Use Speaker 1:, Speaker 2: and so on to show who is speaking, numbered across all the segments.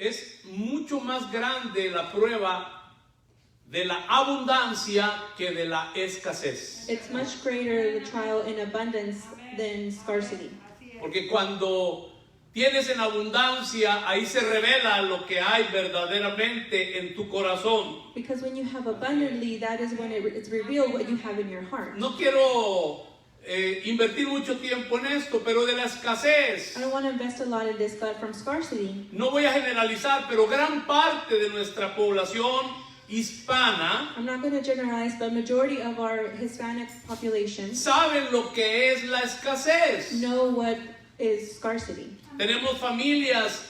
Speaker 1: es mucho más grande la prueba de la abundancia que de la escasez.
Speaker 2: It's much greater the trial in abundance than scarcity.
Speaker 1: Porque cuando tienes en abundancia, ahí se revela lo que hay verdaderamente en tu corazón.
Speaker 2: Because when you have abundantly, that is when it's revealed what you have in your heart.
Speaker 1: No quiero invertir mucho tiempo en esto, pero de la escasez,
Speaker 2: I don't want to invest a lot in this, but from scarcity,
Speaker 1: no voy a generalizar, pero gran parte de nuestra población hispana
Speaker 2: I'm not going to generalize, but majority of our Hispanic population
Speaker 1: saben lo que es la escasez.
Speaker 2: know what is scarcity.
Speaker 1: Tenemos familias,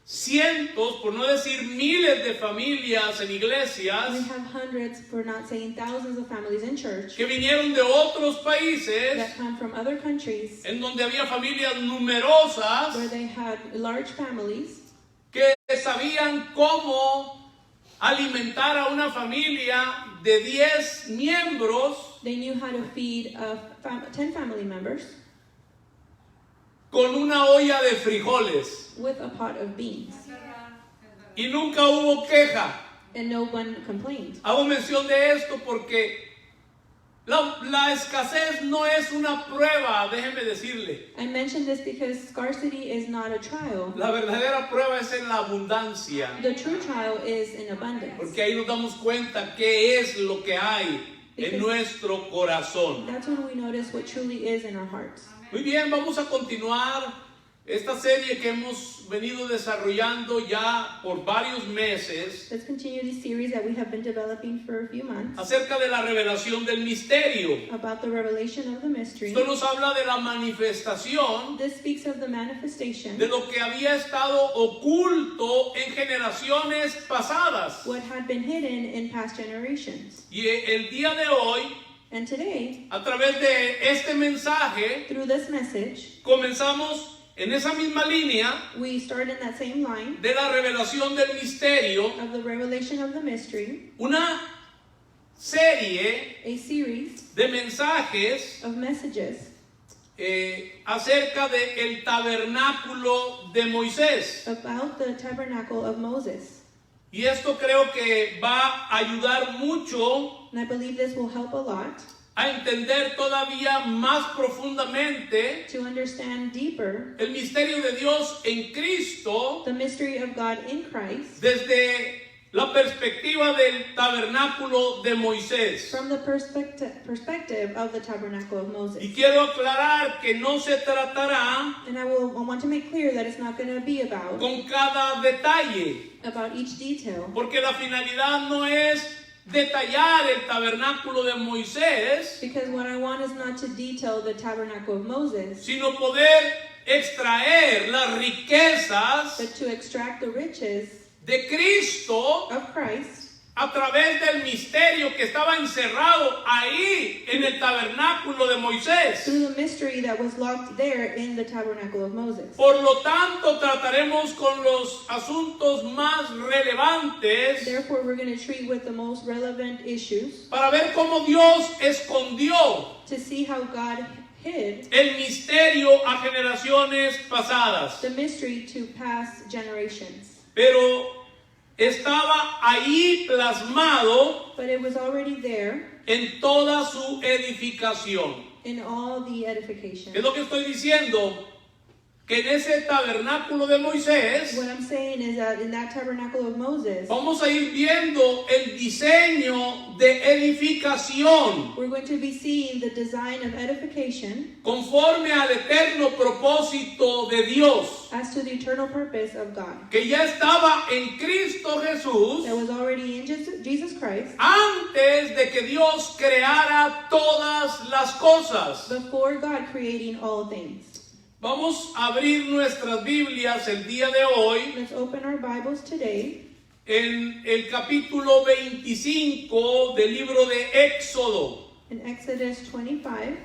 Speaker 1: cientos, por no decir miles de familias en
Speaker 2: We
Speaker 1: iglesias
Speaker 2: have hundreds, for not saying thousands of families in church
Speaker 1: que vinieron de otros países
Speaker 2: that come from other countries
Speaker 1: en donde había familias numerosas
Speaker 2: where they had large families
Speaker 1: que sabían cómo alimentar a una familia de 10 miembros
Speaker 2: They knew how to feed 10 family members
Speaker 1: con una olla de frijoles
Speaker 2: with a pot of beans,
Speaker 1: y nunca hubo queja.
Speaker 2: and no one complained.
Speaker 1: Hago mención de esto porque la escasez no es una prueba, déjeme decirle.
Speaker 2: I mention this because scarcity is not a trial.
Speaker 1: La verdadera prueba es en la abundancia,
Speaker 2: The true trial is in abundance.
Speaker 1: porque ahí nos damos cuenta qué es lo que hay en nuestro corazón.
Speaker 2: That's when we notice what truly is in our hearts.
Speaker 1: Muy bien, vamos a continuar esta serie que hemos venido desarrollando ya por varios meses
Speaker 2: Let's continue this series that we have been developing for a few months
Speaker 1: acerca de la revelación del misterio.
Speaker 2: about the revelation of the mystery.
Speaker 1: Esto nos habla de la manifestación
Speaker 2: This speaks of the manifestation,
Speaker 1: de lo que había estado oculto en generaciones pasadas.
Speaker 2: what had been hidden in past generations.
Speaker 1: Y el día de hoy,
Speaker 2: And today,
Speaker 1: a través de este mensaje,
Speaker 2: through this message,
Speaker 1: comenzamos en esa misma línea
Speaker 2: we start in that same line
Speaker 1: de la revelación del misterio,
Speaker 2: of the revelation of the mystery,
Speaker 1: una serie
Speaker 2: a series
Speaker 1: de mensajes
Speaker 2: of messages
Speaker 1: acerca del tabernáculo de Moisés.
Speaker 2: about the tabernacle of Moses.
Speaker 1: Y esto creo que va a ayudar mucho
Speaker 2: And I believe this will help a lot
Speaker 1: a entender todavía más profundamente
Speaker 2: to understand deeper
Speaker 1: el misterio de Dios en Cristo
Speaker 2: the mystery of God in Christ
Speaker 1: desde la perspectiva del tabernáculo de Moisés.
Speaker 2: from the perspective of the tabernacle of
Speaker 1: Y
Speaker 2: Moses.
Speaker 1: quiero aclarar que no se tratará
Speaker 2: And I want to make clear that it's not going to be about
Speaker 1: con cada detalle,
Speaker 2: each detail,
Speaker 1: porque la finalidad no es detallar el tabernáculo de Moisés,
Speaker 2: because what I want is not to detail the tabernacle of Moses,
Speaker 1: sino poder extraer las riquezas
Speaker 2: but to extract the riches
Speaker 1: de Cristo
Speaker 2: of Christ
Speaker 1: a través del misterio que estaba encerrado ahí en el tabernáculo de Moisés.
Speaker 2: through the mystery that was locked there in the tabernacle of Moses.
Speaker 1: Por lo tanto, trataremos con los asuntos más relevantes
Speaker 2: Therefore, we're going to treat with the most relevant issues
Speaker 1: para ver cómo Dios escondió
Speaker 2: to see how God hid
Speaker 1: el misterio a generaciones pasadas.
Speaker 2: the mystery to past generations.
Speaker 1: Pero estaba ahí plasmado
Speaker 2: But it was already there
Speaker 1: en toda su edificación.
Speaker 2: in all the edification.
Speaker 1: Es lo que estoy diciendo, que en ese tabernáculo de Moisés
Speaker 2: What I'm saying is that in that tabernacle of Moses,
Speaker 1: vamos a ir viendo el diseño de edificación
Speaker 2: we're going to be seeing the design of edification
Speaker 1: conforme al eterno propósito de Dios,
Speaker 2: as to the eternal purpose of God
Speaker 1: que ya estaba en Cristo Jesús
Speaker 2: that was already in Jesus Christ
Speaker 1: antes de que Dios creara todas las cosas.
Speaker 2: before God creating all things.
Speaker 1: Vamos a abrir nuestras Biblias el día de hoy
Speaker 2: Let's open our Bibles today
Speaker 1: en el capítulo 25 del libro de Éxodo.
Speaker 2: in Exodus 25.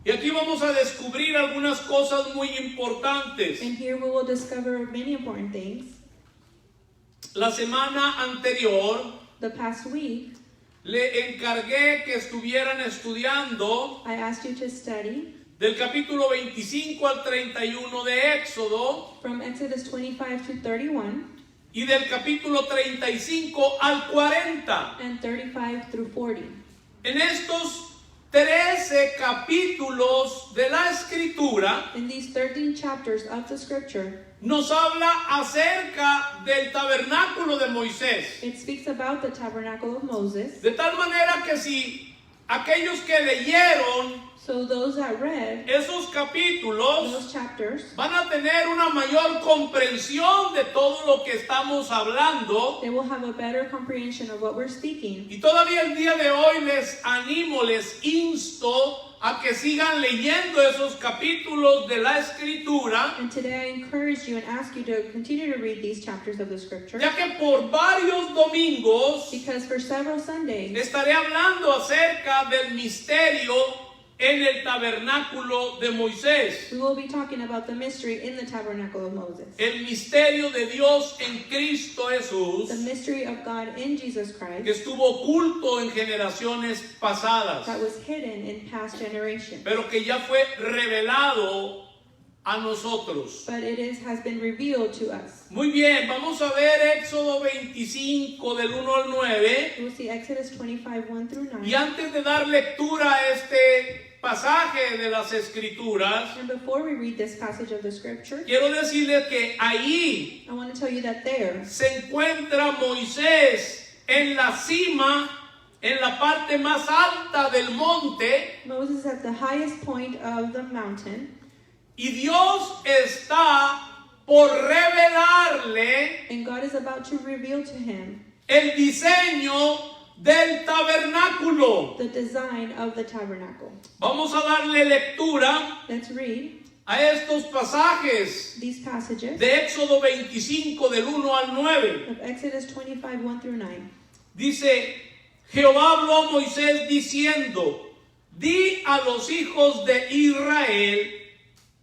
Speaker 1: Y aquí vamos a descubrir algunas cosas muy importantes.
Speaker 2: And here we will discover many important things.
Speaker 1: La semana anterior
Speaker 2: The past week,
Speaker 1: le encargué que estuvieran estudiando
Speaker 2: I asked you to study
Speaker 1: del capítulo 25 al 31 de Éxodo
Speaker 2: from Exodus 25 to 31
Speaker 1: y del capítulo 35 al 40.
Speaker 2: and 35 through 40.
Speaker 1: En estos 13 capítulos de la Escritura
Speaker 2: In these 13 chapters of the scripture,
Speaker 1: nos habla acerca del tabernáculo de Moisés.
Speaker 2: it speaks about the tabernacle of Moses.
Speaker 1: De tal manera que si aquellos que leyeron
Speaker 2: So those that read
Speaker 1: esos capítulos
Speaker 2: those chapters,
Speaker 1: van a tener una mayor comprensión de todo lo que estamos hablando.
Speaker 2: they will have a better comprehension of what we're speaking.
Speaker 1: Y todavía el día de hoy les animo, les insto a que sigan leyendo esos capítulos de la Escritura,
Speaker 2: And today I encourage you and ask you to continue to read these chapters of the scripture,
Speaker 1: ya que por varios domingos
Speaker 2: because for several Sundays
Speaker 1: estaré hablando acerca del misterio en el tabernáculo de Moisés.
Speaker 2: we will be talking about the mystery in the tabernacle of Moses.
Speaker 1: El misterio de Dios en Cristo Jesús,
Speaker 2: The mystery of God in Jesus Christ
Speaker 1: que estuvo oculto en generaciones pasadas,
Speaker 2: that was hidden in past generations.
Speaker 1: pero que ya fue revelado a nosotros.
Speaker 2: But has been revealed to us.
Speaker 1: Muy bien, vamos a ver Éxodo 25 del 1 al 9.
Speaker 2: We'll see Exodus 25, 1 through 9.
Speaker 1: Y antes de dar lectura a este pasaje de las Escrituras,
Speaker 2: And before we read this passage of the scripture,
Speaker 1: quiero decirles que allí
Speaker 2: I want to tell you that there
Speaker 1: se encuentra Moisés en la cima, en la parte más alta del monte,
Speaker 2: Moses is at the highest point of the mountain,
Speaker 1: y Dios está por revelarle
Speaker 2: and God is about to reveal to him
Speaker 1: el diseño del tabernáculo.
Speaker 2: the design of the tabernacle.
Speaker 1: Vamos a darle lectura
Speaker 2: Let's read
Speaker 1: a estos pasajes
Speaker 2: these passages
Speaker 1: de Éxodo 25 del 1 al 9.
Speaker 2: of Exodus 25, 1 through 9.
Speaker 1: Dice, Jehová habló a Moisés diciendo, di a los hijos de Israel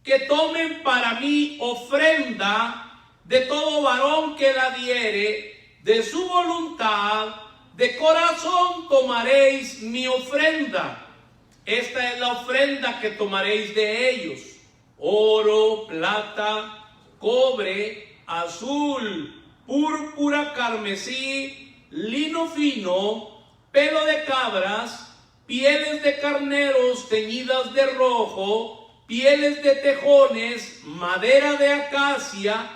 Speaker 1: que tomen para mí ofrenda de todo varón que la diere, de su voluntad, de corazón tomaréis mi ofrenda. Esta es la ofrenda que tomaréis de ellos: oro, plata, cobre, azul, púrpura, carmesí, lino fino, pelo de cabras, pieles de carneros teñidas de rojo, pieles de tejones, madera de acacia,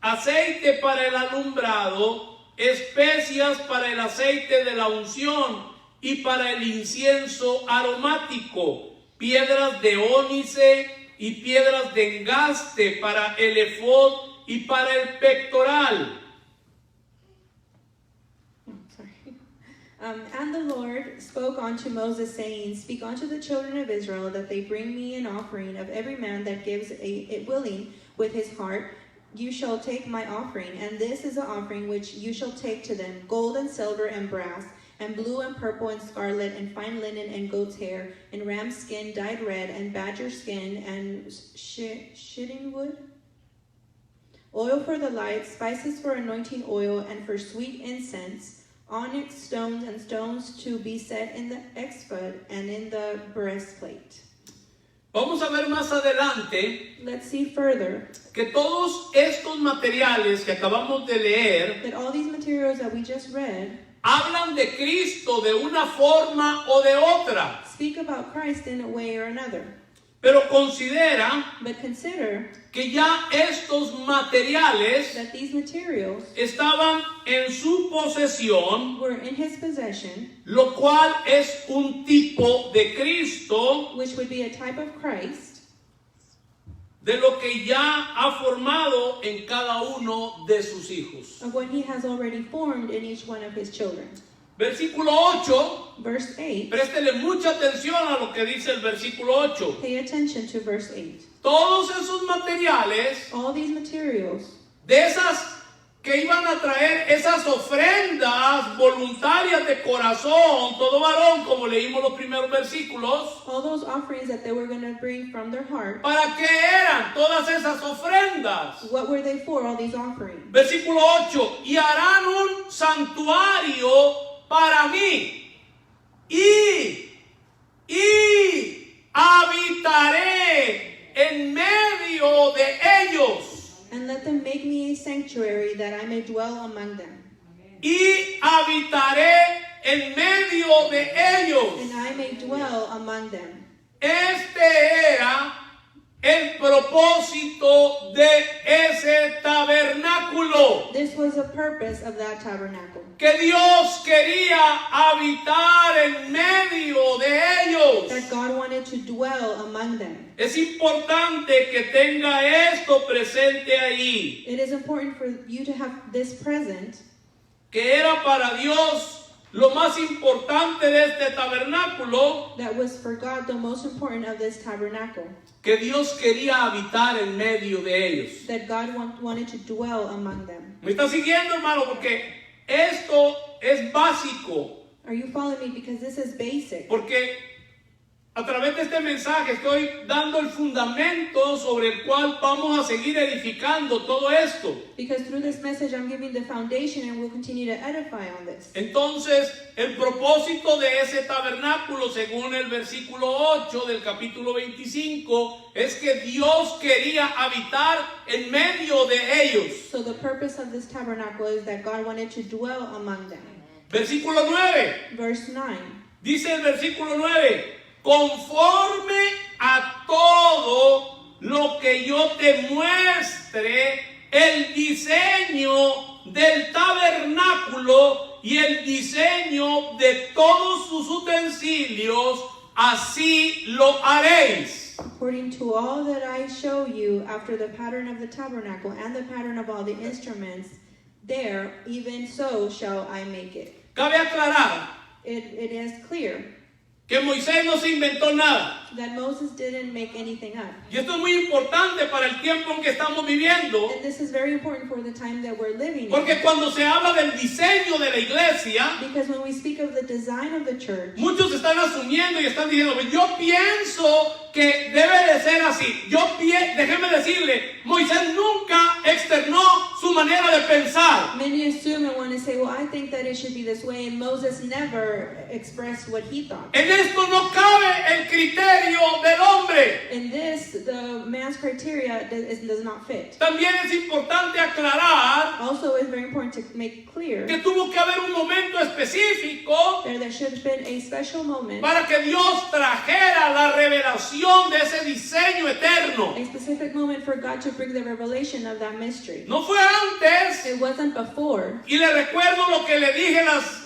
Speaker 1: aceite para el alumbrado, especias para el aceite de la unción y para el incienso aromático, piedras de ónice y piedras de engaste para el efod y para el pectoral.
Speaker 2: And the Lord spoke unto Moses, saying, speak unto the children of Israel, that they bring me an offering of every man that gives it willing with his heart. You shall take my offering, and this is the offering which you shall take to them: gold and silver and brass, and blue and purple and scarlet, and fine linen and goat's hair, and ram skin dyed red, and badger skin, and shitting wood, oil for the light, spices for anointing oil, and for sweet incense, onyx stones and stones to be set in the ephod and in the breastplate.
Speaker 1: Vamos a ver más adelante
Speaker 2: Let's see further
Speaker 1: que todos estos materiales que acabamos de leer
Speaker 2: that all these materials that we just read
Speaker 1: hablan de Cristo de una forma o de otra.
Speaker 2: speak about Christ in a way or another.
Speaker 1: Pero considera
Speaker 2: But consider
Speaker 1: que ya estos materiales
Speaker 2: that these materials
Speaker 1: estaban en su posesión,
Speaker 2: were in his possession,
Speaker 1: lo cual es un tipo de Cristo,
Speaker 2: which would be a type of Christ,
Speaker 1: de lo que ya ha formado en cada uno de sus hijos.
Speaker 2: of what he has already formed in each one of his children.
Speaker 1: Versículo 8,
Speaker 2: Verse 8,
Speaker 1: préstele mucha atención a lo que dice el versículo 8.
Speaker 2: pay attention to verse 8.
Speaker 1: Todos esos materiales,
Speaker 2: All these materials
Speaker 1: de esas que iban a traer esas ofrendas voluntarias de corazón, todo varón, como leímos los primeros versículos,
Speaker 2: all those offerings that they were going to bring from their heart,
Speaker 1: ¿para qué eran todas esas ofrendas?
Speaker 2: what were they for, all these offerings?
Speaker 1: Versículo 8, y harán un santuario para mí, y habitaré en medio de ellos.
Speaker 2: And let them make me a sanctuary that I may dwell among them.
Speaker 1: Y habitaré en medio de ellos.
Speaker 2: And I may dwell among them.
Speaker 1: Este era el propósito de ese tabernáculo.
Speaker 2: This was the purpose of that tabernacle.
Speaker 1: Que Dios quería habitar en medio de ellos.
Speaker 2: That God wanted to dwell among them.
Speaker 1: Es importante que tenga esto presente ahí.
Speaker 2: It is important for you to have this present.
Speaker 1: Que era para Dios lo más importante de este tabernáculo.
Speaker 2: That was for God the most important of this tabernacle.
Speaker 1: Que Dios quería habitar en medio de ellos.
Speaker 2: That God wanted to dwell among them.
Speaker 1: ¿Me está siguiendo, hermano? Porque esto es básico.
Speaker 2: Are you following me? Because this is basic.
Speaker 1: Porque a través de este mensaje estoy dando el fundamento sobre el cual vamos a seguir edificando todo esto.
Speaker 2: Because through this message I'm giving the foundation and we'll continue to edify on this.
Speaker 1: Entonces, el propósito de ese tabernáculo, según el versículo 8 del capítulo 25, es que Dios quería habitar en medio de ellos.
Speaker 2: So the purpose of this tabernacle is that God wanted to dwell among them.
Speaker 1: Versículo 9.
Speaker 2: Verse 9.
Speaker 1: Dice el versículo 9. Conforme a todo lo que yo te muestre, el diseño del tabernáculo y el diseño de todos sus utensilios, así lo haréis.
Speaker 2: According to all that I show you after the pattern of the tabernacle and the pattern of all the instruments, there, even so shall I make it.
Speaker 1: Cabe aclarar
Speaker 2: It is clear
Speaker 1: que Moisés no se inventó nada.
Speaker 2: that Moses didn't make anything up.
Speaker 1: Y esto es muy importante para el tiempo en que estamos viviendo,
Speaker 2: And this is very important for the time that we're living
Speaker 1: porque
Speaker 2: in.
Speaker 1: cuando se habla del diseño de la iglesia,
Speaker 2: Because when we speak of the design of the church,
Speaker 1: muchos están asumiendo y están diciendo, yo pienso que debe de ser así. Déjeme decirle, Moisés nunca externó su manera de pensar.
Speaker 2: many assume and want to say, well, I think that it should be this way, and Moses never expressed what he thought.
Speaker 1: En esto no cabe el criterio del hombre.
Speaker 2: In this, the man's criteria does not fit.
Speaker 1: También es importante aclarar
Speaker 2: Also, it's very important to make clear
Speaker 1: que tuvo que haber un momento específico
Speaker 2: there should have been a special moment,
Speaker 1: para que Dios trajera la revelación de ese diseño eterno.
Speaker 2: a specific moment for God to bring the revelation of that mystery.
Speaker 1: No fue antes.
Speaker 2: It wasn't before.
Speaker 1: Y le recuerdo lo que le dije en los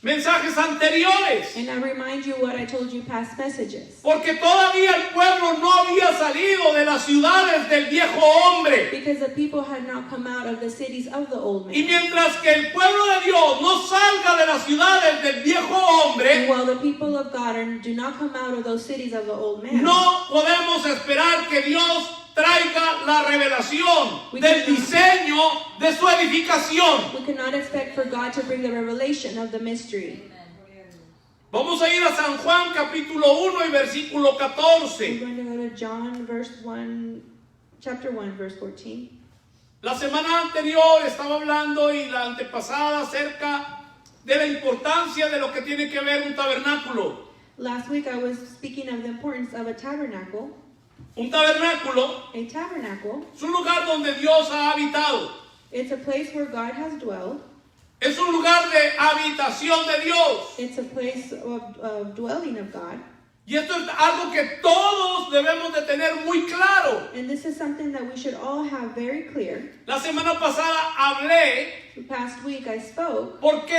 Speaker 1: mensajes anteriores.
Speaker 2: And I remind you what I told you past messages.
Speaker 1: Porque todavía el pueblo no había salido de las ciudades del viejo hombre.
Speaker 2: Because the people had not come out of the cities of the old
Speaker 1: Y
Speaker 2: man.
Speaker 1: mientras que el pueblo de Dios no salga de las ciudades del viejo
Speaker 2: And
Speaker 1: hombre,
Speaker 2: while the people of God do not come out of those cities of the old man,
Speaker 1: no podemos esperar que Dios traiga la revelación del diseño de su edificación.
Speaker 2: we cannot expect for God to bring the revelation of the mystery.
Speaker 1: Vamos a ir a San Juan capítulo 1 y versículo
Speaker 2: We're
Speaker 1: 14.
Speaker 2: going to go to John chapter 1, verse 14.
Speaker 1: La semana anterior estaba hablando y la antepasada acerca de la importancia de lo que tiene que ver un tabernáculo.
Speaker 2: Last week I was speaking of the importance of a tabernacle.
Speaker 1: Un tabernáculo
Speaker 2: A tabernacle,
Speaker 1: es un lugar donde Dios ha habitado.
Speaker 2: it's a place where God has dwelled.
Speaker 1: Es un lugar de habitación de Dios.
Speaker 2: It's a place of dwelling of God.
Speaker 1: Y esto es algo que todos debemos de tener muy claro.
Speaker 2: And this is something that we should all have very clear.
Speaker 1: La semana pasada hablé
Speaker 2: The past week I spoke
Speaker 1: porque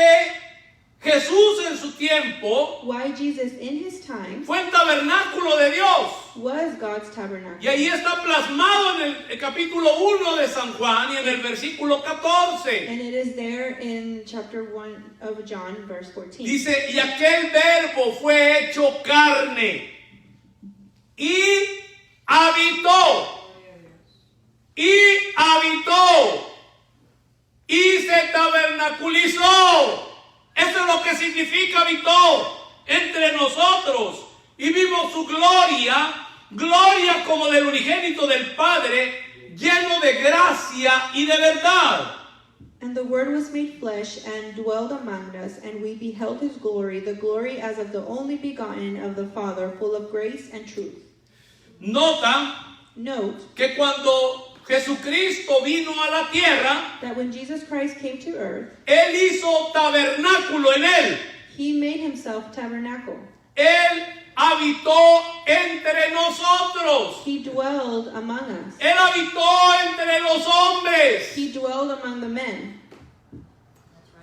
Speaker 1: Jesús en su tiempo
Speaker 2: why Jesus in his time
Speaker 1: fue el tabernáculo de Dios.
Speaker 2: was God's tabernacle.
Speaker 1: Y ahí está plasmado en el capítulo 1 de San Juan y en el versículo 14.
Speaker 2: And it is there in chapter 1 of John, verse 14.
Speaker 1: Dice, y aquel verbo fue hecho carne y habitó y se tabernaculizó. Eso es lo que significa habitó entre nosotros. Y vimos su gloria, gloria como del unigénito del Padre, lleno de gracia y de verdad.
Speaker 2: And the Word was made flesh and dwelled among us, and we beheld his glory, the glory as of the only begotten of the Father, full of grace and truth.
Speaker 1: Nota
Speaker 2: Note
Speaker 1: que cuando Jesucristo vino a la tierra,
Speaker 2: that when Jesus Christ came to earth,
Speaker 1: Él hizo tabernáculo en Él.
Speaker 2: he made himself tabernacle.
Speaker 1: Él habitó entre nosotros.
Speaker 2: He dwelled among us.
Speaker 1: Él habitó entre los hombres.
Speaker 2: He dwelled among the men.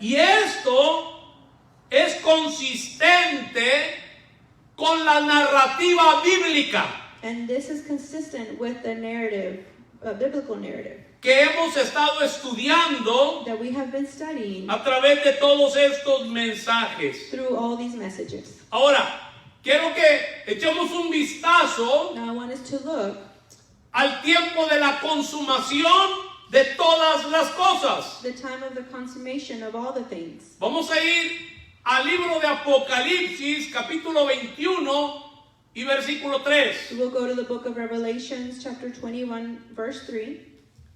Speaker 1: Y esto es consistente con la narrativa bíblica
Speaker 2: And this is consistent with the narrative, biblical narrative,
Speaker 1: que hemos estado estudiando
Speaker 2: that we have been studying
Speaker 1: a través de todos estos mensajes.
Speaker 2: through all these messages.
Speaker 1: Ahora, quiero que echemos un vistazo
Speaker 2: Now I want us to look
Speaker 1: al tiempo de la consumación de todas las cosas.
Speaker 2: the time of the consummation of all the things.
Speaker 1: Vamos a ir al libro de Apocalipsis, capítulo 21 y versículo 3.
Speaker 2: We'll go to the book of Revelations, chapter 21, verse 3.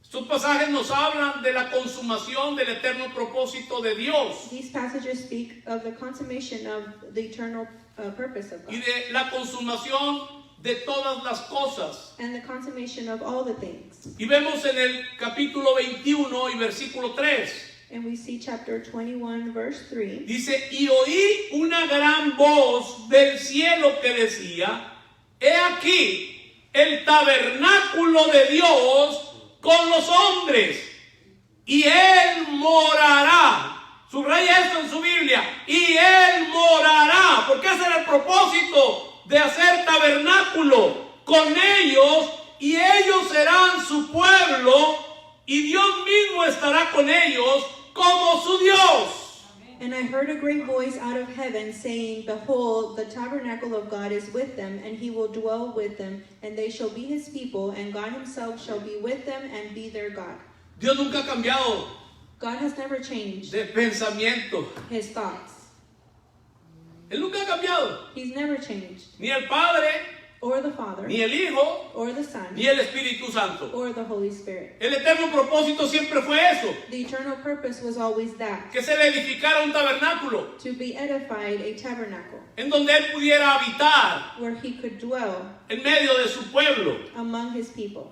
Speaker 1: Estos pasajes nos hablan de la consumación del eterno propósito de Dios
Speaker 2: These passages speak of the consummation of the eternal purpose of
Speaker 1: y
Speaker 2: God
Speaker 1: de la consumación de todas las cosas.
Speaker 2: and the consummation of all the things.
Speaker 1: Y vemos en el capítulo 21 y versículo 3.
Speaker 2: And we see chapter 21, verse 3.
Speaker 1: Dice, y oí una gran voz del cielo que decía, he aquí el tabernáculo de Dios con los hombres, y Él morará. Subraya esto en su Biblia, y Él morará, porque ese era el propósito de hacer tabernáculo con ellos, y ellos serán su pueblo, y Dios mismo estará con ellos como su Dios.
Speaker 2: And I heard a great voice out of heaven saying, Behold, the tabernacle of God is with them, and he will dwell with them, and they shall be his people, and God himself shall be with them and be their God.
Speaker 1: Dios nunca ha cambiado
Speaker 2: God has never changed
Speaker 1: de pensamiento.
Speaker 2: his thoughts.
Speaker 1: Él nunca ha cambiado.
Speaker 2: He's never changed.
Speaker 1: Ni el Padre,
Speaker 2: Or the Father,
Speaker 1: ni el Hijo,
Speaker 2: or the Son,
Speaker 1: ni el Espíritu Santo.
Speaker 2: or the Holy Spirit.
Speaker 1: El eterno propósito siempre fue eso,
Speaker 2: The eternal purpose was always that,
Speaker 1: que se le edificara un tabernáculo
Speaker 2: to be edified a tabernacle,
Speaker 1: en donde Él pudiera habitar
Speaker 2: where he could dwell
Speaker 1: en medio de su pueblo.
Speaker 2: among his people.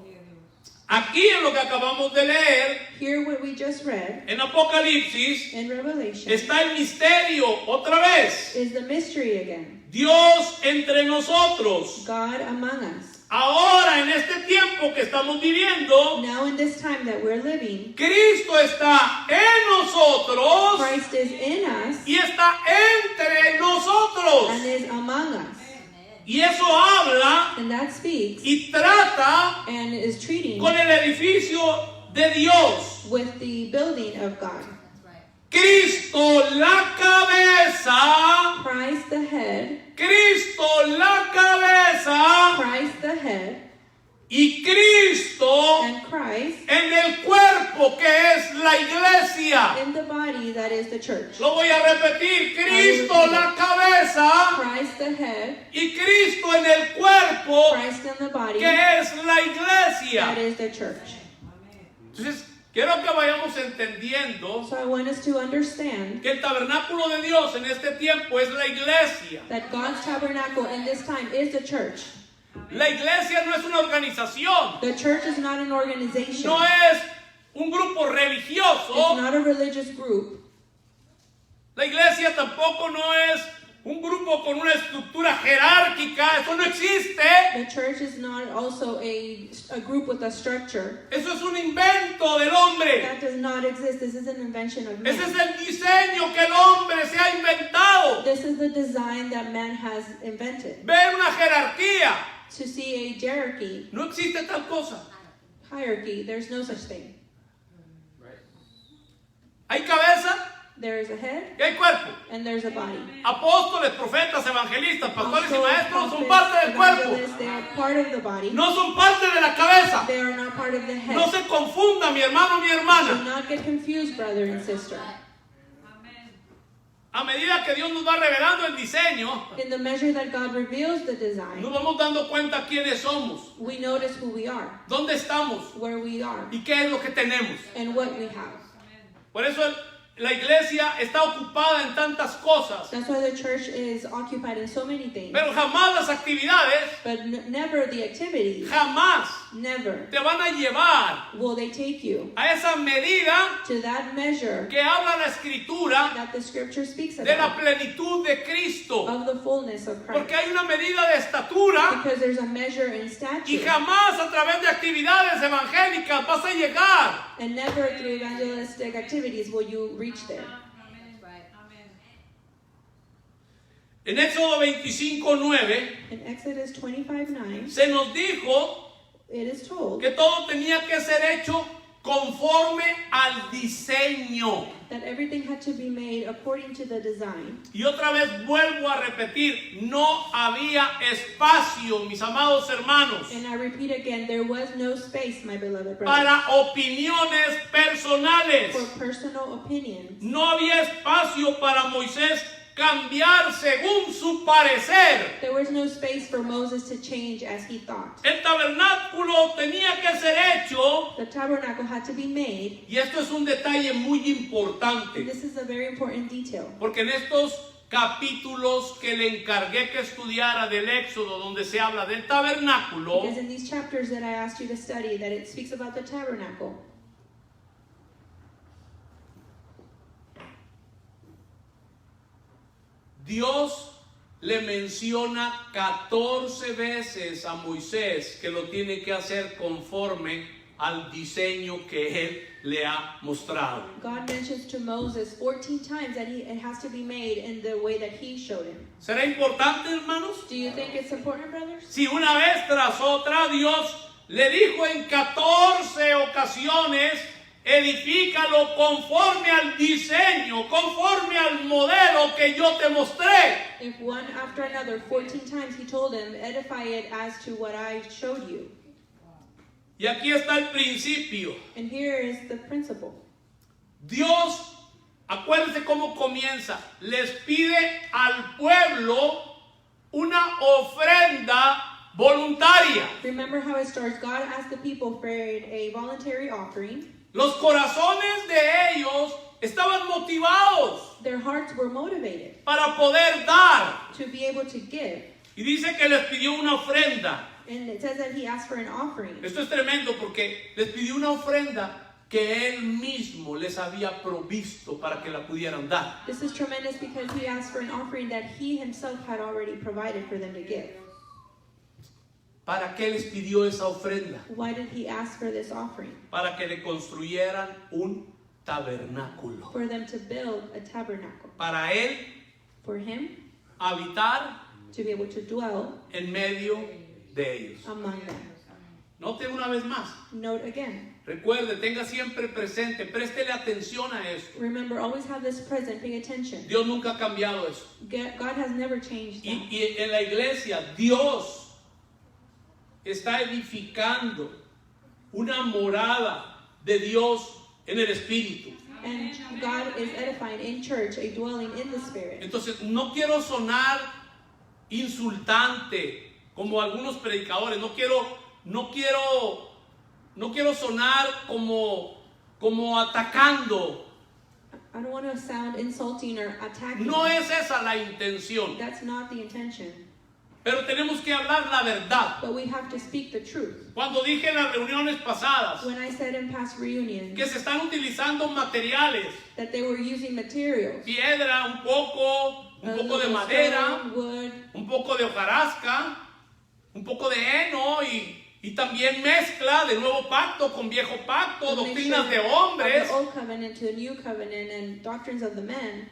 Speaker 1: Aquí en lo que acabamos de leer,
Speaker 2: Here what we just read
Speaker 1: en Apocalipsis,
Speaker 2: in Revelation
Speaker 1: está el misterio otra vez.
Speaker 2: is the mystery again.
Speaker 1: Dios entre nosotros.
Speaker 2: God among us.
Speaker 1: Ahora, en este tiempo que estamos viviendo,
Speaker 2: Now in this time that we're living,
Speaker 1: Cristo está en nosotros
Speaker 2: Christ is in us
Speaker 1: y está entre nosotros.
Speaker 2: and is among us.
Speaker 1: Y eso habla
Speaker 2: And that speaks
Speaker 1: y trata
Speaker 2: and is treating
Speaker 1: con el edificio de Dios.
Speaker 2: with the building of God.
Speaker 1: Cristo la cabeza,
Speaker 2: Christ the head,
Speaker 1: Cristo la cabeza
Speaker 2: Christ the head,
Speaker 1: y Cristo
Speaker 2: and Christ
Speaker 1: en el cuerpo que es la iglesia.
Speaker 2: in the body that is the church.
Speaker 1: Lo voy a repetir, Cristo la cabeza
Speaker 2: Christ the head,
Speaker 1: y Cristo en el cuerpo
Speaker 2: Christ in the body
Speaker 1: que es la
Speaker 2: that
Speaker 1: iglesia.
Speaker 2: is the church.
Speaker 1: Entonces, quiero que vayamos entendiendo
Speaker 2: So I want us to understand
Speaker 1: que el tabernáculo de Dios en este tiempo es la iglesia.
Speaker 2: that God's tabernacle in this time is the church.
Speaker 1: La iglesia no es una organización,
Speaker 2: The church is not an organization.
Speaker 1: no es un grupo
Speaker 2: It's
Speaker 1: religioso.
Speaker 2: not a religious group.
Speaker 1: La iglesia tampoco no es un grupo con una estructura jerárquica, eso no existe.
Speaker 2: The church is not also a group with a structure.
Speaker 1: Eso es un invento del hombre.
Speaker 2: That does not exist. This is an invention of
Speaker 1: Ese es
Speaker 2: man.
Speaker 1: el diseño que el hombre se ha inventado.
Speaker 2: This is the design that man has invented.
Speaker 1: Ver una jerarquía.
Speaker 2: To see a hierarchy,
Speaker 1: No existe tal cosa.
Speaker 2: hierarchy, there's no such thing.
Speaker 1: Hay cabeza
Speaker 2: There is a head
Speaker 1: y hay cuerpo.
Speaker 2: and there's a body.
Speaker 1: Apóstoles, profetas, evangelistas, pastores y
Speaker 2: Also,
Speaker 1: maestros son
Speaker 2: prophets,
Speaker 1: parte del cuerpo.
Speaker 2: evangelists, they are part of the body.
Speaker 1: No son parte de la cabeza.
Speaker 2: They are not part of the head.
Speaker 1: No se confunda, mi hermano, mi
Speaker 2: Do
Speaker 1: hermana.
Speaker 2: not get confused, brother and sister.
Speaker 1: A medida que Dios nos va revelando el diseño,
Speaker 2: In the measure that God reveals the
Speaker 1: nos
Speaker 2: design,
Speaker 1: vamos dando cuenta quiénes somos,
Speaker 2: we notice who we are,
Speaker 1: dónde estamos
Speaker 2: where we are,
Speaker 1: y qué es lo que tenemos.
Speaker 2: and what we have.
Speaker 1: Por eso la iglesia está ocupada en tantas cosas,
Speaker 2: That's why the church is occupied in so many things.
Speaker 1: pero jamás las actividades,
Speaker 2: But never the activities,
Speaker 1: jamás
Speaker 2: never
Speaker 1: te van a llevar
Speaker 2: will they take you
Speaker 1: a esa medida
Speaker 2: to that measure
Speaker 1: que habla la escritura
Speaker 2: that the scripture speaks
Speaker 1: de la
Speaker 2: about,
Speaker 1: plenitud de Cristo.
Speaker 2: of the fullness of
Speaker 1: Porque
Speaker 2: Christ.
Speaker 1: hay una medida de estatura
Speaker 2: Because there's a measure in
Speaker 1: y
Speaker 2: stature,
Speaker 1: jamás a través de actividades evangélicas vas a llegar.
Speaker 2: and never through evangelistic activities will you reach there.
Speaker 1: En Éxodo 25:9
Speaker 2: In Exodus 25:9,
Speaker 1: se nos dijo
Speaker 2: it is told
Speaker 1: que todo tenía que ser hecho conforme al diseño.
Speaker 2: that everything had to be made according to the design.
Speaker 1: Y otra vez vuelvo a repetir, no había espacio, mis amados hermanos,
Speaker 2: And I repeat again, there was no space, my beloved brothers,
Speaker 1: para opiniones personales.
Speaker 2: for personal opinions.
Speaker 1: No había espacio para Moisés cambiar según su parecer.
Speaker 2: There was no space for Moses to change as he thought.
Speaker 1: El tabernáculo tenía que ser hecho,
Speaker 2: The tabernacle had to be made.
Speaker 1: y esto es un detalle muy importante,
Speaker 2: This is a very important detail.
Speaker 1: porque en estos capítulos que le encargué que estudiara del Éxodo, donde se habla del tabernáculo,
Speaker 2: Because in these chapters that I asked you to study, that it speaks about the tabernacle.
Speaker 1: Dios le menciona 14 veces a Moisés que lo tiene que hacer conforme al diseño que él le ha mostrado.
Speaker 2: God mentions to Moses 14 times that it has to be made in the way that he showed him.
Speaker 1: ¿Será importante, hermanos?
Speaker 2: Do you think it's important, brothers?
Speaker 1: Si una vez tras otra Dios le dijo en 14 ocasiones, edifícalo conforme al diseño, conforme al modelo que yo te mostré.
Speaker 2: If one after another 14 times he told him, edify it as to what I showed you.
Speaker 1: Y aquí está el principio.
Speaker 2: And here is the principle.
Speaker 1: Dios, acuérdense cómo comienza, les pide al pueblo una ofrenda voluntaria.
Speaker 2: Remember how it starts. God asked the people for a voluntary offering.
Speaker 1: Los corazones de ellos estaban motivados
Speaker 2: Their hearts were motivated
Speaker 1: para poder dar.
Speaker 2: to be able to give.
Speaker 1: Y dice que les pidió una ofrenda.
Speaker 2: And it says that he asked for an offering.
Speaker 1: Esto es tremendo porque les pidió una ofrenda que él mismo les había provisto para que la pudieran dar.
Speaker 2: This is tremendous because he asked for an offering that he himself had already provided for them to give.
Speaker 1: ¿Para qué les pidió esa ofrenda?
Speaker 2: Why did he ask for this offering?
Speaker 1: Para que le construyeran un tabernáculo.
Speaker 2: For them to build a tabernacle.
Speaker 1: Para él
Speaker 2: For him
Speaker 1: habitar
Speaker 2: to be able to dwell
Speaker 1: en medio de ellos.
Speaker 2: among them.
Speaker 1: Note una vez más.
Speaker 2: Note again.
Speaker 1: Recuerde, tenga siempre presente, préstele atención a esto.
Speaker 2: Remember, always have this present. Pay attention.
Speaker 1: Dios nunca ha cambiado eso.
Speaker 2: God has never changed that.
Speaker 1: Y en la iglesia, Dios está edificando una morada de Dios en el Espíritu.
Speaker 2: And God is edifying in church, a dwelling in the Spirit.
Speaker 1: Entonces, no quiero sonar insultante como algunos predicadores. No quiero sonar como atacando.
Speaker 2: I don't want to sound insulting or attacking.
Speaker 1: No es esa la intención.
Speaker 2: That's not the intention.
Speaker 1: Pero tenemos que hablar la verdad.
Speaker 2: But we have to speak the truth.
Speaker 1: Cuando dije en las reuniones pasadas
Speaker 2: When I said in past reunions
Speaker 1: que se están utilizando materiales,
Speaker 2: that they were using materials,
Speaker 1: piedra, un poco de
Speaker 2: little
Speaker 1: madera,
Speaker 2: stone, wood,
Speaker 1: un poco de hojarasca, un poco de heno y también mezcla de nuevo pacto con viejo pacto,
Speaker 2: a
Speaker 1: doctrinas
Speaker 2: mixture
Speaker 1: de
Speaker 2: of
Speaker 1: hombres.
Speaker 2: the old covenant to the new covenant and doctrines of the men.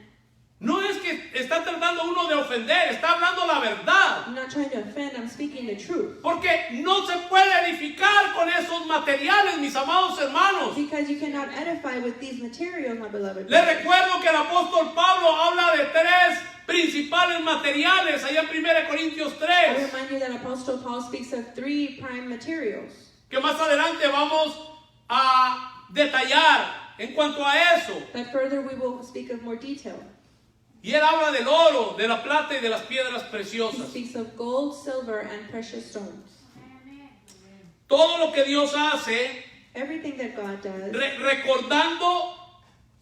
Speaker 1: No es que está tratando uno de ofender, está hablando la verdad.
Speaker 2: I'm not trying to offend, I'm speaking the truth.
Speaker 1: Porque no se puede edificar con esos materiales, mis amados hermanos.
Speaker 2: Because you cannot edify with these materials, my beloved.
Speaker 1: Les
Speaker 2: brothers.
Speaker 1: recuerdo que el apóstol Pablo habla de tres principales materiales allá en 1 Corintios
Speaker 2: I
Speaker 1: 3,
Speaker 2: remind you that Apostle Paul speaks of 3 prime materials
Speaker 1: que más adelante vamos a detallar en cuanto a eso.
Speaker 2: that further we will speak of more detail.
Speaker 1: Y él habla del oro, de la plata y de las piedras
Speaker 2: He
Speaker 1: preciosas.
Speaker 2: speaks of gold, silver, and precious stones.
Speaker 1: Todo lo que Dios hace,
Speaker 2: Everything that God does,
Speaker 1: recordando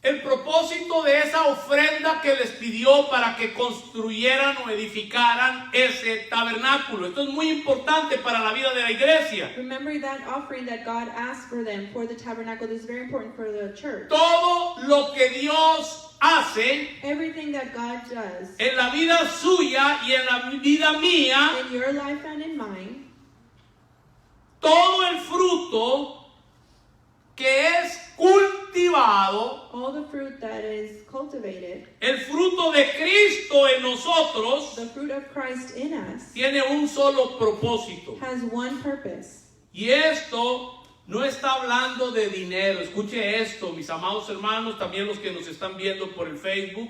Speaker 1: el propósito propósito de esa ofrenda que les pidió para que construyeran o edificaran ese tabernáculo. Esto es muy importante para la vida de la iglesia.
Speaker 2: Remember that offering that God asked for them for the tabernacle. This is very important for the church.
Speaker 1: Todo lo que Dios hace
Speaker 2: Everything that God does
Speaker 1: en la vida suya y en la vida mía,
Speaker 2: in your life and in mine,
Speaker 1: todo el fruto que es cultivado,
Speaker 2: all the fruit that is cultivated,
Speaker 1: el fruto de Cristo en nosotros,
Speaker 2: the fruit of Christ in us,
Speaker 1: tiene un solo propósito.
Speaker 2: has one purpose.
Speaker 1: Y esto no está hablando de dinero. Escuche esto, mis amados hermanos, también los que nos están viendo por el Facebook.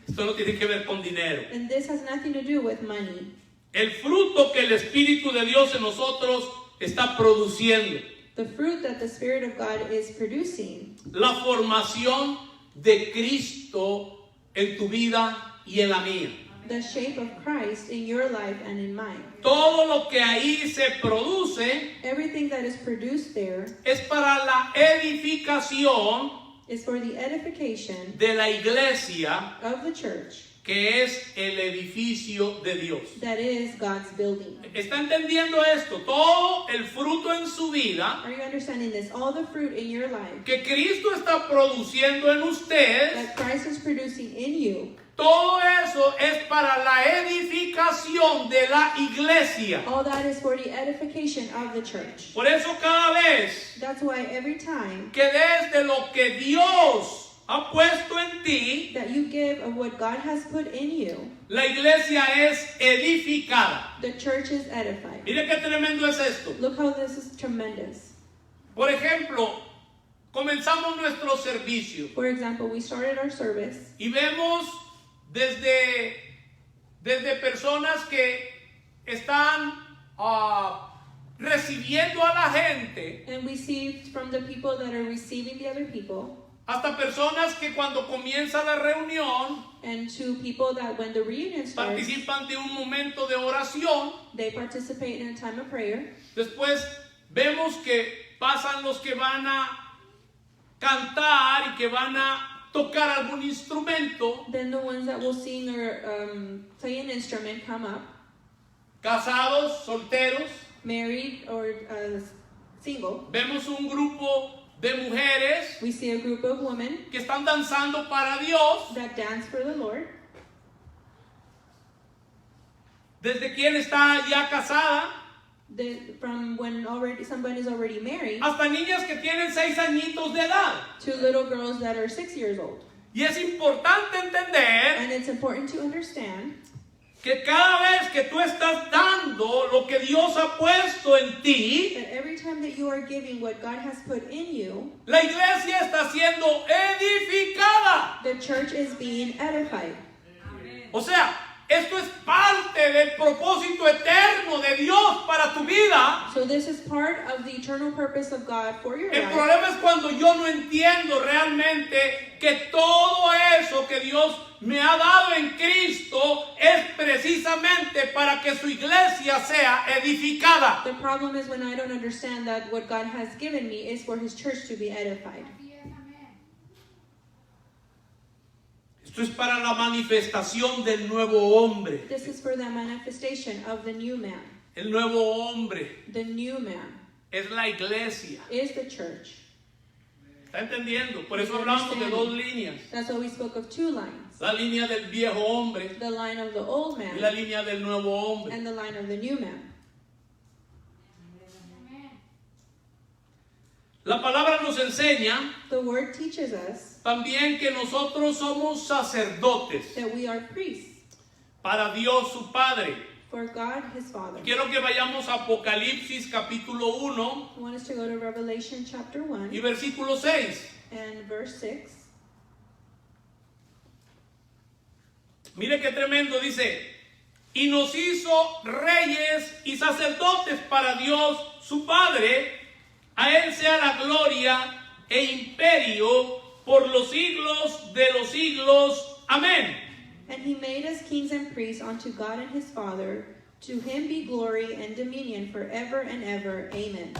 Speaker 1: Esto no tiene que ver con dinero.
Speaker 2: And this has nothing to do with money.
Speaker 1: El fruto que el Espíritu de Dios en nosotros está produciendo.
Speaker 2: The fruit that the Spirit of God is producing.
Speaker 1: La formación de Cristo en tu vida y en la mía.
Speaker 2: The shape of Christ in your life and in mine.
Speaker 1: Todo lo que ahí se produce
Speaker 2: Everything that is produced there
Speaker 1: es para la edificación
Speaker 2: is for the edification
Speaker 1: de la iglesia,
Speaker 2: of the church,
Speaker 1: que es el edificio de Dios.
Speaker 2: that is God's building.
Speaker 1: ¿Está entendiendo esto? Todo el fruto en su vida
Speaker 2: Are you understanding this? All the fruit in your life
Speaker 1: que Cristo está produciendo en usted,
Speaker 2: that Christ is producing in you,
Speaker 1: todo eso es para la edificación de la iglesia.
Speaker 2: all that is for the edification of the church.
Speaker 1: Por eso cada vez
Speaker 2: That's why every time
Speaker 1: que desde lo que Dios ha puesto en ti,
Speaker 2: that you give of what God has put in you,
Speaker 1: la iglesia es edificada.
Speaker 2: the church is edified.
Speaker 1: Mire qué tremendo es esto.
Speaker 2: Look how this is tremendous.
Speaker 1: Por ejemplo, comenzamos nuestro servicio
Speaker 2: For example, we started our service
Speaker 1: y vemos desde personas que están recibiendo a la gente,
Speaker 2: and we see from the people that are receiving the other people,
Speaker 1: hasta personas que cuando comienza la reunión
Speaker 2: and to people that when the reunion starts,
Speaker 1: participan de un momento de oración.
Speaker 2: they participate in a time of prayer.
Speaker 1: Después vemos que pasan los que van a cantar y que van a tocar algún instrumento,
Speaker 2: Then the ones that will sing or play an instrument come up,
Speaker 1: casados, solteros.
Speaker 2: married or single.
Speaker 1: Vemos un grupo de mujeres
Speaker 2: We see a group of women
Speaker 1: que están danzando para Dios.
Speaker 2: that dance for the Lord.
Speaker 1: Desde quien está ya casada
Speaker 2: From when already somebody is already married
Speaker 1: hasta niñas que tienen 6 añitos de edad.
Speaker 2: to little girls that are 6 years old.
Speaker 1: Y es importante entender
Speaker 2: And it's important to understand
Speaker 1: que cada vez que tú estás dando lo que Dios ha puesto en ti,
Speaker 2: that every time that you are giving what God has put in you,
Speaker 1: la iglesia está siendo edificada.
Speaker 2: the church is being edified.
Speaker 1: O sea, esto es parte del propósito eterno de Dios para tu vida.
Speaker 2: So this is part of the eternal purpose of God for your
Speaker 1: El
Speaker 2: life.
Speaker 1: problema es cuando yo no entiendo realmente que todo eso que Dios me ha dado en Cristo es precisamente para que su iglesia sea edificada.
Speaker 2: The problem is when I don't understand that what God has given me is for His church to be edified.
Speaker 1: Esto es para la manifestación del nuevo hombre.
Speaker 2: This is for the manifestation of the new man.
Speaker 1: El nuevo hombre
Speaker 2: The new man
Speaker 1: es la iglesia.
Speaker 2: is the church.
Speaker 1: ¿Está entendiendo? Por eso hablamos de 2 líneas.
Speaker 2: That's why we spoke of 2 lines.
Speaker 1: La línea del viejo hombre
Speaker 2: The line of the old
Speaker 1: y la
Speaker 2: man
Speaker 1: línea del nuevo hombre.
Speaker 2: and the line of the new man.
Speaker 1: La palabra nos enseña
Speaker 2: The word teaches us
Speaker 1: también que nosotros somos sacerdotes
Speaker 2: that we are priests
Speaker 1: para Dios su Padre.
Speaker 2: for God His Father.
Speaker 1: Quiero que vayamos a Apocalipsis capítulo 1
Speaker 2: I want us to go to Revelation chapter 1
Speaker 1: y versículo 6.
Speaker 2: and verse 6.
Speaker 1: Mire qué tremendo, dice, y nos hizo reyes y sacerdotes para Dios su Padre, a Él sea la gloria e imperio por los siglos de los siglos. Amén.
Speaker 2: And He made us kings and priests unto God and His Father. To Him be glory and dominion forever and ever. Amen.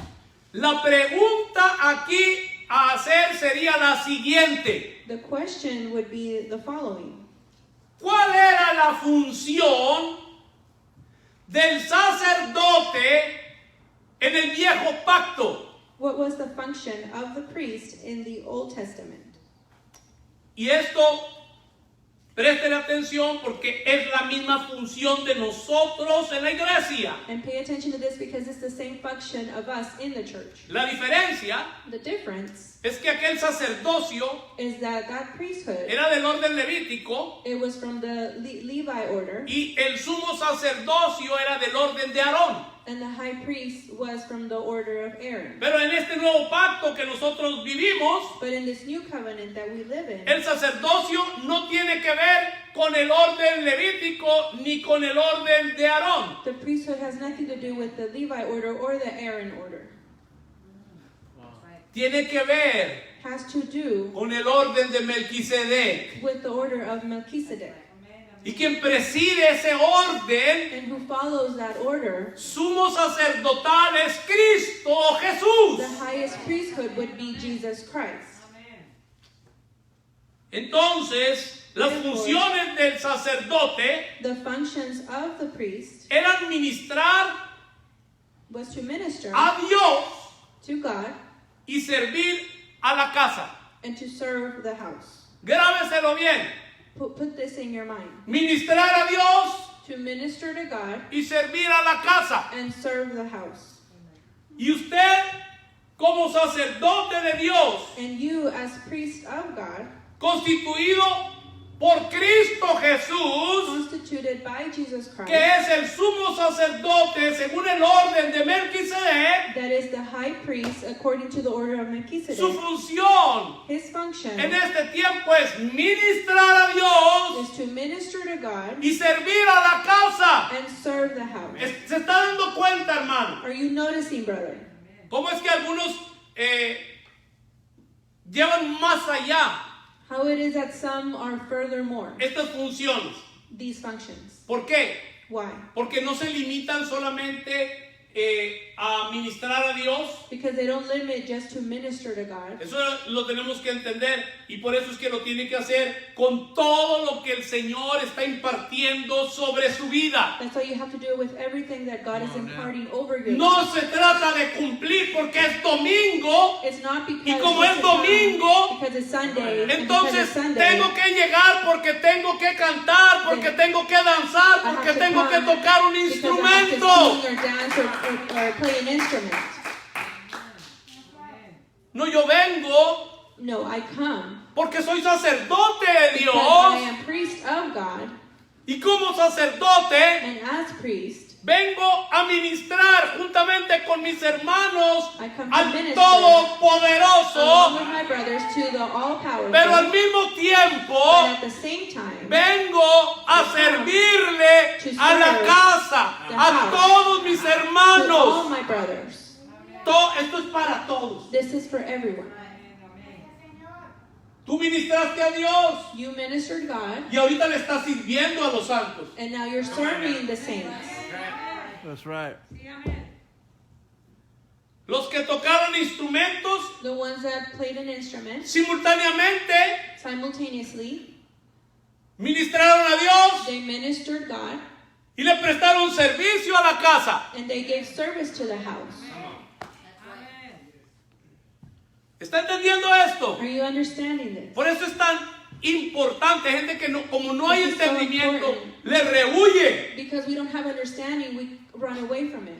Speaker 1: La pregunta aquí a hacer sería la siguiente.
Speaker 2: The question would be the following.
Speaker 1: ¿Cuál era la función del sacerdote en el viejo pacto?
Speaker 2: What was the function of the priest in the Old Testament?
Speaker 1: Y esto, presten atención porque es la misma función de nosotros en la iglesia.
Speaker 2: And pay attention to this because it's the same function of us in the church.
Speaker 1: La diferencia
Speaker 2: The difference
Speaker 1: es que aquel sacerdocio
Speaker 2: is that that priesthood,
Speaker 1: era del orden levítico
Speaker 2: it was from the Levi order,
Speaker 1: y el sumo sacerdocio era del orden de Aarón.
Speaker 2: and the high priest was from the order of Aaron.
Speaker 1: Pero en este nuevo pacto que nosotros vivimos,
Speaker 2: But in this new covenant that we live in,
Speaker 1: el sacerdocio no tiene que ver con el orden levítico ni con el orden de Aarón.
Speaker 2: the priesthood has nothing to do with the Levi order or the Aaron order.
Speaker 1: Tiene que ver
Speaker 2: Has to do
Speaker 1: con el orden de Melquisedec.
Speaker 2: with the order of Melchizedek.
Speaker 1: Y quien preside ese orden,
Speaker 2: And who follows that order,
Speaker 1: sumo sacerdotal, es Cristo Jesús.
Speaker 2: the highest priesthood would be Jesus Christ.
Speaker 1: Entonces, las funciones del sacerdote
Speaker 2: The functions of the priest
Speaker 1: eran ministrar
Speaker 2: was to minister
Speaker 1: a Dios
Speaker 2: to God
Speaker 1: y servir a la casa.
Speaker 2: and to serve the house.
Speaker 1: Grábeselo bien.
Speaker 2: Put this in your mind.
Speaker 1: Ministrar a Dios
Speaker 2: To minister to God
Speaker 1: y servir a la casa.
Speaker 2: and serve the house.
Speaker 1: Y usted, como sacerdote de Dios,
Speaker 2: And you, as priest of God,
Speaker 1: constituido por Cristo Jesús,
Speaker 2: constituted by Jesus
Speaker 1: que
Speaker 2: Christ,
Speaker 1: es el sumo sacerdote según el orden de Melquisedec,
Speaker 2: that is the high priest according to the order of
Speaker 1: su
Speaker 2: Melchizedek.
Speaker 1: función
Speaker 2: His function
Speaker 1: en este tiempo es ministrar a Dios
Speaker 2: is to minister to God
Speaker 1: y servir a la casa.
Speaker 2: and serve the house.
Speaker 1: ¿Se está dando cuenta, hermano?
Speaker 2: Are you noticing, brother?
Speaker 1: ¿Cómo es que algunos llevan más allá
Speaker 2: How it is that some are furthermore
Speaker 1: estas funciones?
Speaker 2: these functions?
Speaker 1: ¿Por qué?
Speaker 2: Why?
Speaker 1: Porque no se limitan solamente a ministrar a Dios.
Speaker 2: Because they don't limit just to minister to God.
Speaker 1: Eso lo tenemos que entender y por eso es que lo tiene que hacer con todo lo que el Señor está impartiendo sobre su vida.
Speaker 2: That's why you have to do it with everything that God is imparting over your
Speaker 1: No
Speaker 2: life.
Speaker 1: se trata de cumplir porque es domingo,
Speaker 2: It's not because
Speaker 1: y como
Speaker 2: it's
Speaker 1: es domingo,
Speaker 2: because it's Sunday, and because
Speaker 1: entonces
Speaker 2: it's Sunday,
Speaker 1: tengo que llegar porque tengo que cantar, porque tengo que danzar,
Speaker 2: I have
Speaker 1: porque
Speaker 2: to
Speaker 1: tengo que
Speaker 2: come
Speaker 1: tocar un
Speaker 2: because I have to
Speaker 1: instrumento.
Speaker 2: sing or dance or play an instrument.
Speaker 1: No, yo vengo
Speaker 2: No, I come
Speaker 1: porque soy sacerdote de
Speaker 2: because I
Speaker 1: Dios
Speaker 2: am priest of God,
Speaker 1: y como sacerdote
Speaker 2: and as priest,
Speaker 1: vengo a ministrar juntamente con mis hermanos
Speaker 2: I come to
Speaker 1: al
Speaker 2: minister along
Speaker 1: Todopoderoso,
Speaker 2: with my brothers to the all-powerful.
Speaker 1: pero al mismo tiempo
Speaker 2: But at the same time,
Speaker 1: vengo a servirle a la casa, a todos mis
Speaker 2: to all
Speaker 1: hermanos.
Speaker 2: my brothers.
Speaker 1: Esto es para todos.
Speaker 2: This is for everyone.
Speaker 1: Tú ministraste a Dios
Speaker 2: You ministered God,
Speaker 1: y ahorita le estás sirviendo a los santos.
Speaker 2: and now you're serving the saints.
Speaker 3: That's right.
Speaker 1: Los que tocaron instrumentos
Speaker 2: The ones that played an instrument
Speaker 1: simultáneamente
Speaker 2: simultaneously,
Speaker 1: ministraron a Dios
Speaker 2: they ministered God,
Speaker 1: y le prestaron servicio a la casa.
Speaker 2: and they gave service to the house.
Speaker 1: ¿Está entendiendo esto?
Speaker 2: Are you understanding this?
Speaker 1: Por eso es tan importante, gente que no, como no hay
Speaker 2: This is so
Speaker 1: entendimiento,
Speaker 2: important.
Speaker 1: le rehuye
Speaker 2: Because we don't have understanding, we run away from it.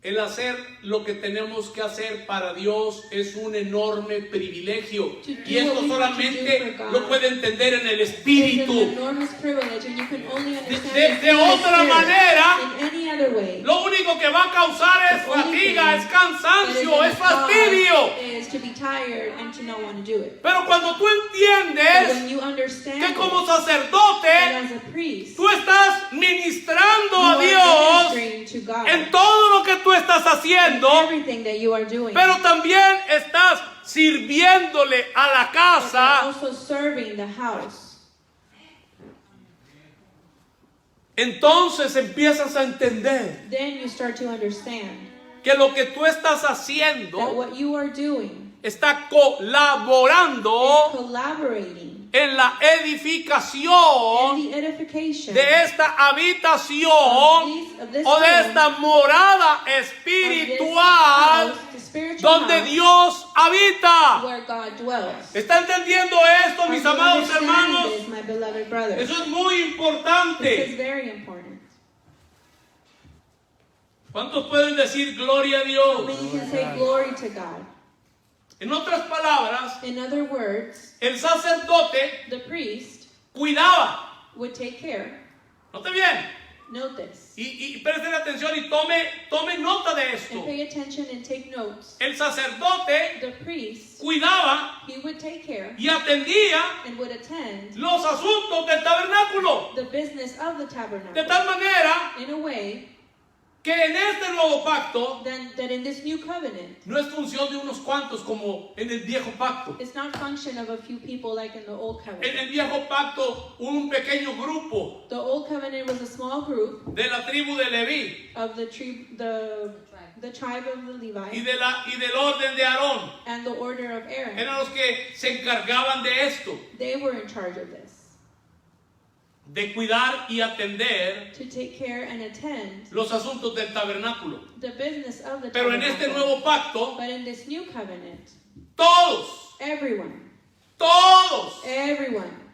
Speaker 1: el hacer lo que tenemos que hacer para Dios es un enorme privilegio.
Speaker 2: To do
Speaker 1: Y esto
Speaker 2: what we have to
Speaker 1: solamente
Speaker 2: do for God
Speaker 1: lo puede entender en el
Speaker 2: It's an
Speaker 1: Espíritu.
Speaker 2: enormous privilege, and you can only understand
Speaker 1: de
Speaker 2: it in the
Speaker 1: otra
Speaker 2: Spirit.
Speaker 1: manera,
Speaker 2: In any other way.
Speaker 1: Lo único que va a causar es
Speaker 2: The only
Speaker 1: fatiga,
Speaker 2: thing
Speaker 1: es cansancio,
Speaker 2: that
Speaker 1: es
Speaker 2: is gonna
Speaker 1: fastidio.
Speaker 2: cause is to be tired and to not want to do it.
Speaker 1: Pero cuando tú
Speaker 2: But
Speaker 1: entiendes
Speaker 2: when you understand
Speaker 1: que como
Speaker 2: that
Speaker 1: sacerdote
Speaker 2: as a priest,
Speaker 1: tú estás ministrando
Speaker 2: you
Speaker 1: a
Speaker 2: are
Speaker 1: Dios
Speaker 2: ministering to God
Speaker 1: en todo lo que tú estás
Speaker 2: in
Speaker 1: haciendo,
Speaker 2: everything that you are doing,
Speaker 1: pero también estás sirviéndole a la
Speaker 2: but
Speaker 1: casa.
Speaker 2: also serving the house.
Speaker 1: Entonces empiezas a entender
Speaker 2: Then you start to understand
Speaker 1: que lo que tú estás
Speaker 2: that
Speaker 1: haciendo
Speaker 2: what you are doing
Speaker 1: está colaborando
Speaker 2: collaborating
Speaker 1: en la edificación
Speaker 2: in the edification
Speaker 1: de esta habitación
Speaker 2: of this
Speaker 1: o de
Speaker 2: home,
Speaker 1: esta morada
Speaker 2: of this
Speaker 1: espiritual
Speaker 2: house, the spiritual
Speaker 1: donde
Speaker 2: house
Speaker 1: Dios habita.
Speaker 2: where God dwells.
Speaker 1: ¿Está entendiendo esto, mis
Speaker 2: Are you
Speaker 1: amados
Speaker 2: understanding
Speaker 1: hermanos?
Speaker 2: this, my beloved brothers?
Speaker 1: Eso es muy
Speaker 2: This is
Speaker 1: importante.
Speaker 2: very important.
Speaker 1: ¿Cuántos pueden decir gloria a
Speaker 2: How
Speaker 1: Dios?
Speaker 2: many can say glory to God?
Speaker 1: En otras palabras,
Speaker 2: In other words,
Speaker 1: el sacerdote
Speaker 2: the priest
Speaker 1: cuidaba.
Speaker 2: would take care.
Speaker 1: Note bien.
Speaker 2: Note this.
Speaker 1: Y presten atención y tome nota de esto.
Speaker 2: And pay attention and take notes.
Speaker 1: El sacerdote
Speaker 2: The priest,
Speaker 1: cuidaba
Speaker 2: he would take care
Speaker 1: y atendía
Speaker 2: and would attend
Speaker 1: los asuntos del tabernáculo.
Speaker 2: the business of the
Speaker 1: De
Speaker 2: tabernacle
Speaker 1: tal manera
Speaker 2: in a way
Speaker 1: que en este nuevo pacto
Speaker 2: that in this new covenant,
Speaker 1: no es función de unos cuantos como en el viejo pacto.
Speaker 2: it's not function of a few people like in the old
Speaker 1: En
Speaker 2: covenant.
Speaker 1: el viejo pacto hubo un pequeño grupo
Speaker 2: The old covenant was a small group
Speaker 1: de la tribu de Leví
Speaker 2: of the tribe of the
Speaker 1: y,
Speaker 2: Levites
Speaker 1: del orden de Aarón.
Speaker 2: and the order of Aaron.
Speaker 1: Eran los que se encargaban de esto,
Speaker 2: They were in charge of this,
Speaker 1: de cuidar y atender
Speaker 2: to take care and attend
Speaker 1: los asuntos del tabernáculo.
Speaker 2: the business of the
Speaker 1: Pero en este
Speaker 2: tabernacle.
Speaker 1: nuevo pacto,
Speaker 2: But in this new covenant,
Speaker 1: todos
Speaker 2: everyone,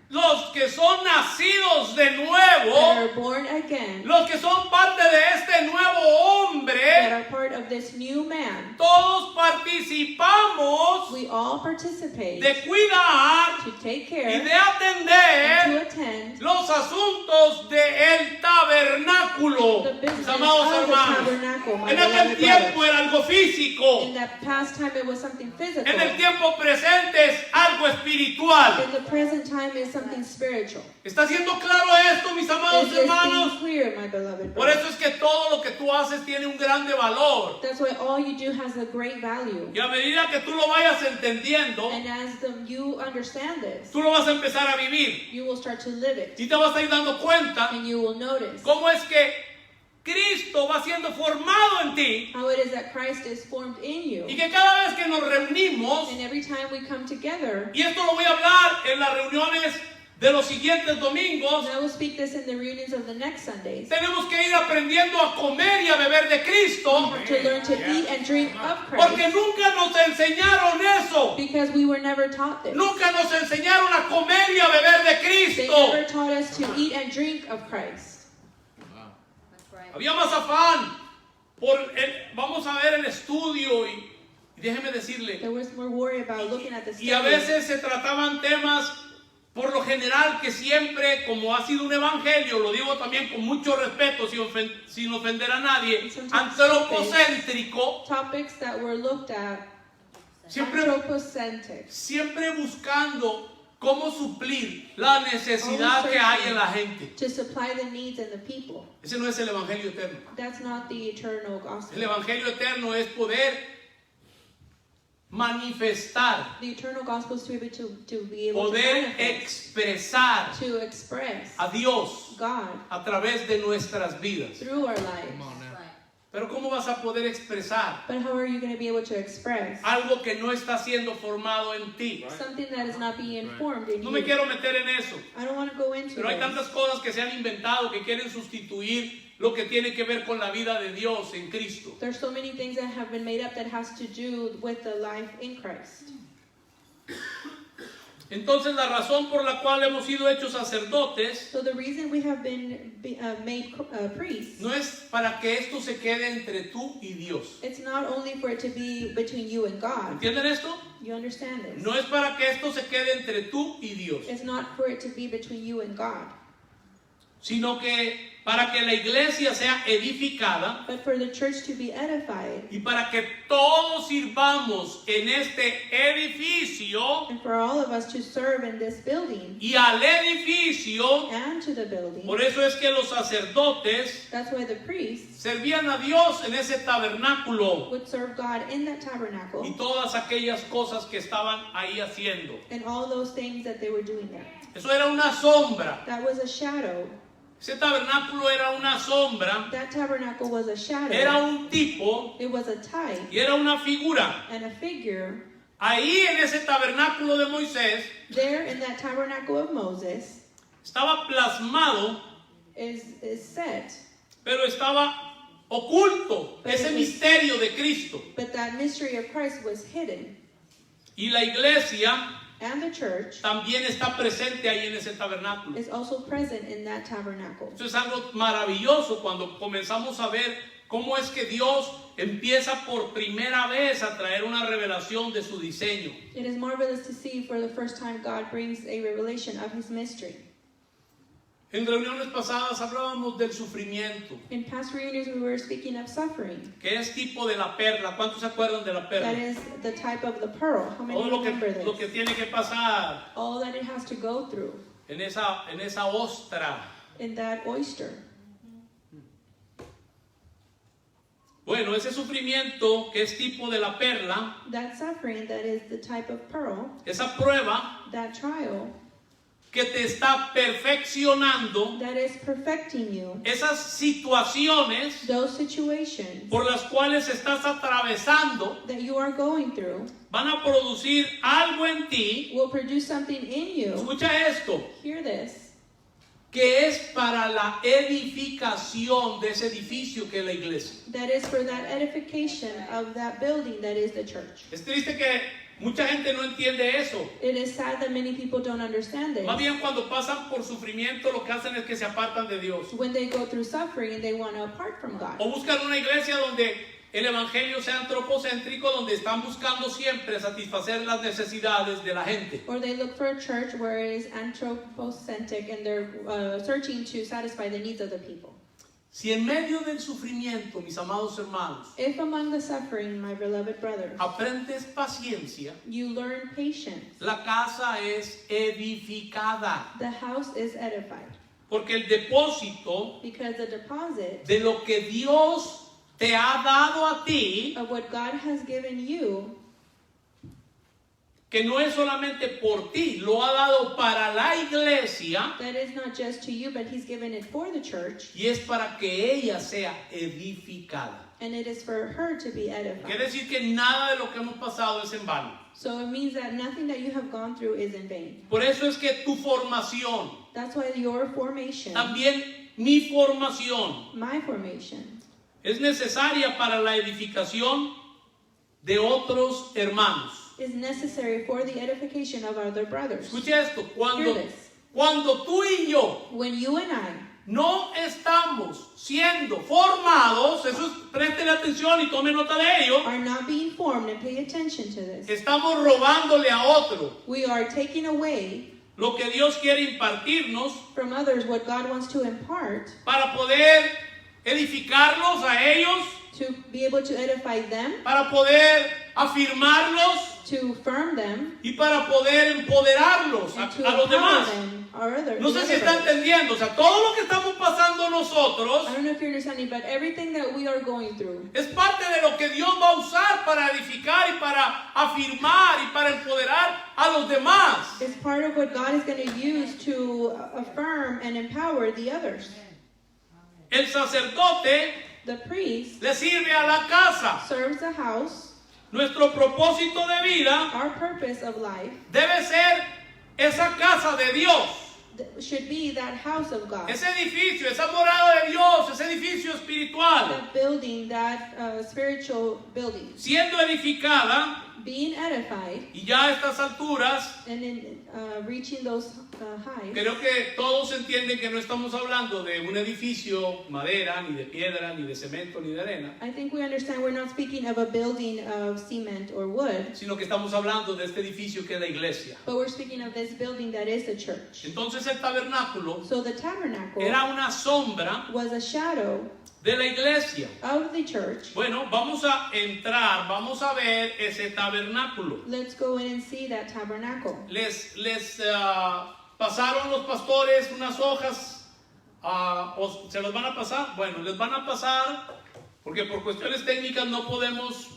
Speaker 1: los que son nacidos de
Speaker 2: that
Speaker 1: nuevo,
Speaker 2: are born again,
Speaker 1: los que son parte de este nuevo
Speaker 2: that
Speaker 1: hombre,
Speaker 2: are part of this new man,
Speaker 1: todos participamos
Speaker 2: we all participate
Speaker 1: de cuidar
Speaker 2: to take
Speaker 1: y
Speaker 2: care
Speaker 1: de
Speaker 2: and
Speaker 1: atender
Speaker 2: to attend
Speaker 1: los asuntos del tabernáculo.
Speaker 2: the
Speaker 1: Mis
Speaker 2: business
Speaker 1: amados
Speaker 2: of the
Speaker 1: hermanos,
Speaker 2: tabernacle, my
Speaker 1: en aquel
Speaker 2: beloved
Speaker 1: tiempo
Speaker 2: brothers.
Speaker 1: era algo físico,
Speaker 2: In that past time, it was something physical.
Speaker 1: en el tiempo presente es algo espiritual.
Speaker 2: In the present time, is something spiritual.
Speaker 1: ¿Está siendo claro esto, mis amados
Speaker 2: Is this
Speaker 1: hermanos?
Speaker 2: being clear, my beloved
Speaker 1: Por
Speaker 2: brothers?
Speaker 1: eso es que todo lo que tú haces tiene un grande valor.
Speaker 2: That's why all you do has a great value.
Speaker 1: Y a medida que tú lo vayas entendiendo,
Speaker 2: And as you understand this,
Speaker 1: tú lo vas a empezar a vivir.
Speaker 2: you will start to live it.
Speaker 1: Y te vas a ir dando cuenta
Speaker 2: And you will notice
Speaker 1: cómo es que Cristo va siendo formado en ti.
Speaker 2: how it is that Christ is formed in you.
Speaker 1: Y que cada vez que nos reunimos,
Speaker 2: And every time we come together,
Speaker 1: y esto lo voy a hablar en las reuniones de los siguientes domingos,
Speaker 2: and I will speak this in the reunions of the next Sundays,
Speaker 1: tenemos que ir aprendiendo a comer y a beber de Cristo,
Speaker 2: to learn to eat and drink of
Speaker 1: porque
Speaker 2: Christ.
Speaker 1: nunca nos enseñaron eso.
Speaker 2: Because we were never taught this.
Speaker 1: Nunca nos enseñaron a comer y a beber de
Speaker 2: They
Speaker 1: Cristo.
Speaker 2: never taught us to eat and drink of Christ.
Speaker 1: Había más afán vamos a ver el estudio y déjeme decirle,
Speaker 2: There was more worry about looking at the
Speaker 1: y a
Speaker 2: study.
Speaker 1: veces se trataban temas por lo general que siempre, como ha sido un evangelio, lo digo también con mucho respeto, sin ofender a nadie, antropocéntrico,
Speaker 2: Topics that were looked at,
Speaker 1: siempre,
Speaker 2: anthropocentric.
Speaker 1: siempre buscando cómo suplir la necesidad que hay en la gente.
Speaker 2: To supply the needs of the people.
Speaker 1: Ese no es el evangelio eterno.
Speaker 2: That's not the eternal
Speaker 1: El
Speaker 2: gospel.
Speaker 1: evangelio eterno es poder manifestar,
Speaker 2: The eternal gospel is to be able to
Speaker 1: poder
Speaker 2: manifest,
Speaker 1: expresar
Speaker 2: to express
Speaker 1: a Dios
Speaker 2: God
Speaker 1: a través de nuestras vidas.
Speaker 2: through our lives.
Speaker 1: Pero ¿cómo vas a poder expresar
Speaker 2: But how are you going to be able to express
Speaker 1: algo que no está siendo formado en ti?
Speaker 2: something that is not being formed in
Speaker 1: No me
Speaker 2: you?
Speaker 1: quiero meter en eso,
Speaker 2: I don't want to go into
Speaker 1: pero hay
Speaker 2: this.
Speaker 1: tantas cosas que se han inventado que quieren sustituir lo que tiene que ver con la vida de Dios en Cristo.
Speaker 2: There's so many things that have been made up that has to do with the life in Christ.
Speaker 1: Entonces la razón por la cual hemos sido hechos sacerdotes
Speaker 2: So the reason we have been made priests,
Speaker 1: no es para que esto se quede entre tú y Dios.
Speaker 2: it's not only for it to be between you and God.
Speaker 1: ¿Entienden esto?
Speaker 2: You understand this?
Speaker 1: No es para que esto se quede entre tú y Dios,
Speaker 2: It's not for it to be between you and God,
Speaker 1: sino que para que la iglesia sea edificada
Speaker 2: but for the church to be edified,
Speaker 1: y para que todos sirvamos en este edificio
Speaker 2: and for all of us to serve in this building
Speaker 1: y al edificio.
Speaker 2: and to the building.
Speaker 1: Por eso es que los sacerdotes
Speaker 2: That's why the priests
Speaker 1: servían a Dios en ese tabernáculo
Speaker 2: would serve God in that tabernacle
Speaker 1: y todas aquellas cosas que estaban ahí haciendo.
Speaker 2: and all those things that they were doing there.
Speaker 1: Eso era una sombra.
Speaker 2: That was a shadow.
Speaker 1: Ese tabernáculo era una sombra,
Speaker 2: That tabernacle was a shadow.
Speaker 1: era un tipo
Speaker 2: It was a type
Speaker 1: y era una figura.
Speaker 2: and a figure
Speaker 1: ahí en ese tabernáculo de Moisés
Speaker 2: There in that tabernacle of Moses
Speaker 1: estaba plasmado,
Speaker 2: is set,
Speaker 1: pero estaba oculto
Speaker 2: But
Speaker 1: ese
Speaker 2: it was-
Speaker 1: misterio de Cristo.
Speaker 2: but that mystery of Christ was hidden.
Speaker 1: Y la iglesia
Speaker 2: And the church
Speaker 1: también está presente ahí en ese tabernáculo.
Speaker 2: is also present in that tabernacle.
Speaker 1: Eso es algo maravilloso cuando comenzamos a ver cómo es que Dios empieza por primera vez a traer una revelación de su diseño.
Speaker 2: It is marvelous to see for the first time God brings a revelation of his mystery.
Speaker 1: En reuniones pasadas hablábamos del sufrimiento,
Speaker 2: In past reunions we were speaking of suffering.
Speaker 1: que es tipo de la perla. ¿Cuántos se acuerdan de la perla?
Speaker 2: That is the type of the pearl. How many
Speaker 1: Todo lo
Speaker 2: remember
Speaker 1: que
Speaker 2: this?
Speaker 1: tiene que pasar
Speaker 2: All that it has to go through
Speaker 1: en esa ostra.
Speaker 2: in that oyster.
Speaker 1: Bueno, ese sufrimiento que es tipo de la perla,
Speaker 2: That suffering that is the type of pearl,
Speaker 1: esa prueba
Speaker 2: that trial
Speaker 1: que te está perfeccionando,
Speaker 2: that is perfecting you,
Speaker 1: esas situaciones
Speaker 2: those situations
Speaker 1: por las cuales estás atravesando,
Speaker 2: that you are going through
Speaker 1: van a producir algo en ti.
Speaker 2: will produce something in you.
Speaker 1: Escucha esto,
Speaker 2: Hear this.
Speaker 1: que es para la edificación de ese edificio que es la iglesia.
Speaker 2: That is for that edification of that building that is the church.
Speaker 1: Es triste que mucha gente no entiende eso.
Speaker 2: It is sad that many people don't understand this.
Speaker 1: Más bien cuando pasan por sufrimiento lo que hacen es que se apartan de Dios.
Speaker 2: When they go through suffering, they want to apart from God.
Speaker 1: O buscan una iglesia donde el evangelio sea antropocéntrico, donde están buscando siempre satisfacer las necesidades de la gente.
Speaker 2: Or they look for a church where it is anthropocentric and they're searching to satisfy the needs of the people.
Speaker 1: Si en medio del sufrimiento, mis amados hermanos,
Speaker 2: If among the suffering, my beloved brothers,
Speaker 1: aprendes paciencia,
Speaker 2: you learn patience,
Speaker 1: la casa es edificada.
Speaker 2: the house is edified.
Speaker 1: Porque el depósito
Speaker 2: Because the deposit
Speaker 1: de lo que Dios te ha dado a ti,
Speaker 2: of what God has given you,
Speaker 1: que no es solamente por ti, lo ha dado para la iglesia
Speaker 2: that is not just to you, but He's given it for the church,
Speaker 1: y es para que ella sea edificada.
Speaker 2: and it is for her to be
Speaker 1: Quiere
Speaker 2: edified.
Speaker 1: decir que nada de lo que hemos pasado es en vano.
Speaker 2: So it means that nothing that you have gone through is in vain.
Speaker 1: Por eso es que tu formación,
Speaker 2: That's why your formation,
Speaker 1: también mi formación,
Speaker 2: my formation,
Speaker 1: es necesaria para la edificación de otros hermanos.
Speaker 2: is necessary for the edification of other brothers.
Speaker 1: Escucha esto,
Speaker 2: Hear this.
Speaker 1: cuando tú y yo
Speaker 2: When you and I
Speaker 1: no estamos siendo formados, eso es, presten atención y tomen nota de ello,
Speaker 2: are not being formed, and pay attention to this,
Speaker 1: estamos robándole a otro
Speaker 2: we are taking away
Speaker 1: lo que Dios quiere impartirnos
Speaker 2: from others what God wants to impart
Speaker 1: para poder edificarlos a ellos,
Speaker 2: to be able to edify them,
Speaker 1: para poder afirmarlos
Speaker 2: to firm them,
Speaker 1: y para poder empoderarlos
Speaker 2: and to
Speaker 1: a los
Speaker 2: empower
Speaker 1: demás.
Speaker 2: them, or other,
Speaker 1: No
Speaker 2: the
Speaker 1: sé si
Speaker 2: other
Speaker 1: está
Speaker 2: brothers.
Speaker 1: entendiendo, o sea, todo lo que estamos pasando nosotros
Speaker 2: I don't know if you're understanding, but everything that we are going through
Speaker 1: es parte de lo que Dios va a usar para edificar y para afirmar y para empoderar a los demás.
Speaker 2: is part of what God is going to use to affirm and empower the others.
Speaker 1: El sacerdote
Speaker 2: The priest
Speaker 1: le sirve a la casa.
Speaker 2: serves the house.
Speaker 1: Nuestro propósito de vida
Speaker 2: Our purpose of life
Speaker 1: debe ser esa casa de Dios,
Speaker 2: should be that house of God.
Speaker 1: ese edificio, esa morada de Dios, ese edificio espiritual,
Speaker 2: That building, that spiritual building,
Speaker 1: siendo edificada.
Speaker 2: being edified
Speaker 1: Y ya a estas alturas,
Speaker 2: and in reaching those heights.
Speaker 1: creo que todos entienden que no estamos hablando de un edificio, madera, ni de piedra, ni de cemento, ni de arena,
Speaker 2: I think we understand we're not speaking of a building of cement or wood,
Speaker 1: sino que estamos hablando de este edificio que es la iglesia.
Speaker 2: but we're speaking of this building that is the church.
Speaker 1: Entonces el tabernáculo
Speaker 2: So the tabernacle
Speaker 1: era una sombra
Speaker 2: was a shadow
Speaker 1: de la iglesia.
Speaker 2: of the church.
Speaker 1: Bueno, vamos a entrar, vamos a ver ese tabernáculo.
Speaker 2: Let's go in and see that tabernacle.
Speaker 1: Les pasaron los pastores unas hojas, o se las van a pasar. Bueno, les van a pasar, porque por cuestiones técnicas no podemos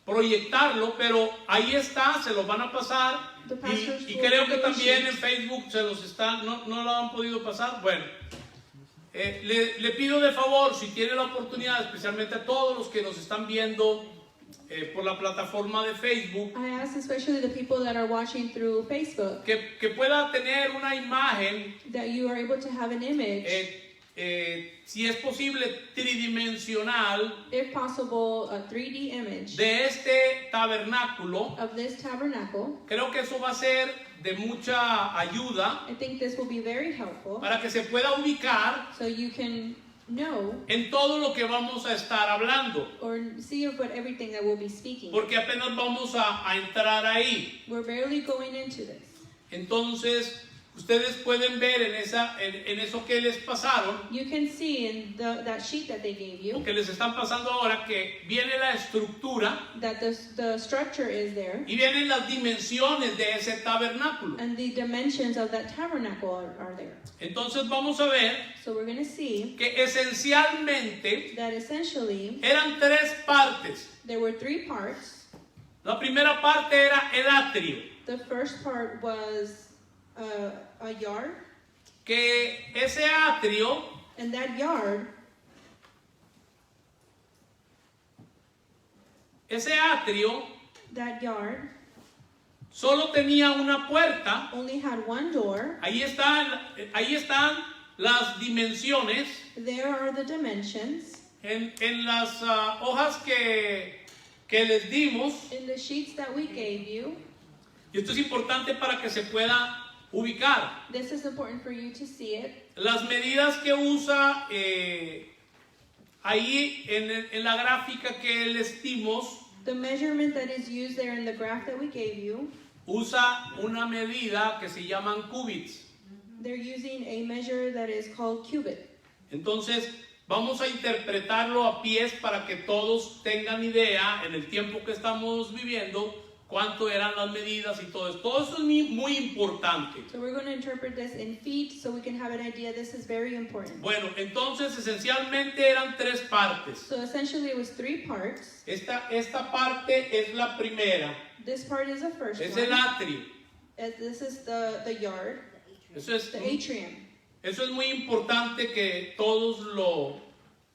Speaker 1: proyectarlo, pero ahí está, se los van a pasar.
Speaker 2: The pastors
Speaker 1: Y
Speaker 2: will
Speaker 1: creo que
Speaker 2: do
Speaker 1: también
Speaker 2: sheets.
Speaker 1: en Facebook se los están, no lo han podido pasar. Bueno, le pido de favor, si tiene la oportunidad, especialmente a todos los que nos están viendo por la plataforma de Facebook,
Speaker 2: I ask especially the people that are watching through Facebook
Speaker 1: que pueda tener una imagen,
Speaker 2: that you are able to have an image,
Speaker 1: si es posible, tridimensional
Speaker 2: if possible, a 3D image
Speaker 1: de este tabernáculo.
Speaker 2: of this tabernacle.
Speaker 1: Creo que eso va a ser de mucha ayuda
Speaker 2: I think this will be very helpful
Speaker 1: para que se pueda ubicar
Speaker 2: so you can know
Speaker 1: en todo lo que vamos a estar hablando,
Speaker 2: or see about everything that we'll be speaking.
Speaker 1: porque apenas vamos a entrar ahí.
Speaker 2: We're barely going into this.
Speaker 1: Entonces, ustedes pueden ver en eso que les pasaron,
Speaker 2: You can see in that sheet that they gave
Speaker 1: o
Speaker 2: you
Speaker 1: que les están pasando ahora, que viene la estructura
Speaker 2: that the structure is there
Speaker 1: y vienen las dimensiones de ese tabernáculo.
Speaker 2: and the dimensions of that tabernacle are there.
Speaker 1: Entonces vamos a ver
Speaker 2: So we're going to see
Speaker 1: que esencialmente
Speaker 2: that essentially
Speaker 1: eran tres partes.
Speaker 2: there were 3 parts.
Speaker 1: La primera parte era el atrio,
Speaker 2: The first part was a yard,
Speaker 1: que ese atrio
Speaker 2: and that yard
Speaker 1: solo tenía una puerta.
Speaker 2: only had one door.
Speaker 1: Ahí están las dimensiones
Speaker 2: There are the dimensions
Speaker 1: en las hojas que les dimos.
Speaker 2: in the sheets that we gave you.
Speaker 1: Y esto es importante para que se pueda ubicar.
Speaker 2: This is important for you to see it.
Speaker 1: Las medidas que usa ahí en la gráfica que les dimos,
Speaker 2: The measurement that is used there in the graph that we gave you,
Speaker 1: usa una medida que se llaman cúbits.
Speaker 2: they're using a measure that is called cubit.
Speaker 1: Entonces, vamos a interpretarlo a pies para que todos tengan idea en el tiempo que estamos viviendo cuánto eran las medidas y todo eso. Todo eso es muy importante.
Speaker 2: So we're going to interpret this in feet so we can have an idea. This is very important.
Speaker 1: Bueno, entonces esencialmente eran tres partes.
Speaker 2: So essentially it was 3 parts.
Speaker 1: Esta parte es la primera,
Speaker 2: This part is the first
Speaker 1: es
Speaker 2: one.
Speaker 1: el atrio.
Speaker 2: This is the yard,
Speaker 1: Eso es,
Speaker 2: the atrium.
Speaker 1: eso es muy importante que todos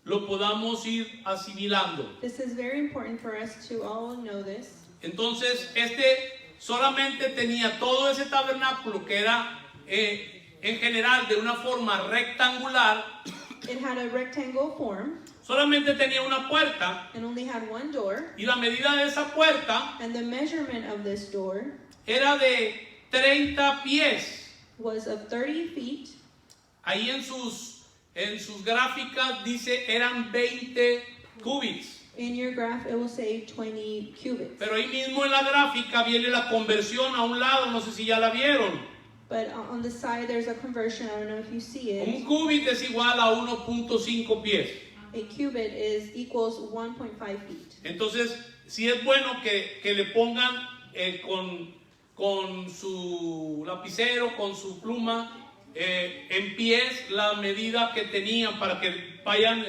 Speaker 1: lo podamos ir asimilando.
Speaker 2: This is very important for us to all know this.
Speaker 1: Entonces, solamente tenía todo ese tabernáculo que era en general de una forma rectangular.
Speaker 2: It had a rectangle form
Speaker 1: Solamente tenía una puerta
Speaker 2: and only had one door.
Speaker 1: y la medida de esa puerta
Speaker 2: And the measurement of this door
Speaker 1: era de 30 pies.
Speaker 2: was of 30 feet.
Speaker 1: Ahí en sus gráficas dice eran 20 cúbits.
Speaker 2: In your graph, it will say 20 cubits.
Speaker 1: Pero ahí mismo en la gráfica viene la conversión a un lado, no sé si ya la vieron.
Speaker 2: But on the side, there's a conversion. I don't know if you see
Speaker 1: Un
Speaker 2: it.
Speaker 1: cúbit es igual a 1.5 pies.
Speaker 2: A cubit equals 1.5 feet.
Speaker 1: Entonces, sí es bueno que le pongan con su lapicero, con su pluma, en pies la medida que tenían para que vayan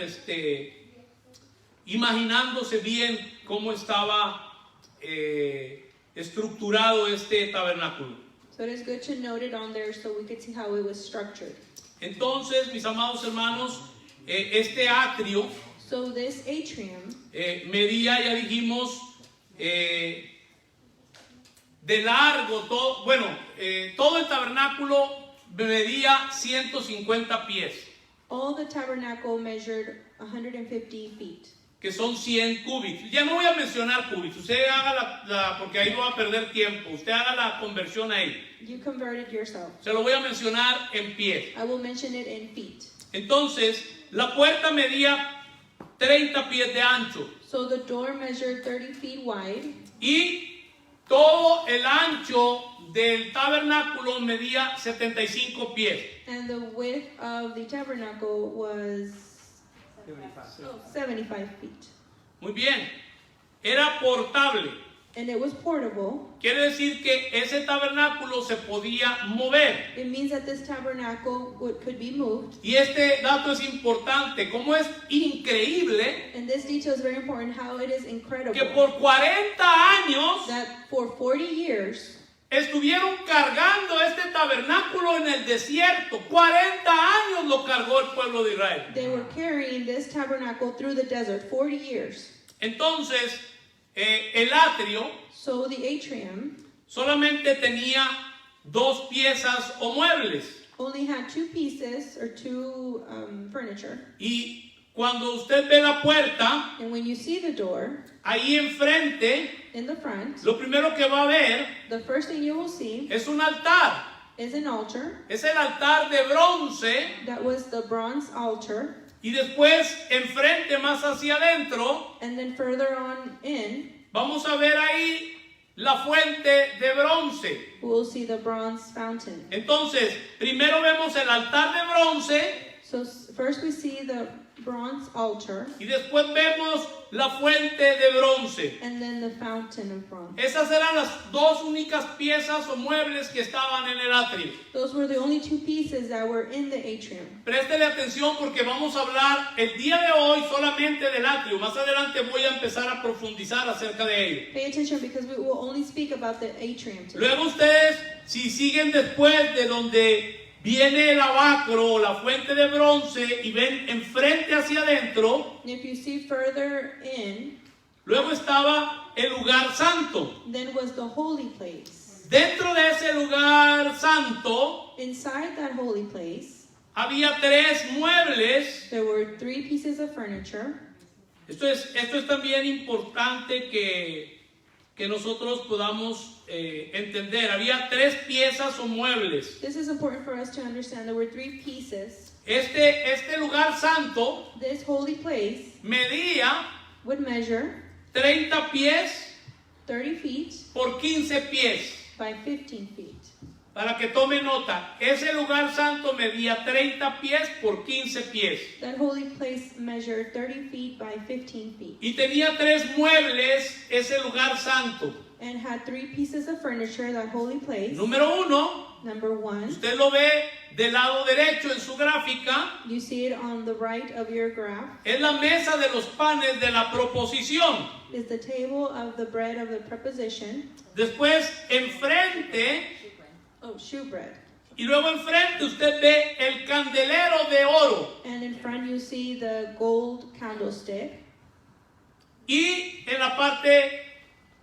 Speaker 1: imaginándose bien cómo estaba estructurado este tabernáculo.
Speaker 2: So it is good to note it on there so we could see how it was structured.
Speaker 1: Entonces, mis amados hermanos, este atrio
Speaker 2: So this atrium
Speaker 1: medía, ya dijimos, de largo, todo el tabernáculo medía 150 pies,
Speaker 2: all the tabernacle measured 150 feet.
Speaker 1: que son 100 cúbits. Ya no voy a mencionar cúbits, usted haga porque ahí no va a perder tiempo, usted haga la conversión ahí.
Speaker 2: You convert it yourself.
Speaker 1: Se lo voy a mencionar en pies.
Speaker 2: I will mention it in feet.
Speaker 1: Entonces, la puerta medía 30 pies de ancho
Speaker 2: So the door measured 30 feet wide,
Speaker 1: y todo el ancho del tabernáculo medía 75 pies.
Speaker 2: and the width of the tabernacle was 75 feet.
Speaker 1: Muy bien, era portable.
Speaker 2: And it was portable.
Speaker 1: Quiere decir que ese tabernáculo se podía mover.
Speaker 2: It means that this tabernacle could be moved.
Speaker 1: Y este dato es importante, como es increíble
Speaker 2: And this detail is very important, how it is
Speaker 1: que
Speaker 2: incredible
Speaker 1: por 40 años
Speaker 2: that for 40 years,
Speaker 1: estuvieron cargando este tabernáculo en el desierto. 40 años lo cargó el pueblo de Israel.
Speaker 2: they were carrying this tabernacle through the desert, 40 years.
Speaker 1: Entonces, el atrio
Speaker 2: So the atrium
Speaker 1: solamente tenía dos piezas o muebles.
Speaker 2: only had two pieces or two furniture.
Speaker 1: Y cuando usted ve la puerta,
Speaker 2: And when you see the door
Speaker 1: ahí enfrente,
Speaker 2: in the front,
Speaker 1: lo primero que va a ver
Speaker 2: the first thing you will see
Speaker 1: es un altar.
Speaker 2: is an altar.
Speaker 1: Es el altar de bronce.
Speaker 2: That was the bronze altar.
Speaker 1: Y después, enfrente, más hacia adentro,
Speaker 2: And then further on in,
Speaker 1: vamos a ver ahí la fuente de bronce.
Speaker 2: we will see the bronze fountain.
Speaker 1: Entonces, primero vemos el altar de bronce
Speaker 2: So first we see the bronze altar
Speaker 1: y después vemos la fuente de bronce.
Speaker 2: and then the fountain of bronze.
Speaker 1: Esas eran las dos únicas piezas o muebles que estaban en el atrio.
Speaker 2: Those were the only two pieces that were in the atrium.
Speaker 1: Préstele atención porque vamos a hablar el día de hoy solamente del atrio. Más adelante voy a empezar a profundizar acerca de ello.
Speaker 2: Pay attention because we will only speak about the atrium today.
Speaker 1: Luego ustedes, si siguen después de donde viene el lavacro o la fuente de bronce y ven enfrente hacia adentro,
Speaker 2: And if you see further in,
Speaker 1: luego estaba el lugar santo.
Speaker 2: then was the holy place.
Speaker 1: Dentro de ese lugar santo
Speaker 2: Inside that holy place,
Speaker 1: había tres muebles.
Speaker 2: there were three pieces of furniture.
Speaker 1: Esto es también importante que nosotros podamos entender. Había tres piezas o muebles.
Speaker 2: This is important for us to understand. There were three pieces.
Speaker 1: Este lugar santo
Speaker 2: This holy place
Speaker 1: medía
Speaker 2: would measure
Speaker 1: 30 pies
Speaker 2: 30 feet
Speaker 1: por 15 pies.
Speaker 2: by 15 feet.
Speaker 1: Para que tome nota, ese lugar santo medía 30 pies por 15 pies.
Speaker 2: That holy place measured 30 feet by 15 feet
Speaker 1: Y tenía tres muebles ese lugar santo.
Speaker 2: and had three pieces of furniture, that holy place.
Speaker 1: Número uno,
Speaker 2: Number one,
Speaker 1: usted lo ve del lado derecho en su gráfica,
Speaker 2: you see it on the right of your graph,
Speaker 1: es la mesa de los panes de la proposición.
Speaker 2: is the table of the bread of the preposition.
Speaker 1: Después, enfrente,
Speaker 2: Oh, shewbread.
Speaker 1: y luego enfrente usted ve el candelero de oro.
Speaker 2: And in front you see the gold candlestick.
Speaker 1: Y en la parte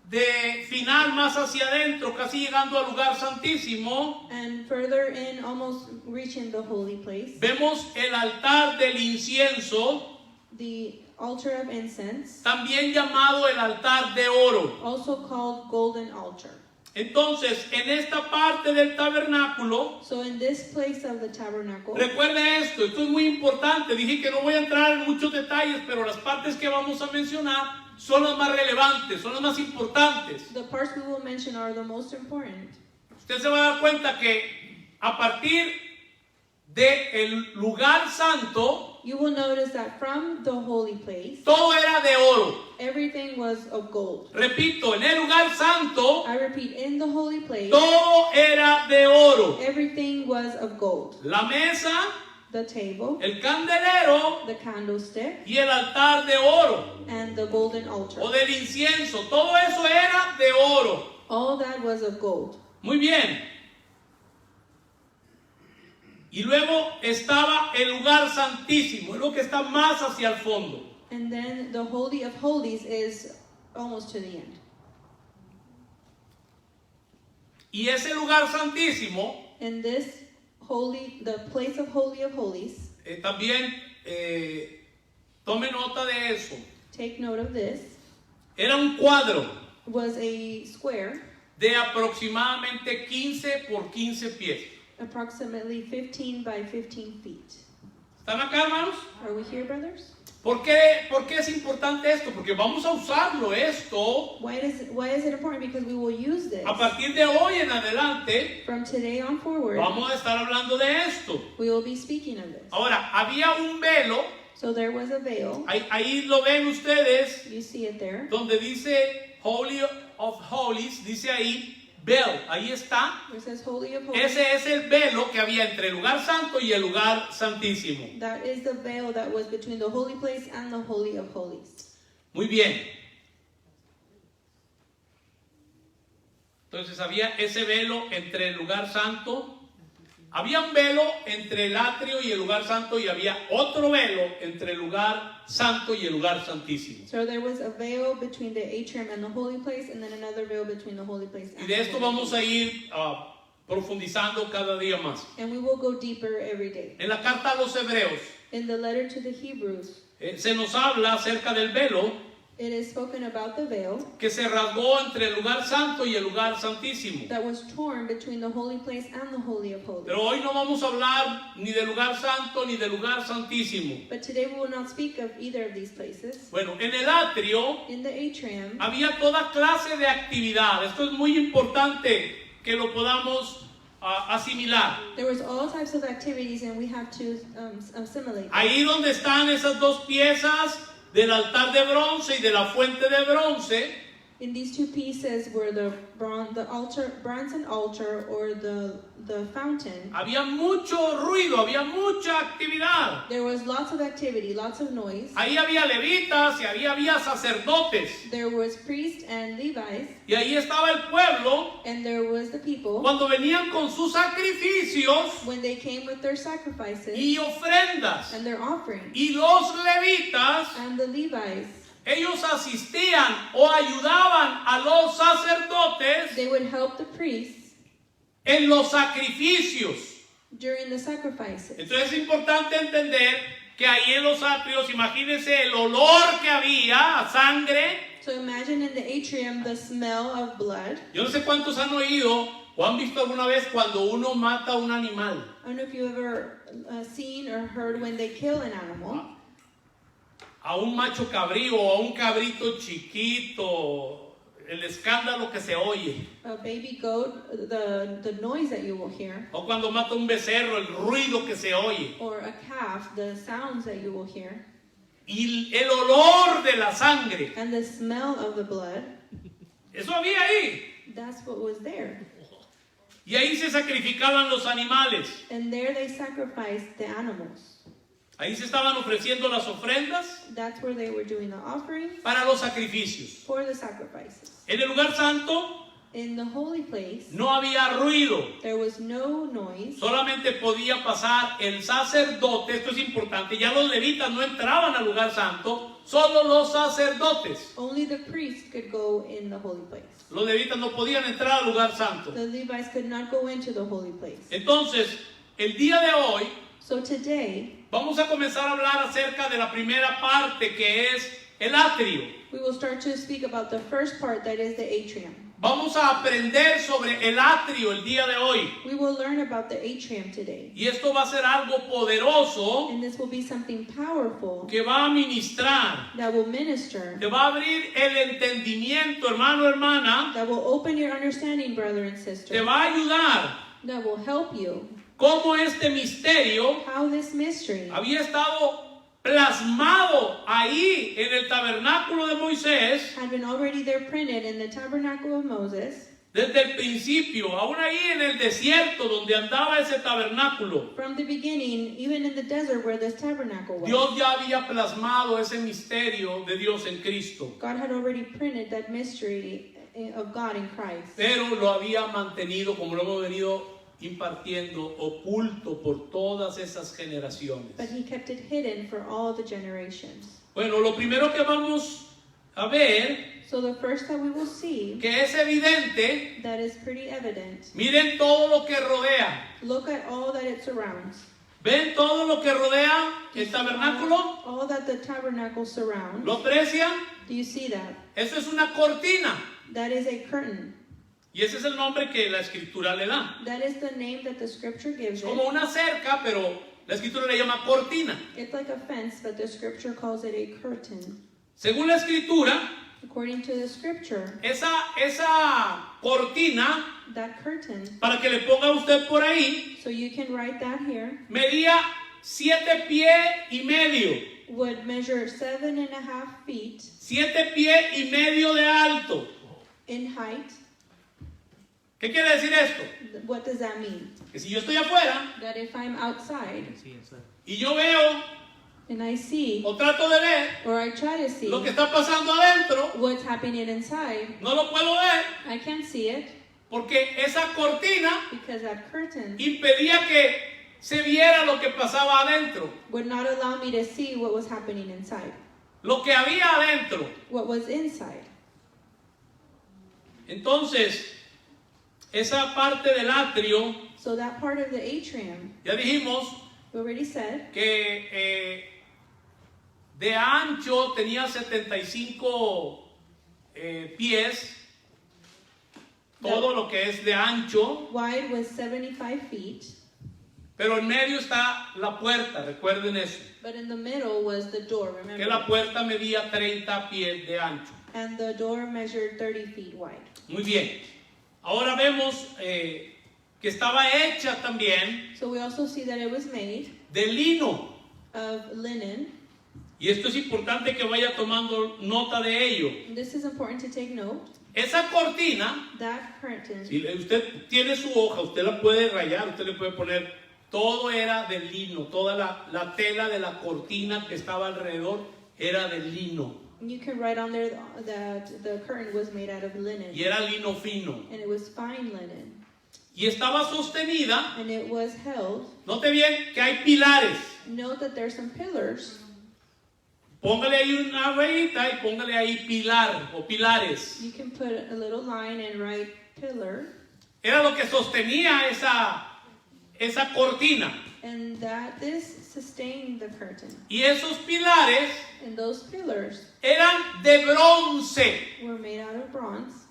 Speaker 1: de final, más hacia adentro, casi llegando al lugar santísimo,
Speaker 2: And further in, almost reaching the holy place,
Speaker 1: vemos el altar del incienso,
Speaker 2: the altar of incense,
Speaker 1: también llamado el altar de oro.
Speaker 2: also called golden altar.
Speaker 1: Entonces, en esta parte del tabernáculo,
Speaker 2: So in this place of the tabernacle,
Speaker 1: recuerde esto es muy importante. Dije que no voy a entrar en muchos detalles, pero las partes que vamos a mencionar son las más relevantes, son las más importantes.
Speaker 2: the parts we will mention are the most important.
Speaker 1: Usted se va a dar cuenta que a partir del lugar santo,
Speaker 2: You will notice that from the holy place,
Speaker 1: todo era de oro.
Speaker 2: everything was of gold.
Speaker 1: Repito, en el lugar santo,
Speaker 2: I repeat, in the holy place,
Speaker 1: todo era de oro.
Speaker 2: everything was of gold.
Speaker 1: La mesa,
Speaker 2: The table,
Speaker 1: el candelero
Speaker 2: the candlestick,
Speaker 1: y el altar de oro
Speaker 2: and the golden altar.
Speaker 1: o del incienso, todo eso era de oro.
Speaker 2: All that was of gold.
Speaker 1: Muy bien. Y luego estaba el lugar santísimo, es lo que está más hacia el fondo.
Speaker 2: And then the Holy of Holies is almost to the end.
Speaker 1: Y ese lugar santísimo
Speaker 2: And this holy, the place of Holies,
Speaker 1: también tome nota de eso.
Speaker 2: take note of this,
Speaker 1: Era un cuadro
Speaker 2: was a square,
Speaker 1: de aproximadamente 15 por 15 pies.
Speaker 2: approximately 15 by 15 feet.
Speaker 1: ¿Están acá, hermanos?
Speaker 2: Are we here, brothers?
Speaker 1: ¿Por qué es importante esto? Porque vamos a usarlo esto
Speaker 2: Why is it important? Because we will use this.
Speaker 1: a partir de hoy en adelante.
Speaker 2: From today on forward,
Speaker 1: Vamos a estar hablando de esto.
Speaker 2: we will be speaking of this.
Speaker 1: Ahora, había un velo,
Speaker 2: So there was a veil.
Speaker 1: ahí lo ven ustedes,
Speaker 2: You see it there.
Speaker 1: donde dice Holy of Holies, dice ahí veil, ahí está.
Speaker 2: It says Holy of Holies.
Speaker 1: Ese es el velo que había entre el lugar santo y el lugar santísimo.
Speaker 2: That is the veil that was between the holy place and the Holy of Holies.
Speaker 1: Muy bien. Entonces había ese velo entre el lugar santo había un velo entre el atrio y el lugar santo y había otro velo entre el lugar santo y el lugar santísimo.
Speaker 2: So there was a veil between the atrium and the holy place, and then another veil between the holy place
Speaker 1: Y
Speaker 2: and
Speaker 1: de
Speaker 2: the
Speaker 1: esto
Speaker 2: holy
Speaker 1: vamos
Speaker 2: place.
Speaker 1: a ir profundizando cada día más.
Speaker 2: And we will go deeper every day.
Speaker 1: En la carta a los Hebreos
Speaker 2: In the letter to the Hebrews,
Speaker 1: se nos habla acerca del velo
Speaker 2: it is spoken about the veil
Speaker 1: que se rasgó entre el lugar santo y el lugar santísimo.
Speaker 2: that was torn between the holy place and the holy of holies.
Speaker 1: Pero hoy no vamos a hablar ni del lugar santo ni del lugar santísimo.
Speaker 2: But today we will not speak of either of these places.
Speaker 1: Bueno, en el atrio
Speaker 2: In the atrium,
Speaker 1: había toda clase de actividad. Esto es muy importante que lo podamos asimilar.
Speaker 2: there was all types of activities, and we have to assimilate them.
Speaker 1: Ahí donde están esas dos piezas del altar de bronce y de la fuente de bronce,
Speaker 2: In these two pieces were the bronze altar or the fountain.
Speaker 1: había mucho ruido, había mucha actividad.
Speaker 2: There was lots of activity, lots of noise.
Speaker 1: Ahí había levitas y ahí había sacerdotes.
Speaker 2: There was priests and Levites,
Speaker 1: Y ahí estaba el pueblo
Speaker 2: and there was the people.
Speaker 1: cuando venían con sus sacrificios
Speaker 2: When they came with their sacrifices
Speaker 1: y ofrendas.
Speaker 2: and their offerings,
Speaker 1: Y los levitas,
Speaker 2: and the Levites,
Speaker 1: ellos asistían o ayudaban a los sacerdotes
Speaker 2: they would help the priests
Speaker 1: en los sacrificios.
Speaker 2: during the sacrifices.
Speaker 1: Entonces es importante entender que ahí en los atrios, imagínense el olor que había a sangre.
Speaker 2: So imagine in the atrium the smell of blood.
Speaker 1: Yo no sé cuántos han oído o han visto alguna vez cuando uno mata a un animal.
Speaker 2: I don't know if you've ever seen or heard when they kill an animal.
Speaker 1: A un macho cabrío o a un cabrito chiquito, el escándalo que se oye.
Speaker 2: A baby goat, the noise that you will hear,
Speaker 1: O cuando mata un becerro, el ruido que se oye.
Speaker 2: or a calf, the sounds that you will hear,
Speaker 1: Y el olor de la sangre.
Speaker 2: and the smell of the blood,
Speaker 1: Eso había ahí.
Speaker 2: that's what was there.
Speaker 1: Y ahí se sacrificaban los animales.
Speaker 2: And there they sacrificed the animals.
Speaker 1: Ahí se estaban ofreciendo las ofrendas
Speaker 2: That's where they were doing the offerings
Speaker 1: para los sacrificios.
Speaker 2: for the sacrifices.
Speaker 1: En el lugar santo
Speaker 2: In the holy place,
Speaker 1: no había ruido.
Speaker 2: there was no noise.
Speaker 1: Solamente podía pasar el sacerdote. Esto es importante. Ya los levitas no entraban al lugar santo. Solo los sacerdotes.
Speaker 2: Only the priests could go in the holy place.
Speaker 1: Los levitas no podían entrar al lugar santo.
Speaker 2: The Levites could not go into the holy place.
Speaker 1: Entonces, el día de hoy
Speaker 2: So today,
Speaker 1: vamos a comenzar a hablar acerca de la primera parte que es el atrio.
Speaker 2: we will start to speak about the first part, that is the atrium.
Speaker 1: Vamos a aprender sobre el atrio el día de hoy.
Speaker 2: We will learn about the atrium today.
Speaker 1: Y esto va a ser algo poderoso
Speaker 2: And this will be something powerful
Speaker 1: que va a ministrar,
Speaker 2: that will minister,
Speaker 1: que va a abrir el entendimiento, hermano, hermana,
Speaker 2: that will open your understanding, brother and
Speaker 1: te
Speaker 2: sister,
Speaker 1: va a ayudar
Speaker 2: that will help you.
Speaker 1: cómo este misterio
Speaker 2: How this mystery
Speaker 1: había estado plasmado ahí en el tabernáculo de Moisés
Speaker 2: had been already there printed in the tabernacle of Moses.
Speaker 1: desde el principio, aún ahí en el desierto donde andaba ese tabernáculo.
Speaker 2: From the beginning, even in the desert where this tabernacle was,
Speaker 1: Dios ya había plasmado ese misterio de Dios en Cristo,
Speaker 2: God had already printed that mystery of God in Christ.
Speaker 1: pero lo había mantenido, como lo hemos venido impartiendo, oculto por todas esas generaciones.
Speaker 2: But he kept it hidden for all the generations.
Speaker 1: Bueno, lo primero que vamos a ver,
Speaker 2: So the first that we will see,
Speaker 1: que es evidente,
Speaker 2: that is pretty evident.
Speaker 1: miren todo lo que rodea.
Speaker 2: Look at all that it surrounds.
Speaker 1: ¿Ven todo lo que rodea el tabernáculo?
Speaker 2: All that the tabernacle surrounds.
Speaker 1: ¿Lo aprecian?
Speaker 2: Do you see that?
Speaker 1: Eso es una cortina.
Speaker 2: That is a curtain.
Speaker 1: Y ese es el nombre que la escritura le da.
Speaker 2: That is the name that the scripture gives
Speaker 1: Es como
Speaker 2: it.
Speaker 1: una cerca, pero la escritura le llama cortina.
Speaker 2: It's like a fence, but the scripture calls it a curtain.
Speaker 1: Según la escritura,
Speaker 2: According to the scripture,
Speaker 1: esa cortina,
Speaker 2: that curtain,
Speaker 1: para que le ponga usted por ahí,
Speaker 2: so you can write that here,
Speaker 1: medía 7 pies y medio.
Speaker 2: would measure 7.5 feet
Speaker 1: 7 pies y medio de alto.
Speaker 2: in height.
Speaker 1: ¿Qué quiere decir esto?
Speaker 2: What does that mean?
Speaker 1: Que si yo estoy afuera
Speaker 2: That if I'm outside
Speaker 1: y yo veo
Speaker 2: and I see,
Speaker 1: o trato de ver
Speaker 2: or I try to see
Speaker 1: lo que está pasando adentro,
Speaker 2: what's happening inside,
Speaker 1: no lo puedo ver.
Speaker 2: I can't see it.
Speaker 1: ¿Por qué? Porque no lo veo.
Speaker 2: Because I can't see it.
Speaker 1: Porque esa cortina
Speaker 2: because that curtain
Speaker 1: impedía que se viera lo que pasaba adentro.
Speaker 2: would not allow me to see what was happening inside,
Speaker 1: Lo que había adentro.
Speaker 2: what was inside.
Speaker 1: Entonces, esa parte del atrio,
Speaker 2: So that part of the atrium,
Speaker 1: ya dijimos
Speaker 2: we already said,
Speaker 1: que de ancho tenía 75 pies, todo lo que es de ancho,
Speaker 2: wide was 75 feet,
Speaker 1: pero en medio está la puerta, recuerden eso,
Speaker 2: but in the middle was the door,
Speaker 1: que
Speaker 2: remember?
Speaker 1: la puerta medía 30 pies de ancho.
Speaker 2: And the door measured 30 feet wide.
Speaker 1: Muy bien, ahora vemos que estaba hecha también
Speaker 2: So we also see that it was made
Speaker 1: de lino.
Speaker 2: of linen.
Speaker 1: Y esto es importante que vaya tomando nota de ello.
Speaker 2: This is important to take note.
Speaker 1: Esa cortina,
Speaker 2: That curtain,
Speaker 1: si usted tiene su hoja, usted la puede rayar, usted le puede poner, todo era de lino, toda la tela de la cortina que estaba alrededor era de lino.
Speaker 2: you can write on there that the curtain was made out of linen.
Speaker 1: Y era lino fino.
Speaker 2: And it was fine linen.
Speaker 1: Y estaba sostenida,
Speaker 2: And it was held.
Speaker 1: note bien que hay pilares.
Speaker 2: Note that there's some pillars.
Speaker 1: Póngale ahí una rayita y póngale ahí pilar o pilares.
Speaker 2: You can put a little line and write pillar.
Speaker 1: Era lo que sostenía esa cortina.
Speaker 2: And that this sustained the curtain.
Speaker 1: Y esos pilares
Speaker 2: And those pillars
Speaker 1: eran de bronce.
Speaker 2: were made out of bronze.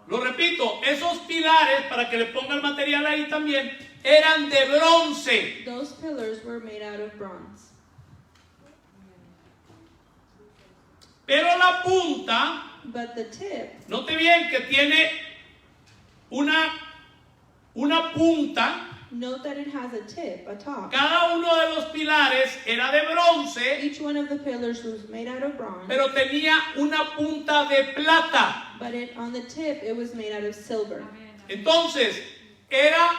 Speaker 1: Lo repito, esos pilares, para que le ponga el material ahí también, eran de bronce.
Speaker 2: Those pillars were made out of bronze.
Speaker 1: Pero la punta,
Speaker 2: But the tip,
Speaker 1: note bien que tiene una punta.
Speaker 2: note that it has a tip, a top.
Speaker 1: Cada uno de los pilares era de bronce,
Speaker 2: Each one of the pillars was made out of bronze.
Speaker 1: pero tenía una punta de plata.
Speaker 2: But on the tip, it was made out of silver.
Speaker 1: Entonces, era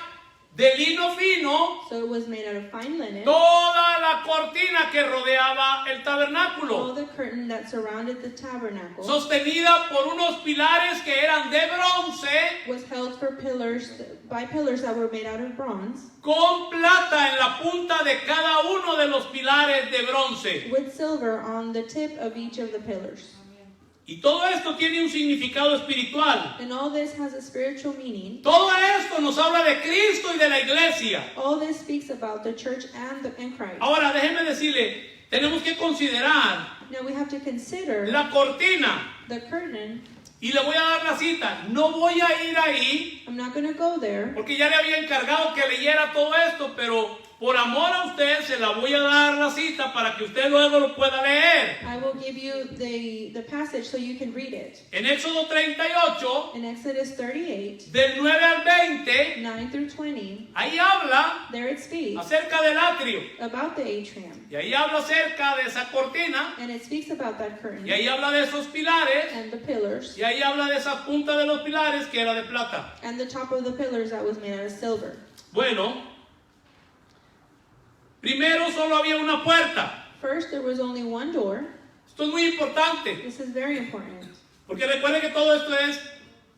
Speaker 1: de lino fino
Speaker 2: So it was made out of fine linen.
Speaker 1: toda la cortina que rodeaba el
Speaker 2: All
Speaker 1: tabernáculo,
Speaker 2: the curtain that surrounded the tabernacle
Speaker 1: sostenida por unos pilares que eran de bronce,
Speaker 2: was held by pillars that were made out of bronze,
Speaker 1: con plata en la punta de cada uno de los pilares de bronce.
Speaker 2: with silver on the tip of each of the pillars.
Speaker 1: Y todo esto tiene un significado espiritual.
Speaker 2: And all this has a spiritual meaning.
Speaker 1: Todo esto nos habla de Cristo y de la iglesia.
Speaker 2: All this speaks about the church and Christ.
Speaker 1: Ahora déjeme decirle, tenemos que considerar
Speaker 2: Now we have to consider
Speaker 1: la cortina.
Speaker 2: the curtain.
Speaker 1: Y le voy a dar la cita. No voy a ir ahí
Speaker 2: I'm not going to go there
Speaker 1: porque ya le había encargado que leyera todo esto, pero por amor a usted se la voy a dar la cita para que usted luego lo pueda leer.
Speaker 2: I will give you the passage so you can read it.
Speaker 1: En Éxodo 38,
Speaker 2: In Exodus 38,
Speaker 1: del 9 al 20,
Speaker 2: 9 through 20,
Speaker 1: ahí habla
Speaker 2: there it speaks
Speaker 1: acerca del atrio.
Speaker 2: about the atrium.
Speaker 1: Y ahí habla acerca de esa cortina.
Speaker 2: And it speaks about that curtain
Speaker 1: Y ahí habla de esos pilares.
Speaker 2: and the pillars
Speaker 1: Y ahí habla de esa punta de los pilares que era de plata.
Speaker 2: and the top of the pillars that was made out of silver.
Speaker 1: Bueno, primero solo había una puerta.
Speaker 2: First, there was only one door.
Speaker 1: Esto es muy importante.
Speaker 2: This is very important.
Speaker 1: Porque recuerden que todo esto es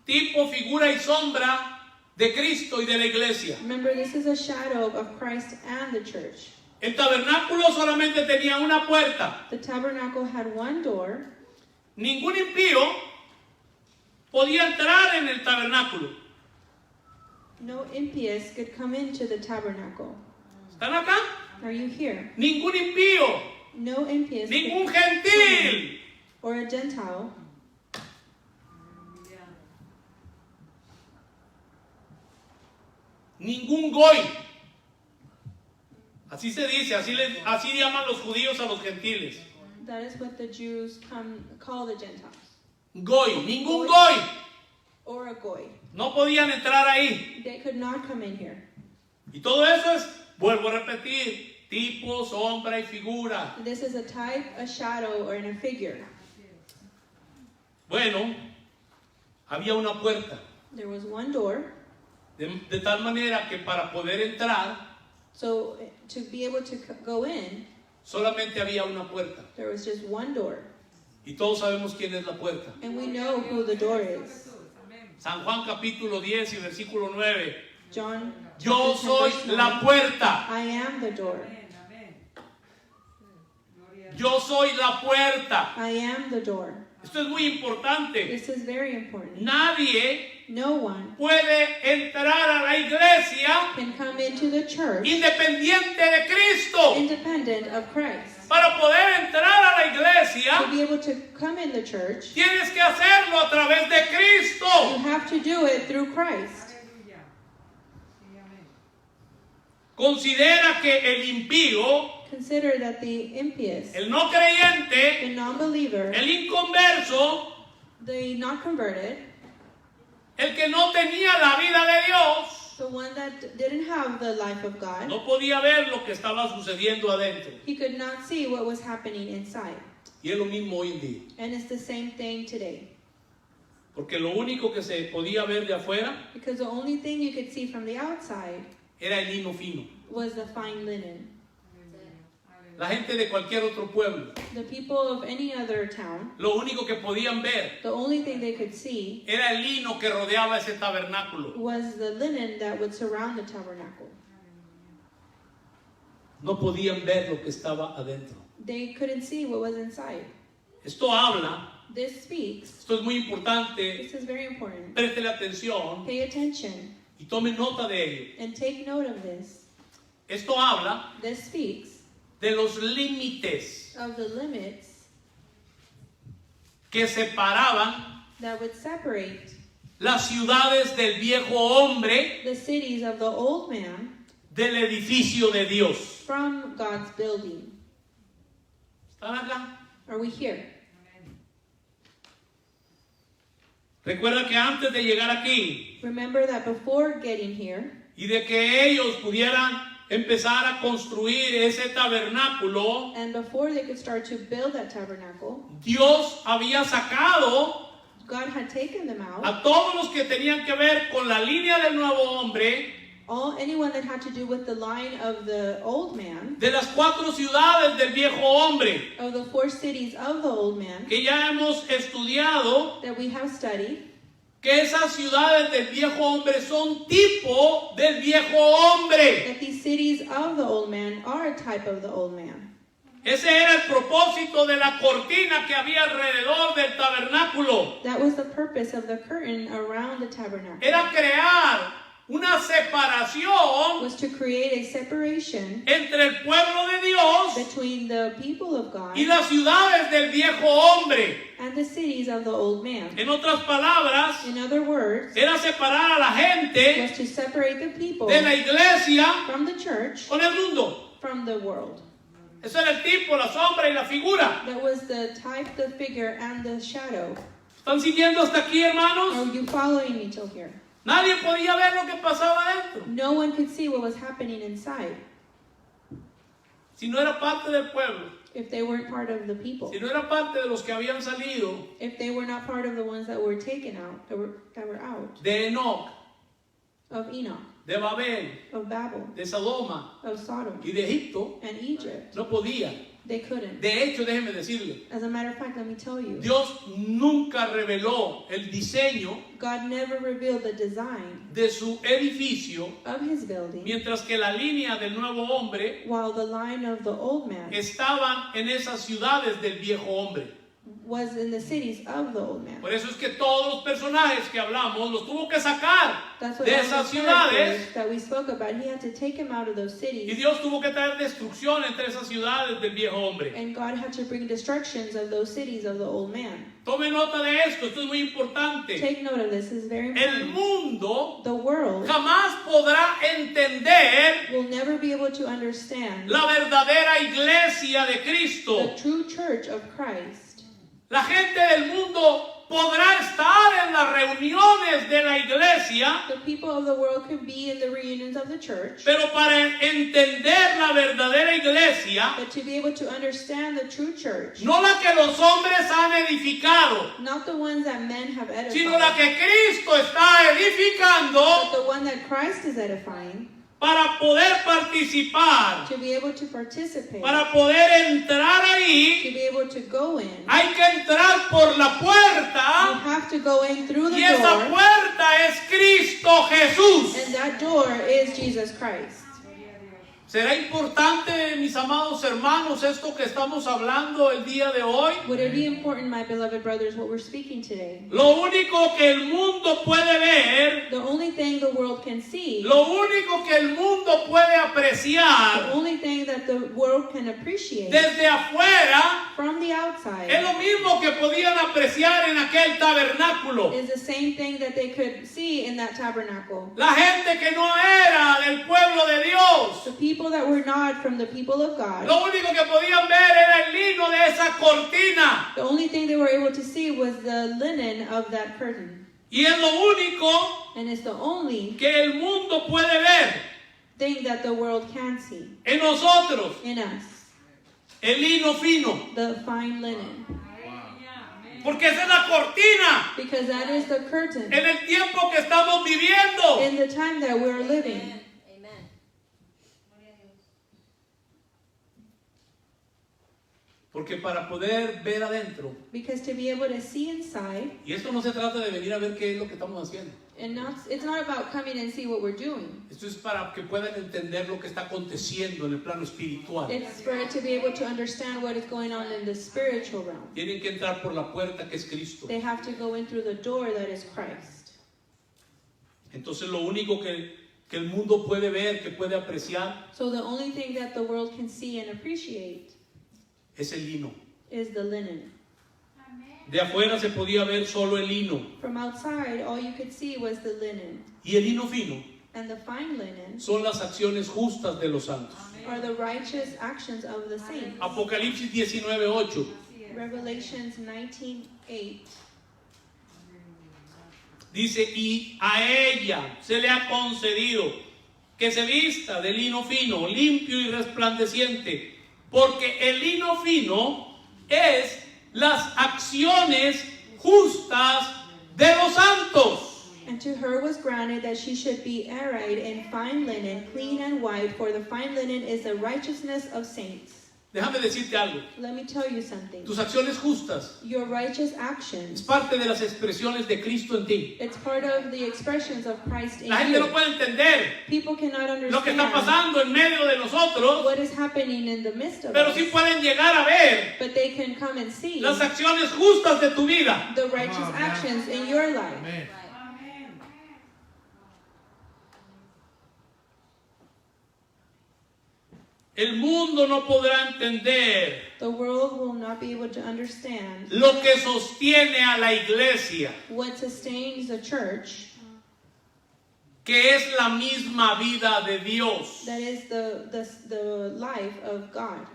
Speaker 1: tipo, figura y sombra de Cristo y de la iglesia.
Speaker 2: Remember, this is a shadow of Christ and the church.
Speaker 1: El tabernáculo solamente tenía una puerta.
Speaker 2: The tabernacle had one door.
Speaker 1: Ningún impío podía entrar en el tabernáculo.
Speaker 2: No impious could come into the tabernacle.
Speaker 1: ¿Están acá?
Speaker 2: Are you here?
Speaker 1: Ningún impío,
Speaker 2: No impious
Speaker 1: ningún
Speaker 2: could
Speaker 1: gentil,
Speaker 2: or a Gentile,
Speaker 1: ningún goy. Así se dice, así llaman los judíos a los gentiles.
Speaker 2: that is what the Jews call the Gentiles,
Speaker 1: Goy, ningún goy.
Speaker 2: or a goy.
Speaker 1: No podían entrar ahí.
Speaker 2: They could not come in here.
Speaker 1: Y todo eso es, vuelvo a repetir, tipo, sombra y figura.
Speaker 2: This is a type, a shadow, or a figure.
Speaker 1: Bueno, había una puerta.
Speaker 2: There was one door,
Speaker 1: De tal manera que para poder entrar,
Speaker 2: so to be able to go in,
Speaker 1: solamente había una puerta.
Speaker 2: there was just one door.
Speaker 1: Y todos sabemos quién es la puerta.
Speaker 2: And we know who the door is.
Speaker 1: San Juan capítulo 10 y versículo 9.
Speaker 2: John
Speaker 1: Yo
Speaker 2: chapter 10,
Speaker 1: soy
Speaker 2: verse 9.
Speaker 1: la puerta.
Speaker 2: I am the door.
Speaker 1: Yo soy la puerta.
Speaker 2: I am the door.
Speaker 1: Esto es muy importante.
Speaker 2: This is very important.
Speaker 1: Nadie
Speaker 2: No one
Speaker 1: puede entrar a la iglesia
Speaker 2: can come into the church
Speaker 1: independiente de Cristo.
Speaker 2: independent of Christ.
Speaker 1: Para poder entrar a la
Speaker 2: To
Speaker 1: iglesia,
Speaker 2: be able to come in the church,
Speaker 1: tienes que hacerlo a través de
Speaker 2: you
Speaker 1: Cristo.
Speaker 2: have to do it through Christ.
Speaker 1: Considera que el impío,
Speaker 2: Consider that the impious,
Speaker 1: el no creyente,
Speaker 2: the non-believer,
Speaker 1: el inconverso,
Speaker 2: the not converted,
Speaker 1: el que no tenía la vida de Dios,
Speaker 2: the one that didn't have the life of God,
Speaker 1: no podía ver lo que estaba sucediendo adentro.
Speaker 2: he could not see what was happening inside.
Speaker 1: Y es lo mismo hoy en día.
Speaker 2: And it's the same thing today.
Speaker 1: Porque lo único que se podía ver de afuera
Speaker 2: Because the only thing you could see from the outside
Speaker 1: era el lino fino.
Speaker 2: was the fine linen.
Speaker 1: La gente de cualquier otro pueblo,
Speaker 2: The people of any other town,
Speaker 1: lo único que podían ver
Speaker 2: the only thing they could see
Speaker 1: era el lino que rodeaba ese tabernáculo.
Speaker 2: was the linen that would surround the tabernacle.
Speaker 1: No podían ver lo que estaba adentro.
Speaker 2: They couldn't see what was inside.
Speaker 1: Esto habla,
Speaker 2: This speaks,
Speaker 1: esto es muy importante,
Speaker 2: this is very important.
Speaker 1: préstele atención
Speaker 2: Pay attention
Speaker 1: y tome nota de ello.
Speaker 2: and take note of this.
Speaker 1: Esto habla
Speaker 2: This speaks
Speaker 1: de los límites
Speaker 2: of the limits
Speaker 1: que separaban
Speaker 2: that would separate
Speaker 1: las ciudades del viejo hombre
Speaker 2: the cities of the old man
Speaker 1: del edificio de Dios.
Speaker 2: from God's building.
Speaker 1: ¿Están acá?
Speaker 2: Are we here?
Speaker 1: Recuerda que antes de llegar aquí
Speaker 2: Remember that before getting here,
Speaker 1: y de que ellos pudieran empezar a construir ese tabernáculo,
Speaker 2: and before they could start to build that tabernacle,
Speaker 1: Dios había sacado
Speaker 2: God had taken them out.
Speaker 1: a todos los que tenían que ver con la línea del nuevo hombre
Speaker 2: Anyone that had to do with the line of the old man,
Speaker 1: de las 4 ciudades del viejo hombre,
Speaker 2: of the 4 cities of the old man
Speaker 1: que ya hemos estudiado
Speaker 2: that we have studied,
Speaker 1: que esas ciudades del viejo hombre son tipo del viejo hombre.
Speaker 2: that these cities of the old man are a type of the old man.
Speaker 1: Ese era el propósito de la cortina que había alrededor del tabernáculo.
Speaker 2: That was the purpose of the curtain around the tabernacle.
Speaker 1: Era crear una separación
Speaker 2: Was to create a separation
Speaker 1: entre el pueblo de Dios
Speaker 2: between the people of God
Speaker 1: y las ciudades del viejo hombre.
Speaker 2: and the cities of the old man.
Speaker 1: En otras palabras,
Speaker 2: In other words,
Speaker 1: era separar a la gente
Speaker 2: was to separate the people
Speaker 1: de la iglesia
Speaker 2: from the church,
Speaker 1: con el mundo.
Speaker 2: from the world.
Speaker 1: Ese era el tipo, la sombra y la figura.
Speaker 2: That was the type, the figure, and the shadow.
Speaker 1: ¿Están siguiendo hasta aquí, hermanos?
Speaker 2: Are you following me till here?
Speaker 1: Nadie podía ver lo que pasaba adentro.
Speaker 2: No one could see what was happening inside
Speaker 1: Si no era parte del pueblo,
Speaker 2: if they weren't part of the people.
Speaker 1: si no era parte de los que habían salido
Speaker 2: If they were not part of the ones that were taken out, that were out,
Speaker 1: de Enoch,
Speaker 2: of Enoch,
Speaker 1: de Babel,
Speaker 2: of Babel,
Speaker 1: de Sodoma
Speaker 2: of Sodom,
Speaker 1: y de Egipto,
Speaker 2: and Egypt.
Speaker 1: no podía.
Speaker 2: They couldn't.
Speaker 1: De hecho, déjeme decirle,
Speaker 2: As a matter of fact, let me tell you,
Speaker 1: Dios nunca reveló el diseño
Speaker 2: God never revealed the design
Speaker 1: de su edificio,
Speaker 2: of his building,
Speaker 1: mientras que la línea del nuevo hombre
Speaker 2: while the line of the old man
Speaker 1: estaban en esas ciudades del viejo hombre.
Speaker 2: was in the cities of the old man.
Speaker 1: Por eso es que todos los personajes que hablamos los tuvo que sacar
Speaker 2: That's what
Speaker 1: de
Speaker 2: all
Speaker 1: esas
Speaker 2: the
Speaker 1: ciudades,
Speaker 2: characters that we spoke about, he had to take him out of those
Speaker 1: y
Speaker 2: cities,
Speaker 1: Dios tuvo que traer destrucción entre esas ciudades del viejo hombre.
Speaker 2: and God had to bring destructions of those cities of the old man.
Speaker 1: Tome nota de esto es muy importante.
Speaker 2: Take note of this, this is very
Speaker 1: El
Speaker 2: important.
Speaker 1: mundo
Speaker 2: The world
Speaker 1: jamás podrá entender
Speaker 2: will never be able to understand
Speaker 1: la verdadera iglesia de
Speaker 2: the
Speaker 1: Cristo.
Speaker 2: true church of Christ.
Speaker 1: La gente del mundo podrá estar en las reuniones de la iglesia,
Speaker 2: The people of the world can be in the reunions of the church,
Speaker 1: pero para entender la verdadera iglesia,
Speaker 2: but to be able to understand the true church,
Speaker 1: no la que los hombres han edificado,
Speaker 2: not the ones that men have
Speaker 1: sino la
Speaker 2: edified,
Speaker 1: que Cristo está edificando,
Speaker 2: but the one that Christ is edifying,
Speaker 1: para poder participar,
Speaker 2: to be able to participate,
Speaker 1: para poder entrar
Speaker 2: to
Speaker 1: ahí,
Speaker 2: be able to go in,
Speaker 1: hay que entrar por la
Speaker 2: you
Speaker 1: puerta
Speaker 2: have to go in through the
Speaker 1: y esa
Speaker 2: door,
Speaker 1: puerta es Cristo Jesús.
Speaker 2: and that door is Jesus Christ.
Speaker 1: ¿Será importante, mis amados hermanos, esto que estamos hablando el día de hoy?
Speaker 2: Would it be important, my beloved brothers, what we're speaking today?
Speaker 1: Lo único que el mundo puede ver,
Speaker 2: The only thing the world can see,
Speaker 1: lo único que el mundo puede
Speaker 2: the
Speaker 1: apreciar
Speaker 2: only thing that the world can appreciate
Speaker 1: desde afuera
Speaker 2: from the
Speaker 1: es
Speaker 2: outside
Speaker 1: lo mismo que podían apreciar en aquel tabernáculo.
Speaker 2: is the same thing that they could see in that tabernacle.
Speaker 1: La gente que no era del pueblo de Dios,
Speaker 2: The people that were not from the people of God,
Speaker 1: lo único que podían ver era el lino de esa cortina.
Speaker 2: the only thing they were able to see was the linen of that curtain.
Speaker 1: Y es lo único
Speaker 2: And it's the only
Speaker 1: que el mundo puede ver
Speaker 2: thing that the world can see
Speaker 1: en nosotros,
Speaker 2: in us,
Speaker 1: el lino fino.
Speaker 2: the fine linen.
Speaker 1: Porque esa es la cortina
Speaker 2: Because that is the curtain
Speaker 1: en el tiempo que estamos viviendo.
Speaker 2: in the time that we're living.
Speaker 1: Porque para poder ver adentro,
Speaker 2: Because to be able to see inside,
Speaker 1: y esto no se trata de venir a ver qué es lo que estamos haciendo.
Speaker 2: and it's not about coming and see what we're doing.
Speaker 1: Esto es para que puedan entender lo que está aconteciendo en el plano espiritual.
Speaker 2: It's for it to be able to understand what is going on in the spiritual realm.
Speaker 1: Tienen que entrar por la puerta que es Cristo.
Speaker 2: They have to go in through the door that is Christ.
Speaker 1: Entonces lo único que el mundo puede ver, que puede apreciar,
Speaker 2: So the only thing that the world can see and appreciate
Speaker 1: es el lino.
Speaker 2: is the linen.
Speaker 1: De afuera se podía ver solo el lino.
Speaker 2: From outside, all you could see was the linen.
Speaker 1: Y el lino fino
Speaker 2: And the fine linen
Speaker 1: son las acciones justas de los santos.
Speaker 2: are the righteous actions of the saints.
Speaker 1: Apocalipsis 19:8.
Speaker 2: Revelations 19:8.
Speaker 1: Dice, y a ella se le ha concedido que se vista de lino fino, limpio y resplandeciente, porque el lino fino es las acciones justas de los santos.
Speaker 2: And to her was granted that she should be arrayed in fine linen, clean and white, for the fine linen is the righteousness of saints.
Speaker 1: Déjame decirte algo,
Speaker 2: Let me tell you something.
Speaker 1: tus acciones justas
Speaker 2: Your righteous
Speaker 1: es
Speaker 2: actions,
Speaker 1: parte de las expresiones de Cristo en ti.
Speaker 2: it's part of the expressions of Christ in
Speaker 1: La gente no
Speaker 2: you.
Speaker 1: puede entender
Speaker 2: People cannot
Speaker 1: lo que está
Speaker 2: understand
Speaker 1: pasando en medio de nosotros,
Speaker 2: what is happening in the midst of
Speaker 1: pero
Speaker 2: us,
Speaker 1: sí pueden llegar a ver
Speaker 2: but they can come and see
Speaker 1: las acciones justas de tu vida.
Speaker 2: the righteous actions in your life.
Speaker 3: Amen.
Speaker 1: El mundo no podrá entender
Speaker 2: The world will not be able to understand
Speaker 1: lo que sostiene a la iglesia,
Speaker 2: what sustains the church,
Speaker 1: que es la misma vida de Dios.
Speaker 2: that is the life of God.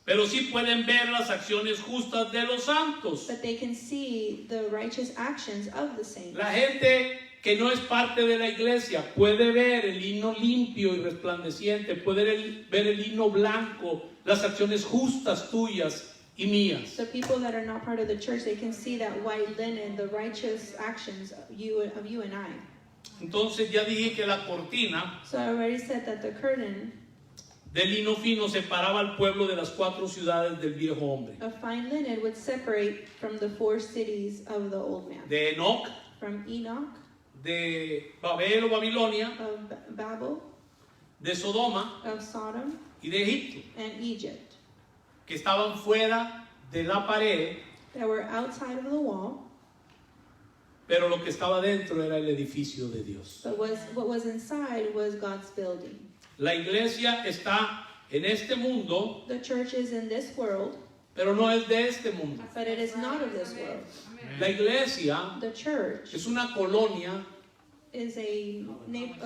Speaker 1: Pero sí pueden ver las acciones justas de los santos.
Speaker 2: But they can see the righteous actions of the saints.
Speaker 1: La gente que no es parte de la iglesia puede ver el lino limpio y resplandeciente, puede ver el lino blanco, las acciones justas tuyas y mías.
Speaker 2: The people that are not part of the church, they can see that white linen, the righteous actions of you and I.
Speaker 1: Entonces ya dije que la cortina
Speaker 2: So I already said that the curtain
Speaker 1: de lino fino separaba al pueblo de las 4 ciudades del viejo hombre.
Speaker 2: of fine linen would separate from the 4 cities of the old man.
Speaker 1: De Enoc,
Speaker 2: From Enoch,
Speaker 1: de Babel o Babilonia,
Speaker 2: of Babel,
Speaker 1: de Sodoma
Speaker 2: of Sodom,
Speaker 1: y de Egipto,
Speaker 2: and Egypt,
Speaker 1: que estaban fuera de la pared,
Speaker 2: that were outside of the wall,
Speaker 1: pero lo que estaba dentro era el edificio de Dios.
Speaker 2: but what was inside was God's building.
Speaker 1: La iglesia está en este mundo,
Speaker 2: The church is in this world,
Speaker 1: pero no es de este mundo.
Speaker 2: but it is not of this world.
Speaker 1: La iglesia
Speaker 2: The church
Speaker 1: es una colonia
Speaker 2: is a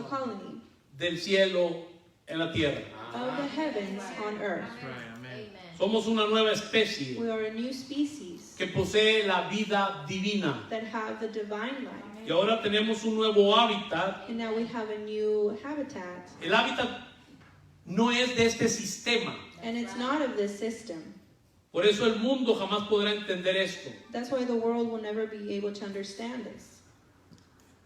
Speaker 2: colony
Speaker 1: del cielo en la tierra.
Speaker 2: of the heavens on earth.
Speaker 3: Right, amen.
Speaker 1: Somos una nueva especie
Speaker 2: We are a new species
Speaker 1: que posee la vida divina.
Speaker 2: that have the divine life.
Speaker 1: Y ahora tenemos un nuevo hábitat.
Speaker 2: And now we have a new habitat.
Speaker 1: El hábitat no es de este sistema.
Speaker 2: And it's not of this system.
Speaker 1: Por eso el mundo jamás podrá entender esto.
Speaker 2: That's why the world will never be able to understand this.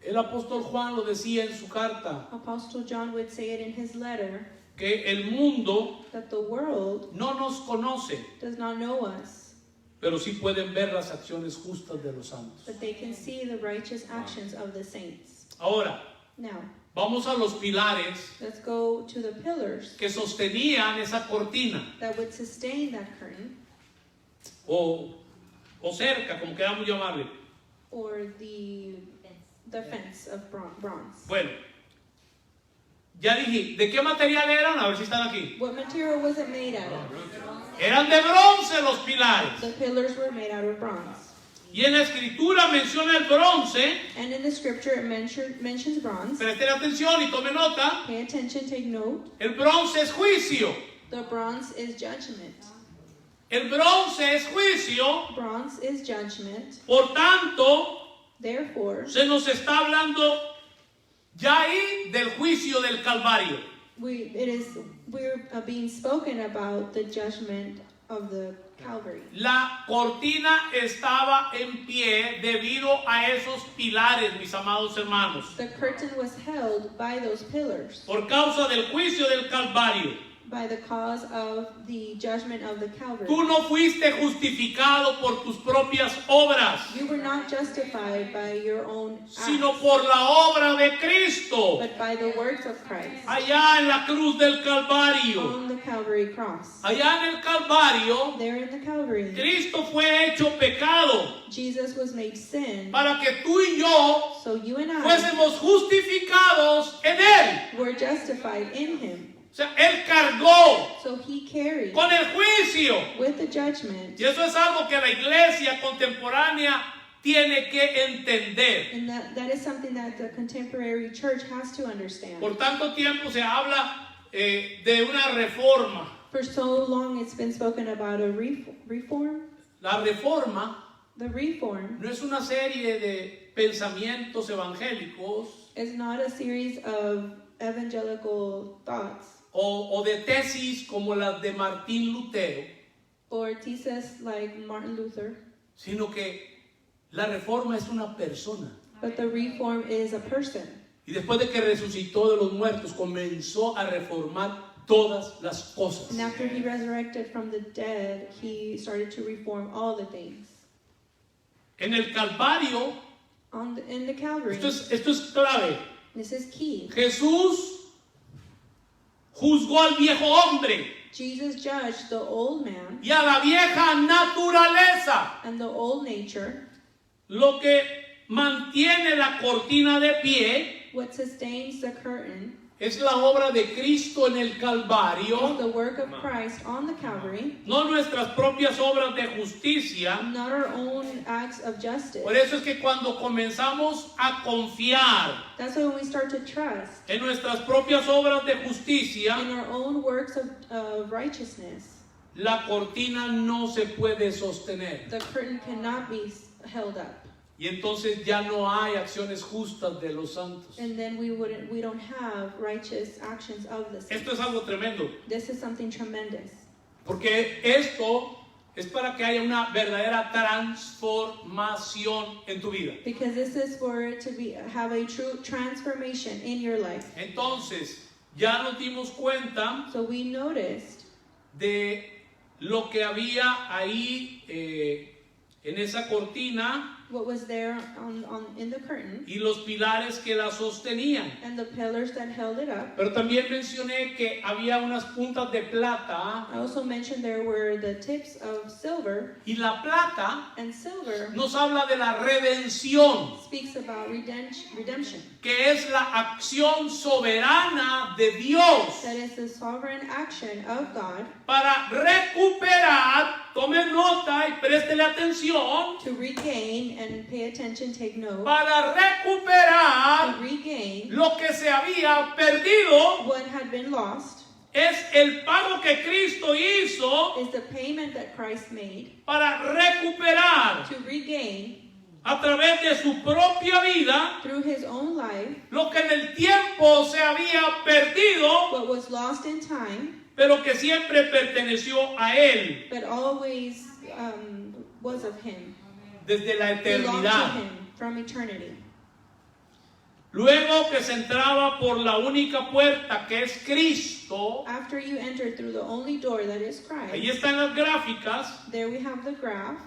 Speaker 1: El apóstol Juan lo decía en su carta,
Speaker 2: Apostle John would say it in his letter,
Speaker 1: que el mundo
Speaker 2: that the world
Speaker 1: no nos conoce,
Speaker 2: does not know us,
Speaker 1: pero sí pueden ver las acciones justas de los santos.
Speaker 2: but they can see the righteous actions of the saints.
Speaker 1: Ahora,
Speaker 2: Now,
Speaker 1: vamos a los pilares
Speaker 2: let's go to the pillars
Speaker 1: que sostenían esa cortina,
Speaker 2: that would sustain that curtain,
Speaker 1: o cerca, como queramos llamarle.
Speaker 2: or the fence of bronze.
Speaker 1: Bueno, ya dije, ¿de qué material eran? A ver si están aquí.
Speaker 2: What material was it made out of?
Speaker 1: Eran de bronce los pilares.
Speaker 2: The pillars were made out of bronze.
Speaker 1: Y en la escritura menciona el bronce.
Speaker 2: And in the scripture it mentions bronze.
Speaker 1: Presten atención y tomen nota.
Speaker 2: Pay attention, take note.
Speaker 1: El bronce es juicio.
Speaker 2: The bronze is judgment.
Speaker 1: El bronce es juicio.
Speaker 2: Bronze is judgment.
Speaker 1: Por tanto,
Speaker 2: Therefore,
Speaker 1: se nos está hablando ya ahí del juicio del Calvario.
Speaker 2: we're being spoken about the judgment of the Calvary.
Speaker 1: La cortina estaba en pie debido a esos pilares, mis amados hermanos.
Speaker 2: The curtain was held by those pillars
Speaker 1: Por causa del juicio del Calvario.
Speaker 2: by the cause of the judgment of the Calvary.
Speaker 1: Tú no fuiste justificado por tus propias obras,
Speaker 2: You were not justified by your own
Speaker 1: sino
Speaker 2: acts,
Speaker 1: por la obra de Cristo,
Speaker 2: but by the works of Christ
Speaker 1: allá en la cruz del Calvario.
Speaker 2: on the Calvary cross.
Speaker 1: Allá en el Calvario,
Speaker 2: There in the Calvary,
Speaker 1: Cristo fue hecho pecado
Speaker 2: Jesus was made sin,
Speaker 1: para que tú y yo
Speaker 2: so you and I
Speaker 1: fuésemos justificados en Él.
Speaker 2: were justified in Him.
Speaker 1: O sea, Él cargó
Speaker 2: So He carried
Speaker 1: con el juicio.
Speaker 2: with the judgment.
Speaker 1: Y eso es algo que la iglesia contemporánea tiene que entender.
Speaker 2: And that is something that the contemporary church has to understand.
Speaker 1: Por tanto tiempo se habla de una reforma.
Speaker 2: For so long it's been spoken about a reform.
Speaker 1: La reforma
Speaker 2: The reform
Speaker 1: no es una serie de pensamientos evangélicos
Speaker 2: is not a series of evangelical thoughts
Speaker 1: o de tesis como las de Martín Lutero,
Speaker 2: or thesis like Martin Luther,
Speaker 1: sino que la reforma es una persona.
Speaker 2: but the reform is a person.
Speaker 1: Y después de que resucitó de los muertos, comenzó a reformar todas las cosas.
Speaker 2: And after He resurrected from the dead, He started to reform all the things.
Speaker 1: En el Calvario,
Speaker 2: In the Calvary,
Speaker 1: esto es clave.
Speaker 2: this is key.
Speaker 1: Jesús juzgó al viejo hombre
Speaker 2: Jesus judged the old man
Speaker 1: y a la vieja naturaleza.
Speaker 2: and the old nature.
Speaker 1: Lo que mantiene la cortina de pie
Speaker 2: What sustains the curtain
Speaker 1: es la obra de Cristo en el
Speaker 2: is
Speaker 1: Calvario,
Speaker 2: the work of Christ on the Calvary,
Speaker 1: no nuestras propias obras de justicia.
Speaker 2: not our own acts of justice.
Speaker 1: Por eso es que cuando comenzamos a confiar
Speaker 2: That's why when we start to trust
Speaker 1: en nuestras propias obras de
Speaker 2: in
Speaker 1: justicia,
Speaker 2: our own works of righteousness,
Speaker 1: la cortina no se puede sostener.
Speaker 2: the curtain cannot be held up.
Speaker 1: Y entonces ya no hay acciones justas de los santos.
Speaker 2: And then we don't have righteous actions of the saints.
Speaker 1: Esto es algo tremendo,
Speaker 2: This is something tremendous.
Speaker 1: porque esto es para que haya una verdadera transformación en tu vida.
Speaker 2: Because this is for it to have a true transformation in your life.
Speaker 1: Entonces, ya nos dimos cuenta
Speaker 2: So we noticed
Speaker 1: de lo que había ahí en esa cortina
Speaker 2: what was there in the curtain
Speaker 1: y los pilares que la sostenían.
Speaker 2: and the pillars that held it up.
Speaker 1: Pero también mencioné que había unas puntas de plata,
Speaker 2: I also mentioned there were the tips of silver,
Speaker 1: y la plata
Speaker 2: and silver
Speaker 1: nos habla de la redención,
Speaker 2: speaks about redemption.
Speaker 1: que es la acción soberana de Dios
Speaker 2: That is the sovereign action of God
Speaker 1: para recuperar. Tome nota y préstele atención.
Speaker 2: to regain, and pay attention, take note,
Speaker 1: Para recuperar
Speaker 2: to regain
Speaker 1: lo que se había perdido.
Speaker 2: what had been lost
Speaker 1: Es el pago que Cristo hizo
Speaker 2: is the payment that Christ made
Speaker 1: para recuperar
Speaker 2: to regain
Speaker 1: a través de su propia vida
Speaker 2: through His own life
Speaker 1: lo que en el tiempo se había perdido,
Speaker 2: what was lost in time,
Speaker 1: pero que siempre perteneció a Él
Speaker 2: but always was of Him,
Speaker 1: desde la
Speaker 2: belonged to
Speaker 1: eternidad.
Speaker 2: Him from eternity.
Speaker 1: luego que se entraba por la única puerta que es Cristo,
Speaker 2: After you enter through the only door that is
Speaker 1: ahí
Speaker 2: Christ,
Speaker 1: están las gráficas,
Speaker 2: there we have the graph.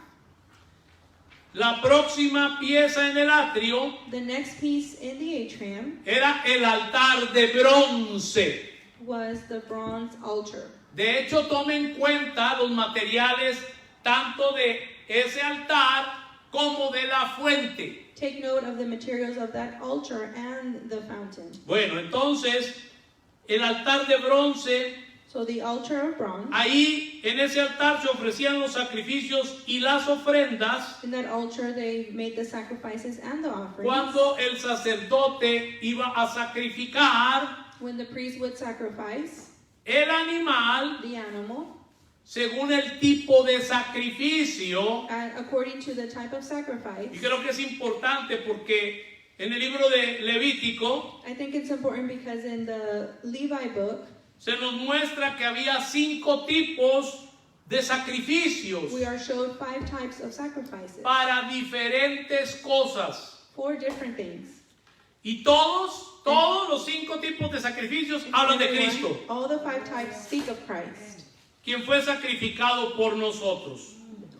Speaker 1: la próxima pieza en el atrio
Speaker 2: The next piece in the atrium
Speaker 1: era el altar de bronce.
Speaker 2: was the bronze altar.
Speaker 1: De hecho, tome en cuenta los materiales tanto de ese altar como de la fuente.
Speaker 2: Take note of the materials of that altar and the fountain.
Speaker 1: Bueno, entonces, el altar de bronce,
Speaker 2: So the altar of bronze,
Speaker 1: ahí en ese altar se ofrecían los sacrificios y las ofrendas
Speaker 2: in that altar they made the sacrifices and the offerings.
Speaker 1: cuando el sacerdote iba a sacrificar
Speaker 2: When the priest would sacrifice
Speaker 1: el animal
Speaker 2: the animal,
Speaker 1: según el tipo de sacrificio.
Speaker 2: and according to the type of sacrifice.
Speaker 1: Y creo que es importante porque en el libro de Levítico
Speaker 2: I think it's important because in the Levi book,
Speaker 1: se nos muestra que había 5 tipos de sacrificios
Speaker 2: we are showed 5 types of sacrifices,
Speaker 1: para diferentes cosas.
Speaker 2: 4 different things.
Speaker 1: Y todos los 5 tipos de sacrificios hablan de Cristo,
Speaker 2: All the 5 types speak of Christ,
Speaker 1: quien fue sacrificado por nosotros.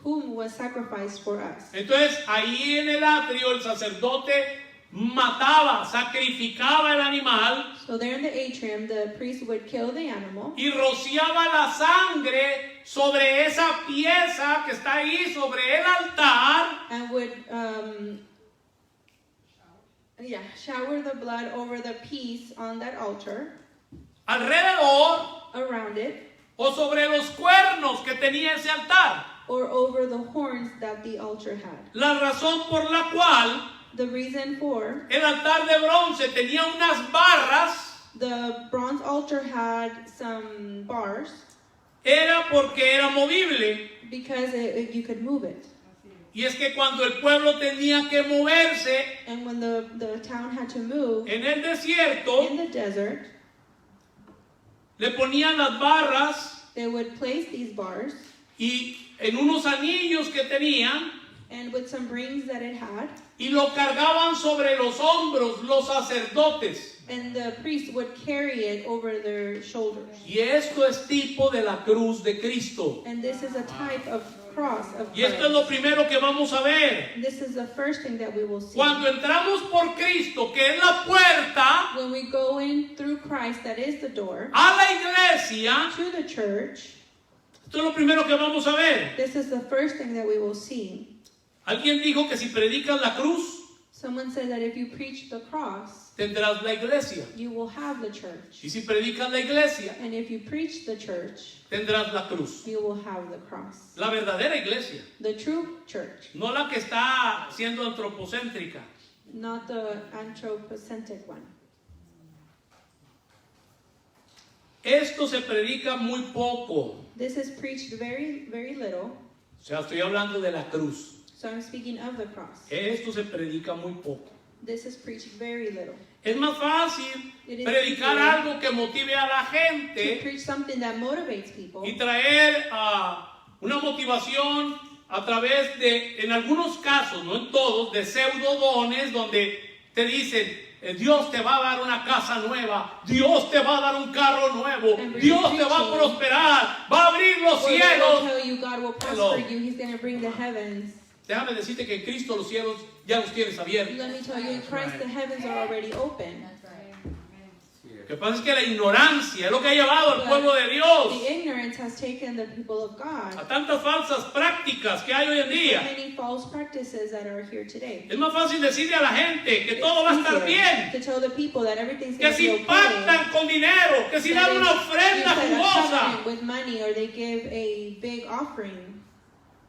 Speaker 2: whom was sacrificed for us.
Speaker 1: Entonces, ahí en el atrio el sacerdote mataba, sacrificaba el animal
Speaker 2: So there in the atrium, the priest would kill the animal
Speaker 1: y rociaba la sangre sobre esa pieza que está ahí, sobre el altar,
Speaker 2: and would shower the blood over the piece on that altar,
Speaker 1: alrededor
Speaker 2: around it,
Speaker 1: o sobre los cuernos que tenía ese altar.
Speaker 2: or over the horns that the altar had.
Speaker 1: La razón por la cual
Speaker 2: The reason for
Speaker 1: el altar de bronce tenía unas barras
Speaker 2: the bronze altar had some bars
Speaker 1: era porque era movible.
Speaker 2: because you could move it.
Speaker 1: Y es que cuando el pueblo tenía que moverse
Speaker 2: And when the town had to move
Speaker 1: en el desierto,
Speaker 2: in the desert,
Speaker 1: le ponían las barras
Speaker 2: they would place these bars,
Speaker 1: y en unos anillos que tenían
Speaker 2: and with some rings that it had,
Speaker 1: y lo cargaban sobre los hombros los sacerdotes.
Speaker 2: and the priest would carry it over their shoulders.
Speaker 1: Y esto es tipo de la cruz de Cristo.
Speaker 2: And this is a type of cross of
Speaker 1: Y esto es lo
Speaker 2: Christ.
Speaker 1: primero que vamos a ver.
Speaker 2: This is the first thing that we will see.
Speaker 1: Cuando entramos por Cristo, que es la puerta
Speaker 2: When we go in through Christ, that is the door,
Speaker 1: a la iglesia,
Speaker 2: to the church,
Speaker 1: esto es lo primero que vamos a ver.
Speaker 2: this is the first thing that we will see.
Speaker 1: Alguien dijo que si predicas la cruz,
Speaker 2: Someone said that if you preach the cross,
Speaker 1: tendrás la iglesia.
Speaker 2: you will have the church.
Speaker 1: Y si predicas la iglesia,
Speaker 2: And if you preach the church,
Speaker 1: tendrás la cruz.
Speaker 2: you will have the cross.
Speaker 1: La verdadera iglesia,
Speaker 2: The true church,
Speaker 1: no la que está siendo antropocéntrica.
Speaker 2: not the anthropocentric one.
Speaker 1: Esto se predica muy poco.
Speaker 2: This is preached very, very little.
Speaker 1: O sea, estoy hablando de la cruz.
Speaker 2: So I'm speaking of the cross.
Speaker 1: Esto se predica muy poco.
Speaker 2: This is preached very little.
Speaker 1: Es más fácil
Speaker 2: It is
Speaker 1: predicar
Speaker 2: easier
Speaker 1: algo que motive a la
Speaker 2: To
Speaker 1: gente
Speaker 2: preach something that motivates people
Speaker 1: y traer una motivación a través de, en algunos casos, no en todos, de pseudodones donde te dicen, Dios te va a dar una casa nueva, Dios te va a dar un carro nuevo,
Speaker 2: And
Speaker 1: Dios te va a
Speaker 2: preaching.
Speaker 1: prosperar, va a abrir los
Speaker 2: or they will
Speaker 1: cielos.
Speaker 2: tell you God will
Speaker 1: Hello.
Speaker 2: prosper you. He's going to bring the heavens.
Speaker 1: Déjame decirte que en Cristo los cielos ya los tienes abiertos.
Speaker 2: Let me tell you, in Christ the heavens are already open.
Speaker 1: Lo que pasa es que la ignorancia es lo que ha llevado al pueblo de Dios
Speaker 2: The ignorance has taken the people of God.
Speaker 1: a tantas falsas prácticas que hay hoy en día.
Speaker 2: Many false practices that are here today.
Speaker 1: Es más fácil decirle a la gente que todo va a estar
Speaker 2: It's easier
Speaker 1: bien,
Speaker 2: to tell the people that everything's
Speaker 1: que
Speaker 2: going to
Speaker 1: si
Speaker 2: be okay.
Speaker 1: impactan con dinero, que si
Speaker 2: That
Speaker 1: dan
Speaker 2: they
Speaker 1: una ofrenda
Speaker 2: use a
Speaker 1: jugosa.
Speaker 2: covenant with money or they give a big offering.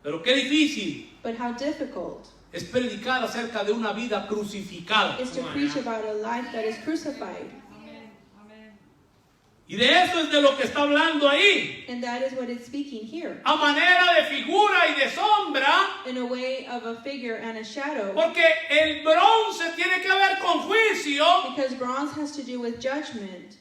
Speaker 1: Pero qué difícil
Speaker 2: But how difficult
Speaker 1: es predicar acerca de una vida crucificada.
Speaker 2: is to preach about a life that is crucified.
Speaker 1: Y de eso es de lo que está hablando ahí.
Speaker 2: And that is what it's speaking here.
Speaker 1: A manera de figura y de sombra,
Speaker 2: In a way of a figure and a shadow.
Speaker 1: porque el bronce tiene que ver con juicio.
Speaker 2: Because bronze has to do with judgment.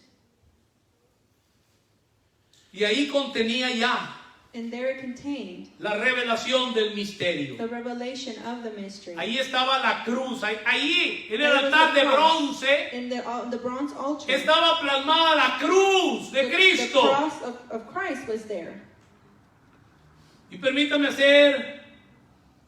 Speaker 1: Y ahí contenía ya
Speaker 2: And there it contained
Speaker 1: la revelación del misterio.
Speaker 2: the revelation of the mystery.
Speaker 1: Ahí estaba la cruz, ahí en el
Speaker 2: There was
Speaker 1: altar
Speaker 2: the
Speaker 1: de
Speaker 2: cross.
Speaker 1: bronce
Speaker 2: In the bronze altar,
Speaker 1: estaba plasmada la cruz de
Speaker 2: the
Speaker 1: Cristo.
Speaker 2: cross of Christ was there.
Speaker 1: Y permítame hacer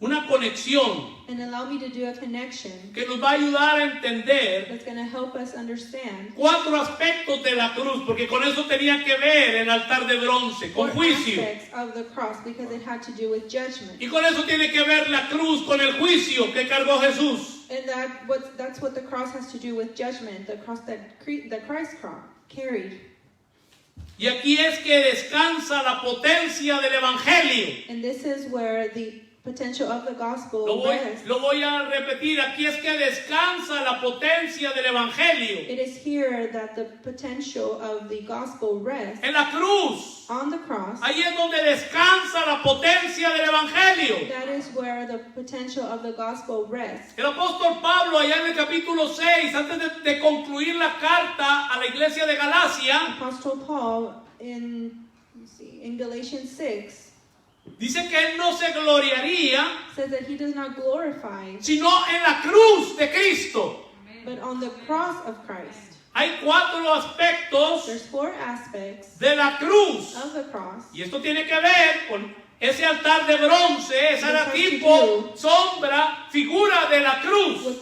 Speaker 1: una conexión
Speaker 2: And allow me to do a connection
Speaker 1: que nos va a ayudar a entender
Speaker 2: that's going to help us understand
Speaker 1: 4 aspectos de la cruz, porque con eso tenía que ver el altar de bronce, con
Speaker 2: 4
Speaker 1: juicio.
Speaker 2: aspects of the cross because it had to do with judgment.
Speaker 1: Y con eso tiene que ver la cruz con el juicio que cargó Jesús.
Speaker 2: And that's what the cross has to do with judgment, the cross that Christ carried.
Speaker 1: Y aquí es que descansa la potencia del evangelio.
Speaker 2: And this is where the potential of the gospel rests.
Speaker 1: Lo voy a repetir, aquí es que descansa la potencia del evangelio.
Speaker 2: It is here that the potential of the gospel rests.
Speaker 1: En la cruz,
Speaker 2: On the cross,
Speaker 1: ahí es donde descansa la potencia del evangelio.
Speaker 2: that is where the potential of the gospel rests.
Speaker 1: El apóstol Pablo, allá en el capítulo 6, antes de concluir la carta a la iglesia de Galacia,
Speaker 2: Apostle Paul in Galatians 6
Speaker 1: dice que él no se gloriaría
Speaker 2: says that he does not glorify,
Speaker 1: sino en la cruz de Cristo.
Speaker 2: but on the cross of Christ.
Speaker 1: Hay 4 aspectos
Speaker 2: There's 4 aspects
Speaker 1: de la cruz.
Speaker 2: of the cross.
Speaker 1: Y esto tiene que ver con ese altar de bronce, esa era
Speaker 2: This has to
Speaker 1: tipo,
Speaker 2: do
Speaker 1: sombra, figura de la cruz.
Speaker 2: With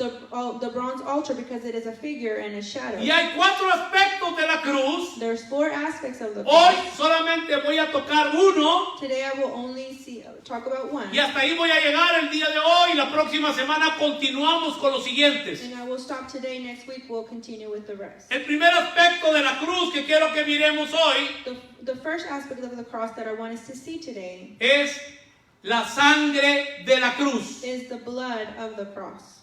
Speaker 2: the bronze altar because it is a figure and a shadow.
Speaker 1: Y hay 4 aspectos de la cruz.
Speaker 2: There's 4 aspects of the
Speaker 1: Hoy
Speaker 2: cross.
Speaker 1: solamente voy a tocar uno
Speaker 2: Today I will only talk about one.
Speaker 1: y hasta ahí voy a llegar el día de hoy. La próxima semana continuamos con los siguientes.
Speaker 2: And I will stop today. Next week we'll continue with the rest.
Speaker 1: El primer aspecto de la cruz que quiero que miremos hoy
Speaker 2: The first aspect of the cross that I want us to see today
Speaker 1: es la sangre de la cruz.
Speaker 2: is the blood of the cross.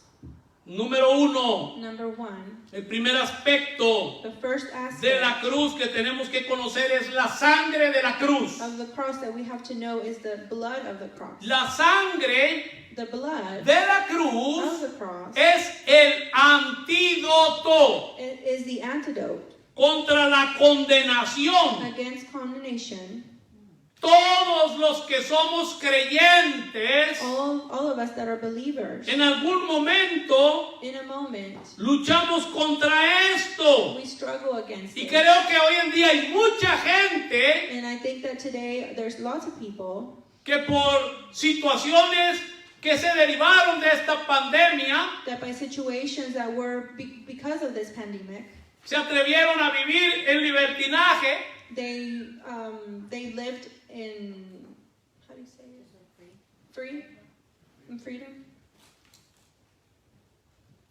Speaker 1: Número 1,
Speaker 2: Number 1,
Speaker 1: el primer aspecto
Speaker 2: the first
Speaker 1: de la
Speaker 2: aspect
Speaker 1: cruz que tenemos que conocer es la sangre de la cruz.
Speaker 2: of the cross that we have to know is the blood of the cross.
Speaker 1: La sangre
Speaker 2: The blood
Speaker 1: de la
Speaker 2: of
Speaker 1: cruz
Speaker 2: the cross
Speaker 1: es el antídoto
Speaker 2: is the antidote
Speaker 1: contra la condenación.
Speaker 2: against condemnation.
Speaker 1: Todos los que somos creyentes
Speaker 2: All of us that are believers,
Speaker 1: en algún momento
Speaker 2: in a moment,
Speaker 1: luchamos contra esto.
Speaker 2: we struggle against
Speaker 1: Y
Speaker 2: it.
Speaker 1: creo que hoy en día hay mucha gente
Speaker 2: And I think that today there's lots of people
Speaker 1: que por situaciones que se derivaron de esta pandemia
Speaker 2: that by situations that were because of this pandemic,
Speaker 1: se atrevieron a vivir en libertinaje
Speaker 2: they lived in, how do you say it? Free? In freedom?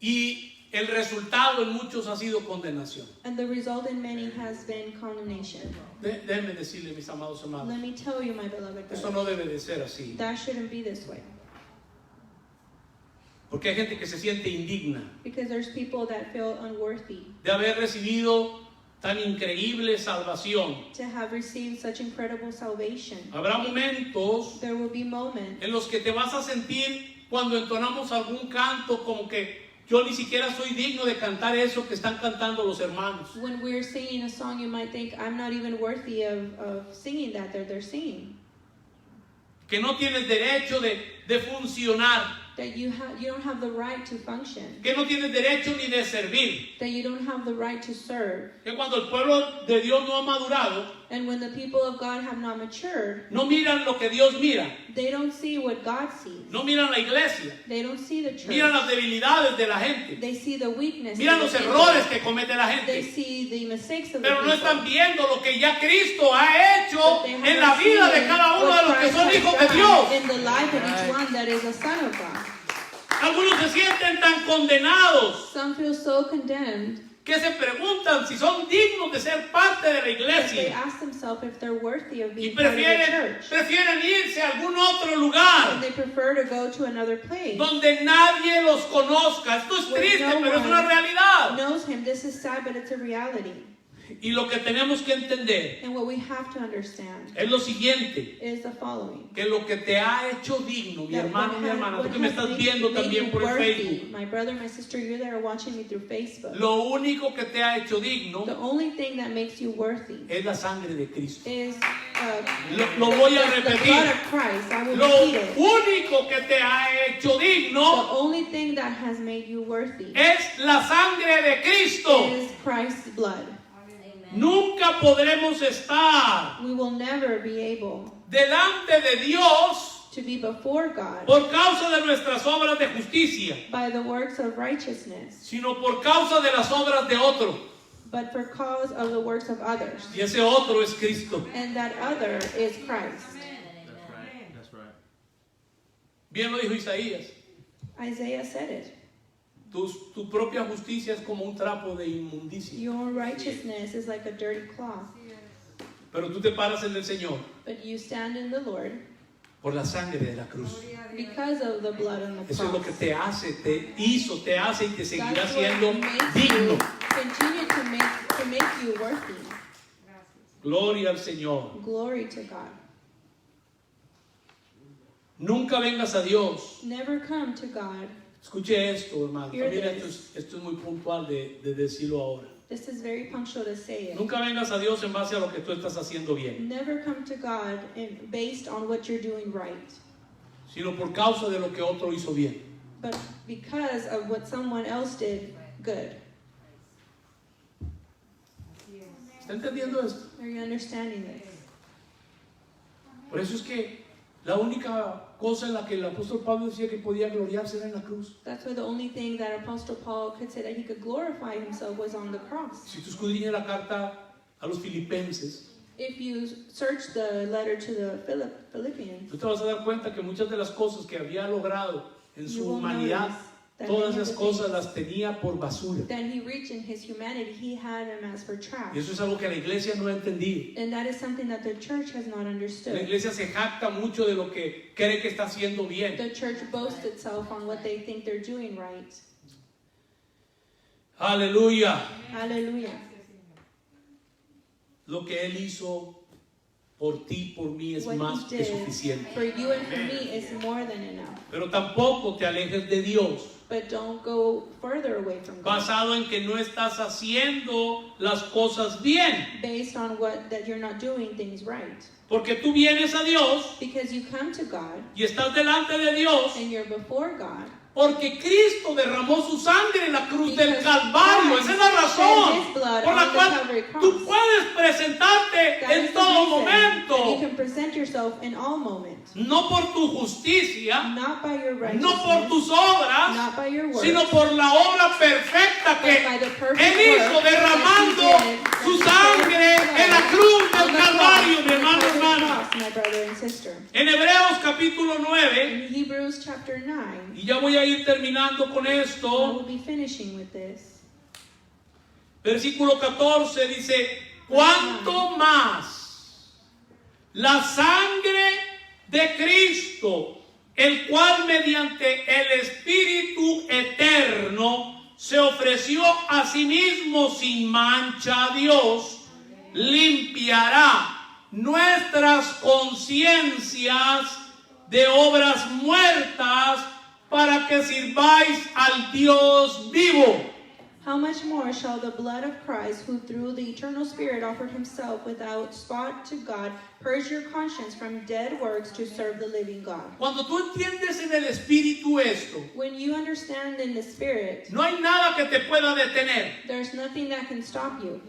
Speaker 1: y el resultado en muchos ha sido condenación.
Speaker 2: And the result in many has been condemnation.
Speaker 1: Déjenme decirle, mis amados hermanos,
Speaker 2: Let me tell you, my beloved
Speaker 1: esto
Speaker 2: brothers,
Speaker 1: no debe de ser así.
Speaker 2: that shouldn't be this way.
Speaker 1: Porque hay gente que se siente indigna
Speaker 2: Because there's people that feel unworthy
Speaker 1: de haber recibido tan increíble salvación.
Speaker 2: to have received such incredible salvation.
Speaker 1: Habrá momentos
Speaker 2: There will be moments
Speaker 1: en los que te vas a sentir cuando entonamos algún canto como que yo ni siquiera soy digno de cantar eso que están cantando los hermanos.
Speaker 2: when we're singing a song, you might think, I'm not even worthy of singing that they're singing.
Speaker 1: Que no tienes derecho de funcionar.
Speaker 2: That you don't have the right to function.
Speaker 1: Que no tienes derecho ni de servir.
Speaker 2: That you don't have the right to serve.
Speaker 1: Que cuando el pueblo de Dios no ha madurado,
Speaker 2: And when the people of God have not matured,
Speaker 1: no miran lo que Dios mira.
Speaker 2: they don't see what God sees.
Speaker 1: No miran la iglesia.
Speaker 2: They don't see the church.
Speaker 1: Miran las debilidades de la gente.
Speaker 2: They see the weakness.
Speaker 1: Miran
Speaker 2: of
Speaker 1: los
Speaker 2: the people.
Speaker 1: errores que comete la
Speaker 2: They
Speaker 1: gente.
Speaker 2: see the mistakes of the
Speaker 1: Pero no
Speaker 2: people.
Speaker 1: están viendo lo que ya Cristo ha hecho
Speaker 2: But they
Speaker 1: en la
Speaker 2: haven't
Speaker 1: vida de
Speaker 2: seen
Speaker 1: cada uno de
Speaker 2: what
Speaker 1: los que
Speaker 2: Christ
Speaker 1: son
Speaker 2: has
Speaker 1: hijos de
Speaker 2: done
Speaker 1: Dios.
Speaker 2: in the life of each one that is a son of God.
Speaker 1: Algunos se sienten tan condenados
Speaker 2: Some feel so condemned
Speaker 1: que se preguntan si son dignos de ser parte de la
Speaker 2: that they
Speaker 1: iglesia
Speaker 2: ask themselves if they're worthy of
Speaker 1: y
Speaker 2: being part of the church.
Speaker 1: prefieren irse a algún otro
Speaker 2: And
Speaker 1: lugar
Speaker 2: they prefer to go to another place.
Speaker 1: donde nadie los conozca. Esto es
Speaker 2: Where
Speaker 1: triste,
Speaker 2: no
Speaker 1: pero es una
Speaker 2: one
Speaker 1: realidad.
Speaker 2: knows him. This is sad, but it's a reality.
Speaker 1: Y lo que tenemos que entender
Speaker 2: And what we have to understand
Speaker 1: es lo siguiente,
Speaker 2: is the following.
Speaker 1: que lo que te ha hecho digno, mi
Speaker 2: That
Speaker 1: hermano, mi hermana, tú que me estás viendo
Speaker 2: made
Speaker 1: también
Speaker 2: you
Speaker 1: por el
Speaker 2: worthy.
Speaker 1: Facebook,
Speaker 2: My brother, my sister, you that are watching me through Facebook.
Speaker 1: lo único que te ha hecho digno
Speaker 2: The only thing that makes you worthy
Speaker 1: es la sangre de Cristo.
Speaker 2: is
Speaker 1: Lo voy a
Speaker 2: the
Speaker 1: repetir.
Speaker 2: blood of Christ. I will
Speaker 1: Lo
Speaker 2: repeat it.
Speaker 1: único que te ha hecho
Speaker 2: The
Speaker 1: digno
Speaker 2: only thing that has made you worthy
Speaker 1: es la sangre de Cristo.
Speaker 2: is Christ's blood.
Speaker 1: Nunca podremos estar
Speaker 2: We will never be able
Speaker 1: delante de Dios
Speaker 2: to be before God
Speaker 1: por causa de nuestras obras de justicia,
Speaker 2: by the works of righteousness,
Speaker 1: sino por causa de las obras de otro.
Speaker 2: but for cause of the works of others.
Speaker 1: Y ese otro es Cristo.
Speaker 2: And that other is Christ.
Speaker 3: That's right. That's right.
Speaker 1: Bien lo dijo Isaías.
Speaker 2: Isaiah said it.
Speaker 1: Tu propia justicia es como un trapo de inmundicia.
Speaker 2: Your righteousness is like a dirty cloth,
Speaker 1: Pero tú te paras en el Señor
Speaker 2: but you stand in the Lord
Speaker 1: por la sangre de la cruz.
Speaker 2: because of the blood on the
Speaker 1: Eso es lo
Speaker 2: cross.
Speaker 1: que te hace, te hizo, te hace y te seguirá
Speaker 2: That's
Speaker 1: siendo
Speaker 2: what makes
Speaker 1: digno.
Speaker 2: you continue to make you worthy.
Speaker 1: Gloria al Señor.
Speaker 2: Glory to God.
Speaker 1: Nunca vengas a Dios.
Speaker 2: Never come to God.
Speaker 1: Escuche esto, hermano.
Speaker 2: Hear
Speaker 1: Mira,
Speaker 2: this.
Speaker 1: esto es muy puntual de decirlo ahora.
Speaker 2: This is very punctual to say it.
Speaker 1: Nunca vengas a Dios en base a lo que tú estás haciendo bien,
Speaker 2: Never come to God based on what you're doing right,
Speaker 1: sino por causa de lo que otro hizo bien.
Speaker 2: but because of what someone else did good.
Speaker 1: ¿Está entendiendo esto?
Speaker 2: Are you understanding this?
Speaker 1: Por eso es que la única cosa en la que el apóstol Pablo decía que podía gloriarse era en la cruz.
Speaker 2: That's why the only thing that Apostle Paul could say that he could glorify himself was on the cross.
Speaker 1: Si tú escudriñas la carta a los filipenses,
Speaker 2: If you search the letter to the Philippians,
Speaker 1: tú te vas a dar cuenta que muchas de las cosas que había logrado en
Speaker 2: you
Speaker 1: su
Speaker 2: will
Speaker 1: humanidad,
Speaker 2: notice that
Speaker 1: todas
Speaker 2: many of
Speaker 1: esas
Speaker 2: the
Speaker 1: cosas
Speaker 2: things
Speaker 1: las tenía por basura.
Speaker 2: that he reached in his humanity, he had them as for
Speaker 1: Y
Speaker 2: trash.
Speaker 1: eso es algo que la iglesia no ha entendido.
Speaker 2: And that is something that the church has not
Speaker 1: La
Speaker 2: understood.
Speaker 1: iglesia se jacta mucho de lo que cree que está haciendo bien.
Speaker 2: The church boasts itself on what they think they're doing right.
Speaker 1: Aleluya.
Speaker 2: Hallelujah.
Speaker 1: Lo que Él hizo por ti, por mí, es
Speaker 2: What
Speaker 1: más
Speaker 2: he
Speaker 1: que
Speaker 2: did
Speaker 1: suficiente.
Speaker 2: for you and for me is more than enough.
Speaker 1: Pero tampoco te alejes de Dios,
Speaker 2: But don't go further away from God
Speaker 1: basado en que no estás haciendo las cosas bien.
Speaker 2: based on that you're not doing things right.
Speaker 1: Porque tú vienes a Dios
Speaker 2: Because you come to God
Speaker 1: y estás delante de Dios
Speaker 2: and you're before God
Speaker 1: porque Cristo derramó su sangre en la cruz del
Speaker 2: Because
Speaker 1: Calvario.
Speaker 2: Christ
Speaker 1: Esa es la razón
Speaker 2: shed his blood
Speaker 1: por la
Speaker 2: on the
Speaker 1: cual
Speaker 2: Calvary cross.
Speaker 1: tú puedes presentarte
Speaker 2: That is
Speaker 1: en
Speaker 2: the
Speaker 1: todo
Speaker 2: reason
Speaker 1: momento.
Speaker 2: that you can present yourself in all moments.
Speaker 1: No por tu justicia,
Speaker 2: Not by your righteousness,
Speaker 1: no por tus obras,
Speaker 2: not by your works,
Speaker 1: sino por la obra perfecta
Speaker 2: but by
Speaker 1: que
Speaker 2: the perfect
Speaker 1: Él hizo
Speaker 2: work
Speaker 1: derramando
Speaker 2: that he did,
Speaker 1: su
Speaker 2: that he
Speaker 1: sangre
Speaker 2: shed
Speaker 1: en la cruz del
Speaker 2: on the
Speaker 1: Calvario,
Speaker 2: cross,
Speaker 1: mi hermano,
Speaker 2: on the
Speaker 1: hermana.
Speaker 2: cross, my brother and sister.
Speaker 1: En Hebreos capítulo 9,
Speaker 2: In Hebrews chapter 9,
Speaker 1: y ya voy a ir terminando con
Speaker 2: I
Speaker 1: esto,
Speaker 2: will be finishing with this.
Speaker 1: versículo 14 dice, ¿cuánto más la sangre de Cristo, el cual mediante el Espíritu eterno se ofreció a sí mismo sin mancha a Dios, limpiará nuestras conciencias de obras muertas para que sirváis al Dios vivo?
Speaker 2: How much more shall the blood of Christ, who through the eternal Spirit offered himself without spot to God, purge your conscience from dead works to serve the living God?
Speaker 1: Cuando tú entiendes en el Espíritu esto,
Speaker 2: When you understand in the Spirit,
Speaker 1: no hay nada que te pueda detener,
Speaker 2: there's nothing that can stop you.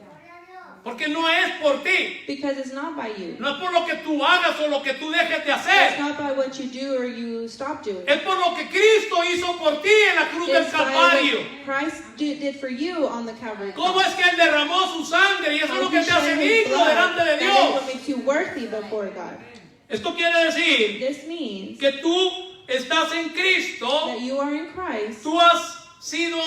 Speaker 1: porque no es por ti,
Speaker 2: Because it's not by you.
Speaker 1: no es por lo que tú hagas o lo que tú dejes de
Speaker 2: It's
Speaker 1: hacer,
Speaker 2: not by what you do or you stop doing.
Speaker 1: es por lo que Cristo hizo por ti en la cruz del
Speaker 2: It's by
Speaker 1: Calvario.
Speaker 2: what Christ did for you on the Calvary
Speaker 1: ¿Cómo
Speaker 2: cross.
Speaker 1: es que Él derramó su sangre? Y eso es lo
Speaker 2: How
Speaker 1: que
Speaker 2: he
Speaker 1: te hace
Speaker 2: shed his
Speaker 1: digno
Speaker 2: blood,
Speaker 1: delante de
Speaker 2: that is what
Speaker 1: Dios.
Speaker 2: makes you worthy before God.
Speaker 1: Esto quiere decir
Speaker 2: This means
Speaker 1: que tú estás en Cristo,
Speaker 2: that you are in Christ,
Speaker 1: tú has sido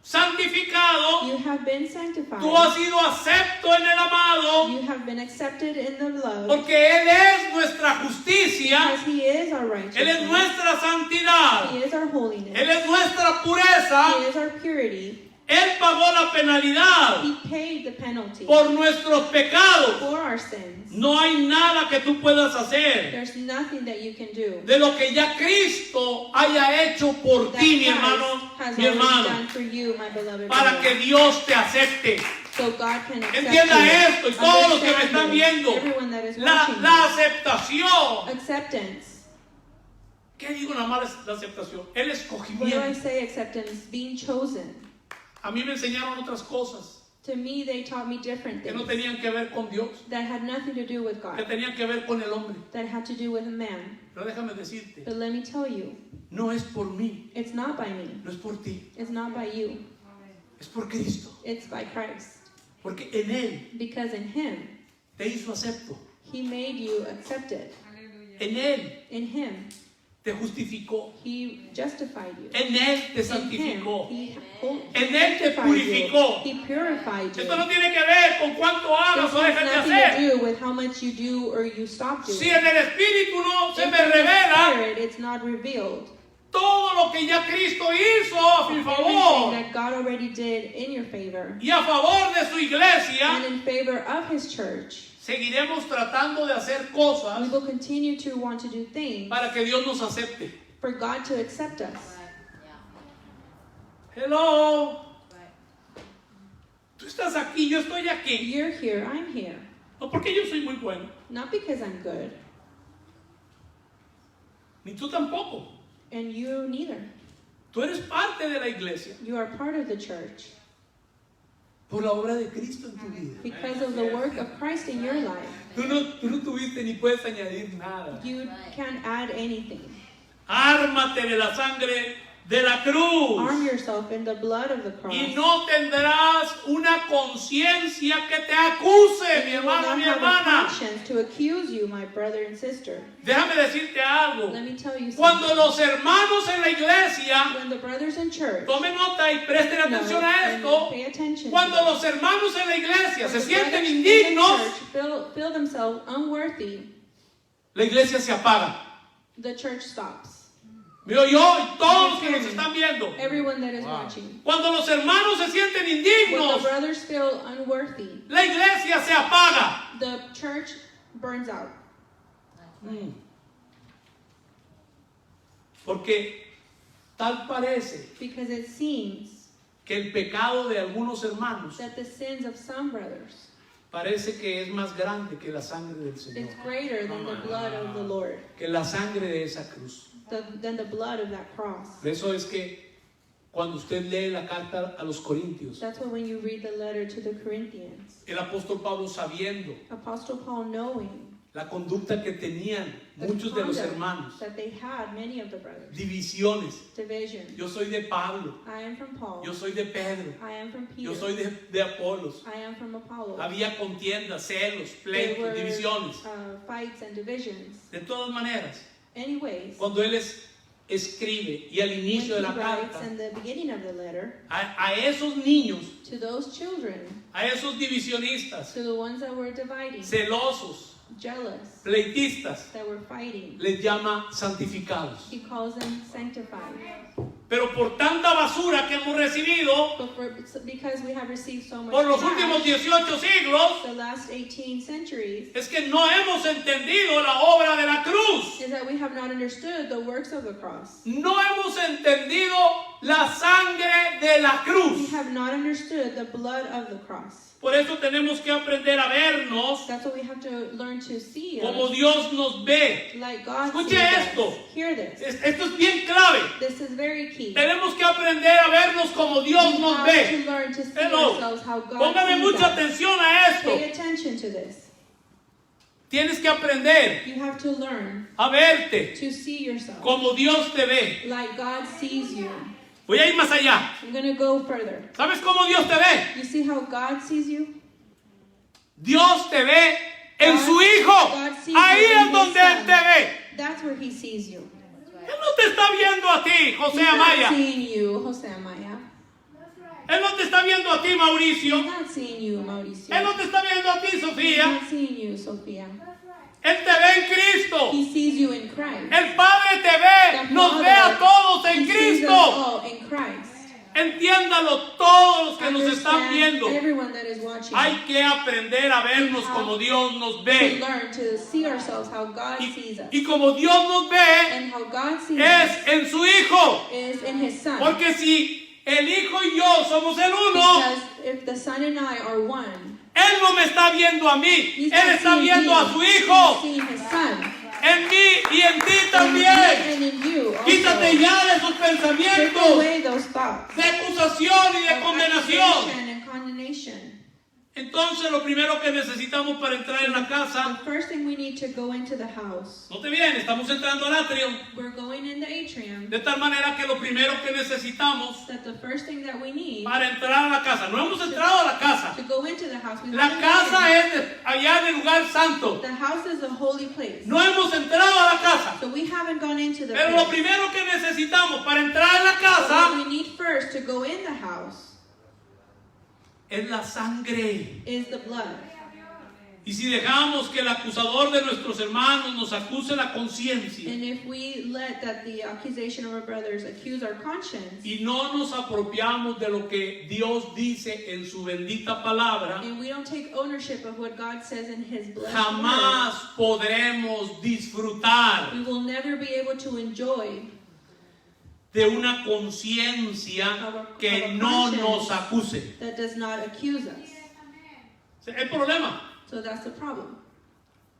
Speaker 1: santificado,
Speaker 2: you have been sanctified,
Speaker 1: tú has sido acepto en el amado,
Speaker 2: you have been accepted in the love,
Speaker 1: porque Él es nuestra justicia,
Speaker 2: because He is our
Speaker 1: Él es
Speaker 2: righteousness,
Speaker 1: nuestra santidad,
Speaker 2: He is our holiness,
Speaker 1: Él es nuestra pureza,
Speaker 2: He is our purity,
Speaker 1: Él pagó la penalidad
Speaker 2: He paid the penalty
Speaker 1: por nuestros pecados.
Speaker 2: for our sins.
Speaker 1: No hay nada que tú puedas hacer
Speaker 2: There's nothing that you can do
Speaker 1: de lo que ya Cristo haya hecho por
Speaker 2: that
Speaker 1: ti, mi
Speaker 2: Christ
Speaker 1: hermano,
Speaker 2: has
Speaker 1: mi
Speaker 2: already
Speaker 1: hermano,
Speaker 2: done for you, my beloved
Speaker 1: para que
Speaker 2: brother.
Speaker 1: Dios te acepte.
Speaker 2: So God can accept
Speaker 1: Entienda
Speaker 2: you.
Speaker 1: esto, y todos los que me están
Speaker 2: Understand this.
Speaker 1: viendo,
Speaker 2: Everyone that is
Speaker 1: la
Speaker 2: watching
Speaker 1: aceptación.
Speaker 2: you. Acceptance.
Speaker 1: ¿Qué digo nada más la aceptación? El
Speaker 2: What do I
Speaker 1: escogimiento.
Speaker 2: say acceptance? Being chosen.
Speaker 1: A mí me enseñaron otras cosas
Speaker 2: To me, they taught me different
Speaker 1: que no
Speaker 2: things
Speaker 1: tenían que ver con Dios,
Speaker 2: that had nothing to do with
Speaker 1: que
Speaker 2: God,
Speaker 1: tenían que ver con el hombre.
Speaker 2: that had to do with a man.
Speaker 1: Pero déjame decirte,
Speaker 2: But let me tell you,
Speaker 1: no es por mí,
Speaker 2: it's not by me.
Speaker 1: no es por ti,
Speaker 2: It's not by you.
Speaker 1: es por Cristo.
Speaker 2: It's by Christ.
Speaker 1: Porque en Él
Speaker 2: Because in Him,
Speaker 1: te hizo acepto.
Speaker 2: He made you accepted.
Speaker 1: En Él
Speaker 2: In Him,
Speaker 1: te justificó.
Speaker 2: He justified you.
Speaker 1: En Él te
Speaker 2: In Him,
Speaker 1: santificó.
Speaker 2: He
Speaker 1: En Él te
Speaker 2: sanctified
Speaker 1: purificó.
Speaker 2: you. He purified you.
Speaker 1: Esto no tiene que ver con cuánto hagas
Speaker 2: This
Speaker 1: o
Speaker 2: has
Speaker 1: dejas de
Speaker 2: nothing
Speaker 1: hacer.
Speaker 2: to do with how much you do or you stop doing.
Speaker 1: Si en el Espíritu no se
Speaker 2: If
Speaker 1: me
Speaker 2: in the
Speaker 1: revela
Speaker 2: Spirit, it's not revealed.
Speaker 1: todo lo que ya Cristo hizo a mi
Speaker 2: Everything
Speaker 1: favor
Speaker 2: that God already did in your favor
Speaker 1: y a favor de su iglesia,
Speaker 2: and in favor of His church,
Speaker 1: seguiremos tratando de hacer
Speaker 2: we
Speaker 1: cosas
Speaker 2: will continue to want to do things
Speaker 1: para que Dios nos acepte.
Speaker 2: for God to accept us.
Speaker 1: Hello. Tú estás aquí, yo estoy aquí.
Speaker 2: You're here, I'm here.
Speaker 1: No porque yo soy muy bueno,
Speaker 2: Not because I'm good,
Speaker 1: ni tú tampoco.
Speaker 2: and you neither.
Speaker 1: Tú eres parte de la iglesia
Speaker 2: You are part of the church
Speaker 1: por la obra de Cristo en tu vida.
Speaker 2: because of the work of Christ in your life.
Speaker 1: Tú no tuviste ni puedes añadir nada.
Speaker 2: You can't add anything.
Speaker 1: Ármate de la sangre de la cruz.
Speaker 2: Arm yourself in the blood of the cross.
Speaker 1: Y no tendrás una conciencia que te acuse, mi
Speaker 2: You will
Speaker 1: hermano,
Speaker 2: not
Speaker 1: mi
Speaker 2: have a
Speaker 1: hermana.
Speaker 2: conscience to accuse you, my brother and sister.
Speaker 1: Déjame decirte algo.
Speaker 2: Let me tell you
Speaker 1: Cuando
Speaker 2: something.
Speaker 1: los hermanos en la iglesia,
Speaker 2: When the brothers in church,
Speaker 1: tomen nota y presten atención a
Speaker 2: and
Speaker 1: esto.
Speaker 2: pay attention.
Speaker 1: Cuando
Speaker 2: to
Speaker 1: los hermanos en la iglesia se
Speaker 2: when the
Speaker 1: sienten
Speaker 2: brothers in the
Speaker 1: indignos,
Speaker 2: church feel themselves unworthy,
Speaker 1: la iglesia se apaga.
Speaker 2: the church stops.
Speaker 1: Veo yo y todos los que nos están viendo.
Speaker 2: Everyone that is watching.
Speaker 1: Cuando los hermanos se sienten
Speaker 2: When the
Speaker 1: indignos,
Speaker 2: brothers feel unworthy,
Speaker 1: la iglesia se apaga.
Speaker 2: the church burns out.
Speaker 1: Porque tal parece
Speaker 2: Because it seems
Speaker 1: que el pecado de algunos hermanos
Speaker 2: that the sins of some brothers
Speaker 1: parece que es más grande que la sangre del
Speaker 2: is
Speaker 1: Señor,
Speaker 2: greater than the blood of the Lord,
Speaker 1: que la sangre de esa cruz.
Speaker 2: than the blood of that cross.
Speaker 1: Por eso es que cuando usted lee la carta a los Corintios,
Speaker 2: That's why when you read the letter to the Corinthians,
Speaker 1: el apóstol Pablo, sabiendo
Speaker 2: Apostle Paul, knowing
Speaker 1: la conducta que tenían
Speaker 2: the
Speaker 1: muchos de los
Speaker 2: conduct
Speaker 1: hermanos,
Speaker 2: that they had, many of the brothers,
Speaker 1: divisiones.
Speaker 2: division.
Speaker 1: Yo soy de Pablo,
Speaker 2: I am from Paul.
Speaker 1: yo soy de Pedro,
Speaker 2: I am from Peter.
Speaker 1: yo soy de Apolos.
Speaker 2: I am from Apollo.
Speaker 1: Había contiendas, celos,
Speaker 2: There
Speaker 1: pleitos,
Speaker 2: were
Speaker 1: divisiones.
Speaker 2: fights and divisions.
Speaker 1: De todas maneras,
Speaker 2: Anyways,
Speaker 1: cuando él escribe y al
Speaker 2: when
Speaker 1: inicio
Speaker 2: he
Speaker 1: de la
Speaker 2: writes
Speaker 1: carta,
Speaker 2: in the beginning of the letter,
Speaker 1: a esos niños,
Speaker 2: to those children,
Speaker 1: a esos divisionistas,
Speaker 2: to the ones that were dividing,
Speaker 1: celosos,
Speaker 2: jealous,
Speaker 1: pleitistas,
Speaker 2: that were fighting,
Speaker 1: les llama santificados.
Speaker 2: he calls them sanctified.
Speaker 1: Pero por tanta basura que hemos recibido
Speaker 2: Because we have received so much
Speaker 1: por los
Speaker 2: trash,
Speaker 1: últimos 18 siglos,
Speaker 2: the last 18 centuries,
Speaker 1: es que no hemos entendido la obra de la cruz.
Speaker 2: is that we have not understood the works of the cross.
Speaker 1: No hemos entendido la sangre de la
Speaker 2: We
Speaker 1: cruz.
Speaker 2: have not understood the blood of the cross.
Speaker 1: Por eso tenemos que aprender a vernos
Speaker 2: That's what we have to learn to see
Speaker 1: como
Speaker 2: us,
Speaker 1: Dios nos ve.
Speaker 2: like God
Speaker 1: Escuche
Speaker 2: sees
Speaker 1: esto.
Speaker 2: us. Hear this.
Speaker 1: Esto es bien clave.
Speaker 2: This is very key.
Speaker 1: Tenemos que aprender a vernos como Dios
Speaker 2: We
Speaker 1: nos
Speaker 2: have
Speaker 1: ve.
Speaker 2: to learn to see
Speaker 1: Hello.
Speaker 2: ourselves how God
Speaker 1: Póngame
Speaker 2: sees
Speaker 1: mucha
Speaker 2: us.
Speaker 1: atención a esto.
Speaker 2: Pay attention to this.
Speaker 1: Tienes que aprender
Speaker 2: You have to learn
Speaker 1: a verte
Speaker 2: to see yourself
Speaker 1: como Dios te ve.
Speaker 2: like God sees you.
Speaker 1: Voy a ir más allá.
Speaker 2: I'm going to go further.
Speaker 1: ¿Sabes cómo Dios te ve?
Speaker 2: You see how God sees you?
Speaker 1: Dios te ve en su Hijo.
Speaker 2: God sees
Speaker 1: Ahí
Speaker 2: you in
Speaker 1: es
Speaker 2: His
Speaker 1: donde
Speaker 2: Son.
Speaker 1: Él te ve.
Speaker 2: That's where He sees you.
Speaker 1: Él no te está viendo a ti, José
Speaker 2: He's not
Speaker 1: Amaya.
Speaker 2: seeing you, Jose Amaya.
Speaker 1: Él no te está viendo a ti,
Speaker 2: He's
Speaker 1: Mauricio.
Speaker 2: not seeing you, Mauricio.
Speaker 1: Él no te está viendo a ti,
Speaker 2: He's
Speaker 1: Sofía.
Speaker 2: not seeing you, Sophia.
Speaker 1: Él te ve en Cristo.
Speaker 2: He sees you in Christ.
Speaker 1: El Padre te ve,
Speaker 2: The
Speaker 1: nos ve a
Speaker 2: Father,
Speaker 1: todos en
Speaker 2: He sees us
Speaker 1: Cristo.
Speaker 2: all in Christ.
Speaker 1: Entiende entiéndalo todos los que nos están
Speaker 2: Understand,
Speaker 1: viendo.
Speaker 2: everyone that is watching,
Speaker 1: Hay que aprender a vernos como Dios nos
Speaker 2: to
Speaker 1: ve.
Speaker 2: learn to see ourselves how God sees us.
Speaker 1: Y como Dios nos ve,
Speaker 2: And how God sees
Speaker 1: es
Speaker 2: us
Speaker 1: en su Hijo.
Speaker 2: is in His Son.
Speaker 1: Porque si el Hijo y yo somos el uno,
Speaker 2: Because if the Son and I are one,
Speaker 1: Él no me está viendo a mí,
Speaker 2: He's
Speaker 1: Él
Speaker 2: not
Speaker 1: está
Speaker 2: seeing
Speaker 1: viendo
Speaker 2: me,
Speaker 1: a su Hijo,
Speaker 2: He's seeing His Son.
Speaker 1: en mí y en ti
Speaker 2: In me
Speaker 1: también.
Speaker 2: and in you also.
Speaker 1: Quítate ya de esos
Speaker 2: Take
Speaker 1: pensamientos
Speaker 2: away those thoughts
Speaker 1: de acusación y de
Speaker 2: of
Speaker 1: condenación.
Speaker 2: accusation and condemnation.
Speaker 1: Entonces lo primero que necesitamos para entrar en la
Speaker 2: The
Speaker 1: casa,
Speaker 2: first thing we need to go into the house.
Speaker 1: note bien, estamos entrando al atrio,
Speaker 2: We're going in the atrium.
Speaker 1: de tal manera que lo primero que necesitamos
Speaker 2: That the first thing that we need
Speaker 1: para entrar a la casa, no hemos entrado a la casa,
Speaker 2: to go into the house. We
Speaker 1: la
Speaker 2: haven't
Speaker 1: casa
Speaker 2: gone
Speaker 1: es allá en el lugar santo,
Speaker 2: in. The house is a holy place.
Speaker 1: no hemos entrado a la casa,
Speaker 2: So we haven't gone into the
Speaker 1: pero lo
Speaker 2: place.
Speaker 1: primero que necesitamos para entrar en la
Speaker 2: What
Speaker 1: casa
Speaker 2: we need first to go in the house
Speaker 1: es la sangre.
Speaker 2: is the blood.
Speaker 1: Y si dejamos que el acusador de nuestros hermanos nos acuse la conciencia
Speaker 2: And if we let that the accusation of our brothers accuse our conscience,
Speaker 1: y no nos apropiamos de lo que Dios dice en su bendita palabra,
Speaker 2: and we don't take ownership of what God says in His blessed
Speaker 1: jamás podremos disfrutar
Speaker 2: word, we will never be able to enjoy
Speaker 1: de una conciencia que no nos acuse.
Speaker 2: that does not accuse us.
Speaker 1: El problema,
Speaker 2: So that's the problem.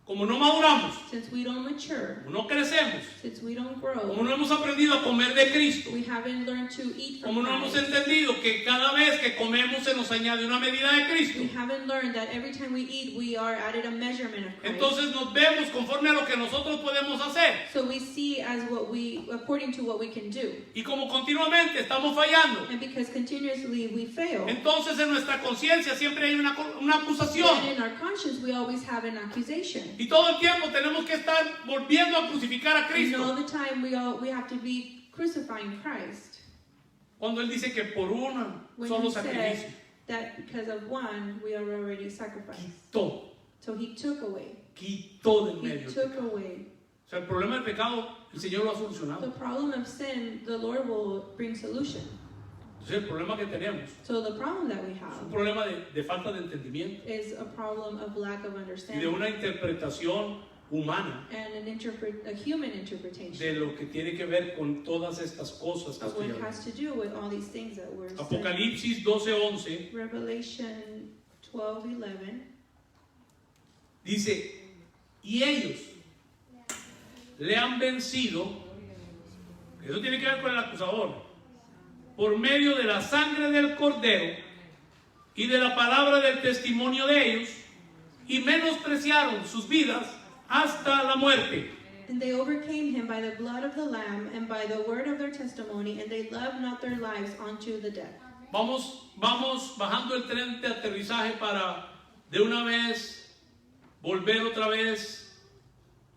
Speaker 1: como no maduramos,
Speaker 2: Since we don't mature,
Speaker 1: como no crecemos,
Speaker 2: since we don't
Speaker 1: como
Speaker 2: grow,
Speaker 1: no hemos aprendido a comer de Cristo,
Speaker 2: we haven't learned to eat from
Speaker 1: como no hemos
Speaker 2: Christ.
Speaker 1: entendido que cada vez que comemos se nos añade una medida de Cristo,
Speaker 2: We haven't learned that every time we eat, we are added a measurement of Christ.
Speaker 1: entonces nos vemos conforme a lo que nosotros podemos hacer.
Speaker 2: So we see as what we, according to what we can do.
Speaker 1: Y como continuamente estamos fallando,
Speaker 2: And because continuously we fail,
Speaker 1: entonces en nuestra conciencia siempre hay una
Speaker 2: then
Speaker 1: acusación.
Speaker 2: in our conscience we always have an accusation.
Speaker 1: Y todo el tiempo tenemos que estar volviendo a crucificar a
Speaker 2: And all
Speaker 1: Cristo.
Speaker 2: the time we have to be crucifying Christ.
Speaker 1: Cuando Él dice que por una
Speaker 2: When
Speaker 1: solo
Speaker 2: He
Speaker 1: sacrificio
Speaker 2: said that because of one we are already sacrificed.
Speaker 1: quitó,
Speaker 2: So He took away.
Speaker 1: quitó del
Speaker 2: He
Speaker 1: medio.
Speaker 2: took away.
Speaker 1: O sea, el problema del pecado, el Señor lo ha
Speaker 2: The
Speaker 1: solucionado.
Speaker 2: problem of sin, the Lord will bring solution.
Speaker 1: Entonces el problema que tenemos
Speaker 2: So the problem that we
Speaker 1: es un
Speaker 2: have
Speaker 1: problema de falta de entendimiento
Speaker 2: is a problem of lack of
Speaker 1: y de
Speaker 2: understanding
Speaker 1: una interpretación humana
Speaker 2: and a human interpretation
Speaker 1: de lo que tiene que ver con todas estas cosas que
Speaker 2: of what
Speaker 1: estoy
Speaker 2: has
Speaker 1: hablando.
Speaker 2: to do with all these things that we're saying.
Speaker 1: Apocalipsis 12:11
Speaker 2: Revelation 12:11
Speaker 1: dice, y ellos le han vencido, eso tiene que ver con el acusador, por medio de la sangre del Cordero y de la palabra del testimonio de ellos, y menospreciaron sus vidas hasta la muerte.
Speaker 2: And they overcame him by the blood of the Lamb and by the word of their testimony, and they loved not their lives unto the death.
Speaker 1: Vamos bajando el tren de aterrizaje para de una vez volver otra vez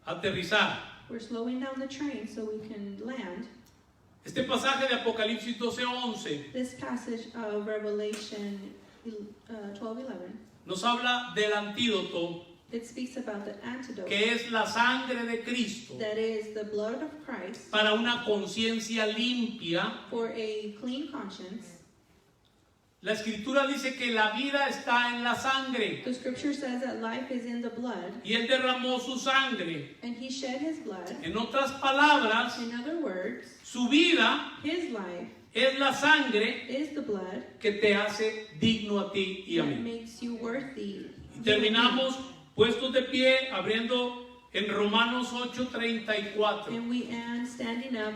Speaker 1: a aterrizar.
Speaker 2: We're slowing down the train so we can land.
Speaker 1: Este pasaje de Apocalipsis 12:11
Speaker 2: This passage of Revelation 12:11,
Speaker 1: nos habla del antídoto
Speaker 2: it speaks about the antidote,
Speaker 1: que es la sangre de Cristo
Speaker 2: that is the blood of Christ
Speaker 1: para una conciencia limpia.
Speaker 2: for a clean conscience.
Speaker 1: La escritura dice que la vida está en la sangre
Speaker 2: The scripture says that life is in the blood,
Speaker 1: y Él derramó su sangre.
Speaker 2: and He shed His blood.
Speaker 1: En otras palabras,
Speaker 2: In other words,
Speaker 1: su vida
Speaker 2: His life
Speaker 1: es la sangre
Speaker 2: is the blood
Speaker 1: que te hace digno a ti y a
Speaker 2: that
Speaker 1: mí.
Speaker 2: makes you worthy.
Speaker 1: Y terminamos puestos de pie abriendo en Romanos 8:34.
Speaker 2: And we end standing up,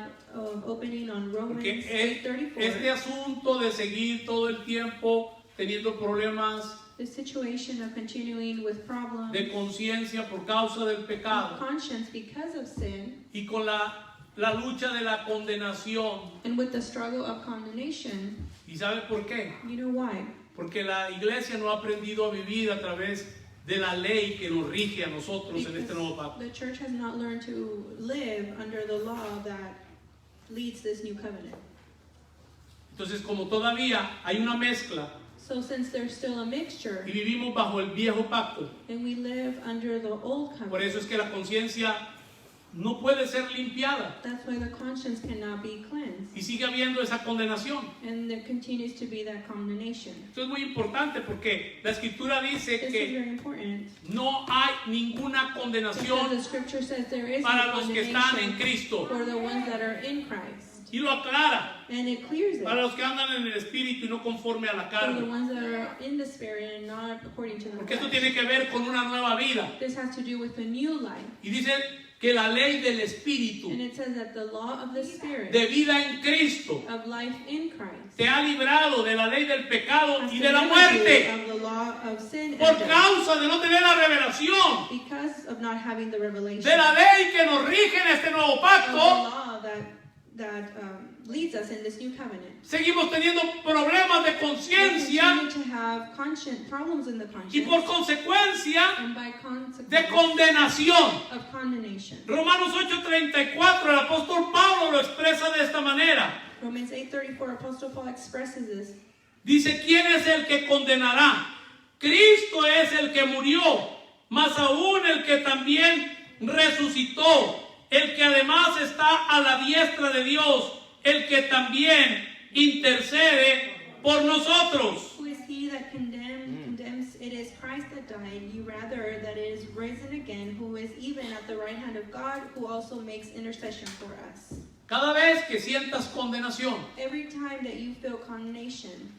Speaker 2: opening on Romans
Speaker 1: Porque
Speaker 2: 8:34.
Speaker 1: este asunto de seguir todo el tiempo teniendo problemas
Speaker 2: The situation of continuing with problems
Speaker 1: de conciencia por causa del
Speaker 2: of
Speaker 1: pecado
Speaker 2: conscience because of sin,
Speaker 1: y con la lucha de la condenación.
Speaker 2: and with the struggle of condemnation.
Speaker 1: ¿Y sabe por qué?
Speaker 2: You know why?
Speaker 1: Porque la iglesia no ha aprendido a vivir a través de la ley que nos rige a nosotros en este nuevo pacto.
Speaker 2: The church has not learned to live under the law that leads this new covenant.
Speaker 1: Entonces, como todavía hay una mezcla
Speaker 2: So since there's still a mixture,
Speaker 1: y vivimos bajo el viejo pacto,
Speaker 2: and we live under the old
Speaker 1: por
Speaker 2: covenant,
Speaker 1: eso es que la conciencia no puede ser limpiada
Speaker 2: That's why the conscience cannot be cleansed.
Speaker 1: y sigue habiendo esa condenación.
Speaker 2: And there continues to be that condemnation.
Speaker 1: Esto es muy importante porque la escritura dice
Speaker 2: This is
Speaker 1: que
Speaker 2: very important.
Speaker 1: no hay ninguna
Speaker 2: Because
Speaker 1: condenación
Speaker 2: the scripture says there is
Speaker 1: para
Speaker 2: no
Speaker 1: los que están en
Speaker 2: condemnation
Speaker 1: Cristo.
Speaker 2: for the ones that are in Christ.
Speaker 1: Y lo aclara,
Speaker 2: And it clears it.
Speaker 1: para los que andan en el Espíritu y no conforme a la
Speaker 2: For the
Speaker 1: carne.
Speaker 2: ones that are in the spirit and not according to the
Speaker 1: Porque esto
Speaker 2: flesh.
Speaker 1: tiene que ver con una nueva vida.
Speaker 2: This has to do with the new life.
Speaker 1: Y dice que la ley del Espíritu
Speaker 2: And it says that the law of the spirit
Speaker 1: de vida en Cristo
Speaker 2: of life in Christ
Speaker 1: te ha librado de la ley del pecado
Speaker 2: has
Speaker 1: y de la
Speaker 2: delivered you
Speaker 1: muerte
Speaker 2: of the law of sin
Speaker 1: por
Speaker 2: and death,
Speaker 1: causa de no tener la revelación
Speaker 2: because of not having the revelation
Speaker 1: de la ley que nos rige en este nuevo
Speaker 2: of the
Speaker 1: pacto.
Speaker 2: law that leads us in this new covenant.
Speaker 1: Seguimos teniendo problemas de
Speaker 2: We
Speaker 1: conciencia
Speaker 2: continue to have problems in the
Speaker 1: y
Speaker 2: conscience,
Speaker 1: por consecuencia
Speaker 2: and by
Speaker 1: de
Speaker 2: consequence
Speaker 1: condenación.
Speaker 2: of condemnation.
Speaker 1: Romanos 8:34, el apóstol Pablo lo expresa de esta manera.
Speaker 2: Romans 8:34, Apostle Paul expresses this.
Speaker 1: Dice, ¿quién es el que condenará? Cristo es el que murió, más aún el que también resucitó, el que además está a la diestra de Dios, el que también intercede por nosotros.
Speaker 2: Who is he that condemns? It is Christ that died, you rather that it is risen again, who is even at the right hand of God, who also makes intercession for us.
Speaker 1: Cada vez que sientas condenación
Speaker 2: Every time that you feel condemnation,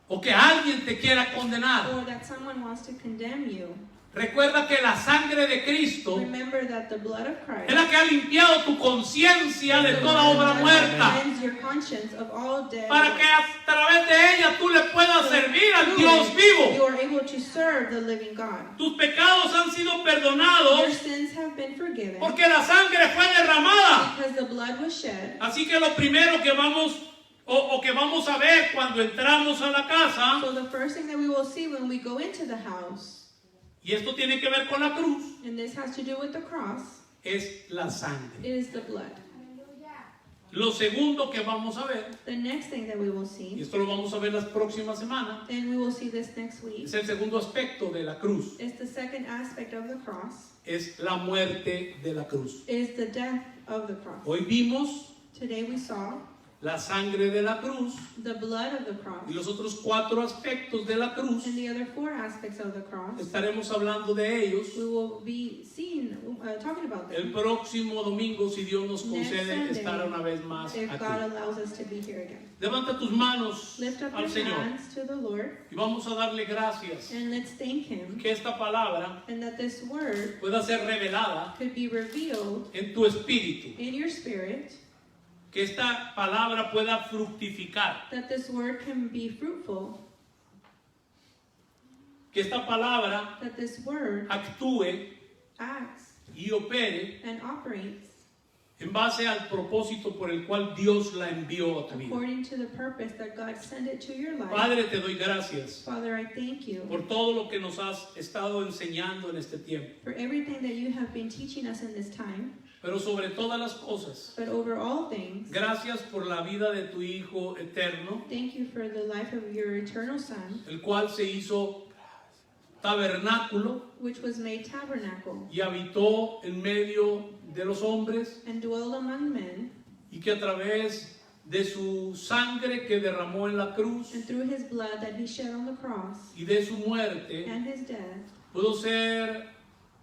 Speaker 1: o que alguien te quiera condenar,
Speaker 2: or that someone wants to condemn you,
Speaker 1: recuerda que la sangre de Cristo
Speaker 2: remember that the blood of Christ
Speaker 1: es la que ha limpiado tu conciencia de
Speaker 2: is the
Speaker 1: toda
Speaker 2: one
Speaker 1: obra
Speaker 2: that
Speaker 1: muerta,
Speaker 2: cleanses your conscience of all dead
Speaker 1: para que a través de ella tú le puedas servir al Dios
Speaker 2: you
Speaker 1: vivo.
Speaker 2: are able to serve the living God.
Speaker 1: Tus pecados han sido
Speaker 2: Your
Speaker 1: perdonados
Speaker 2: sins have been forgiven
Speaker 1: porque la sangre fue derramada.
Speaker 2: because the blood was shed.
Speaker 1: Así que lo primero que vamos o que vamos a ver cuando entramos a la casa,
Speaker 2: So the first thing that we will see when we go into the house,
Speaker 1: y esto tiene que ver con la cruz,
Speaker 2: and this has to do with the cross,
Speaker 1: es la sangre.
Speaker 2: is the blood.
Speaker 1: Lo segundo que vamos a ver,
Speaker 2: The next thing that we will
Speaker 1: y
Speaker 2: see,
Speaker 1: esto lo vamos a ver las próximas semanas,
Speaker 2: and we will see this next week,
Speaker 1: es el segundo aspecto de la cruz,
Speaker 2: is the second aspect of the cross,
Speaker 1: es la muerte de la cruz.
Speaker 2: is the death of the cross.
Speaker 1: Hoy vimos
Speaker 2: Today we saw
Speaker 1: la sangre de la cruz
Speaker 2: the blood of the cross,
Speaker 1: y los otros 4 aspectos de la cruz.
Speaker 2: and the other 4 aspects of the cross.
Speaker 1: Estaremos hablando de ellos
Speaker 2: We will be talking about
Speaker 1: el
Speaker 2: them
Speaker 1: próximo domingo, si Dios nos
Speaker 2: Next
Speaker 1: concede
Speaker 2: Sunday,
Speaker 1: estar una vez más
Speaker 2: if God
Speaker 1: aquí.
Speaker 2: allows us to be here again.
Speaker 1: Levanta tus manos
Speaker 2: Lift up
Speaker 1: al
Speaker 2: your
Speaker 1: Señor
Speaker 2: hands to the Lord,
Speaker 1: y vamos a darle gracias
Speaker 2: and let's thank Him,
Speaker 1: que esta palabra
Speaker 2: and that this word
Speaker 1: pueda ser revelada
Speaker 2: could be revealed
Speaker 1: en tu espíritu,
Speaker 2: in your spirit,
Speaker 1: que esta palabra pueda fructificar,
Speaker 2: that this word can be fruitful,
Speaker 1: que esta palabra
Speaker 2: that this word
Speaker 1: actúe
Speaker 2: acts
Speaker 1: y opere
Speaker 2: and operates
Speaker 1: en base al propósito por el cual Dios la envió a tu vida.
Speaker 2: according to the purpose that God sent it to your life.
Speaker 1: Padre, te doy gracias
Speaker 2: Father, I thank you
Speaker 1: por todo lo que nos has estado enseñando en este tiempo,
Speaker 2: for everything that you have been teaching us in this time,
Speaker 1: pero sobre todas las cosas,
Speaker 2: but over all things,
Speaker 1: gracias por la vida de tu Hijo eterno,
Speaker 2: thank you for the life of your eternal Son,
Speaker 1: el cual se hizo tabernáculo
Speaker 2: which was made tabernacle
Speaker 1: y habitó en medio de los hombres,
Speaker 2: and dwelled among men,
Speaker 1: y que a través de su sangre que derramó en la cruz
Speaker 2: and through his blood that he shed on the cross
Speaker 1: y de su muerte
Speaker 2: and his death,
Speaker 1: pudo ser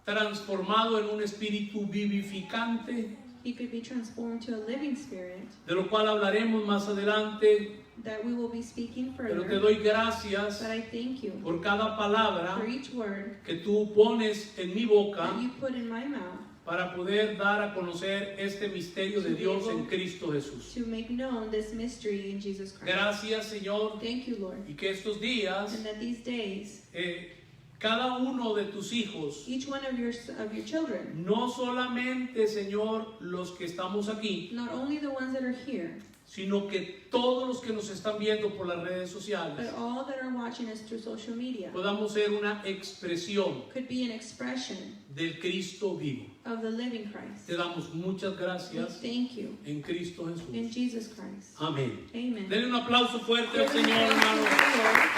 Speaker 1: transformado en un espíritu vivificante,
Speaker 2: he could be transformed to a living spirit,
Speaker 1: de lo cual hablaremos más adelante,
Speaker 2: that we will be speaking
Speaker 1: pero te
Speaker 2: further.
Speaker 1: doy gracias
Speaker 2: But I thank you
Speaker 1: por cada palabra
Speaker 2: for each word
Speaker 1: que tú pones en mi boca
Speaker 2: that you put in my mouth
Speaker 1: para poder dar a conocer este misterio de Dios en Cristo Jesús.
Speaker 2: to make known this mystery in Jesus Christ.
Speaker 1: Gracias, Señor,
Speaker 2: Thank you, Lord.
Speaker 1: y que estos días
Speaker 2: And that these days,
Speaker 1: cada uno de tus hijos,
Speaker 2: each one of your children,
Speaker 1: no solamente, Señor, los que estamos aquí,
Speaker 2: not only the ones that are here,
Speaker 1: sino que todos los que nos están viendo por las redes
Speaker 2: but
Speaker 1: sociales,
Speaker 2: all that are watching us through social media,
Speaker 1: podamos ser una expresión
Speaker 2: could be an expression
Speaker 1: del Cristo vivo.
Speaker 2: of the living Christ.
Speaker 1: Te damos muchas
Speaker 2: We
Speaker 1: gracias
Speaker 2: thank you
Speaker 1: en Cristo
Speaker 2: in
Speaker 1: Jesús.
Speaker 2: Jesus Christ.
Speaker 1: Amén.
Speaker 2: Amen.
Speaker 1: Denle un aplauso fuerte al
Speaker 2: Give an
Speaker 1: Señor,
Speaker 2: applause to
Speaker 1: hermano.
Speaker 2: the Lord.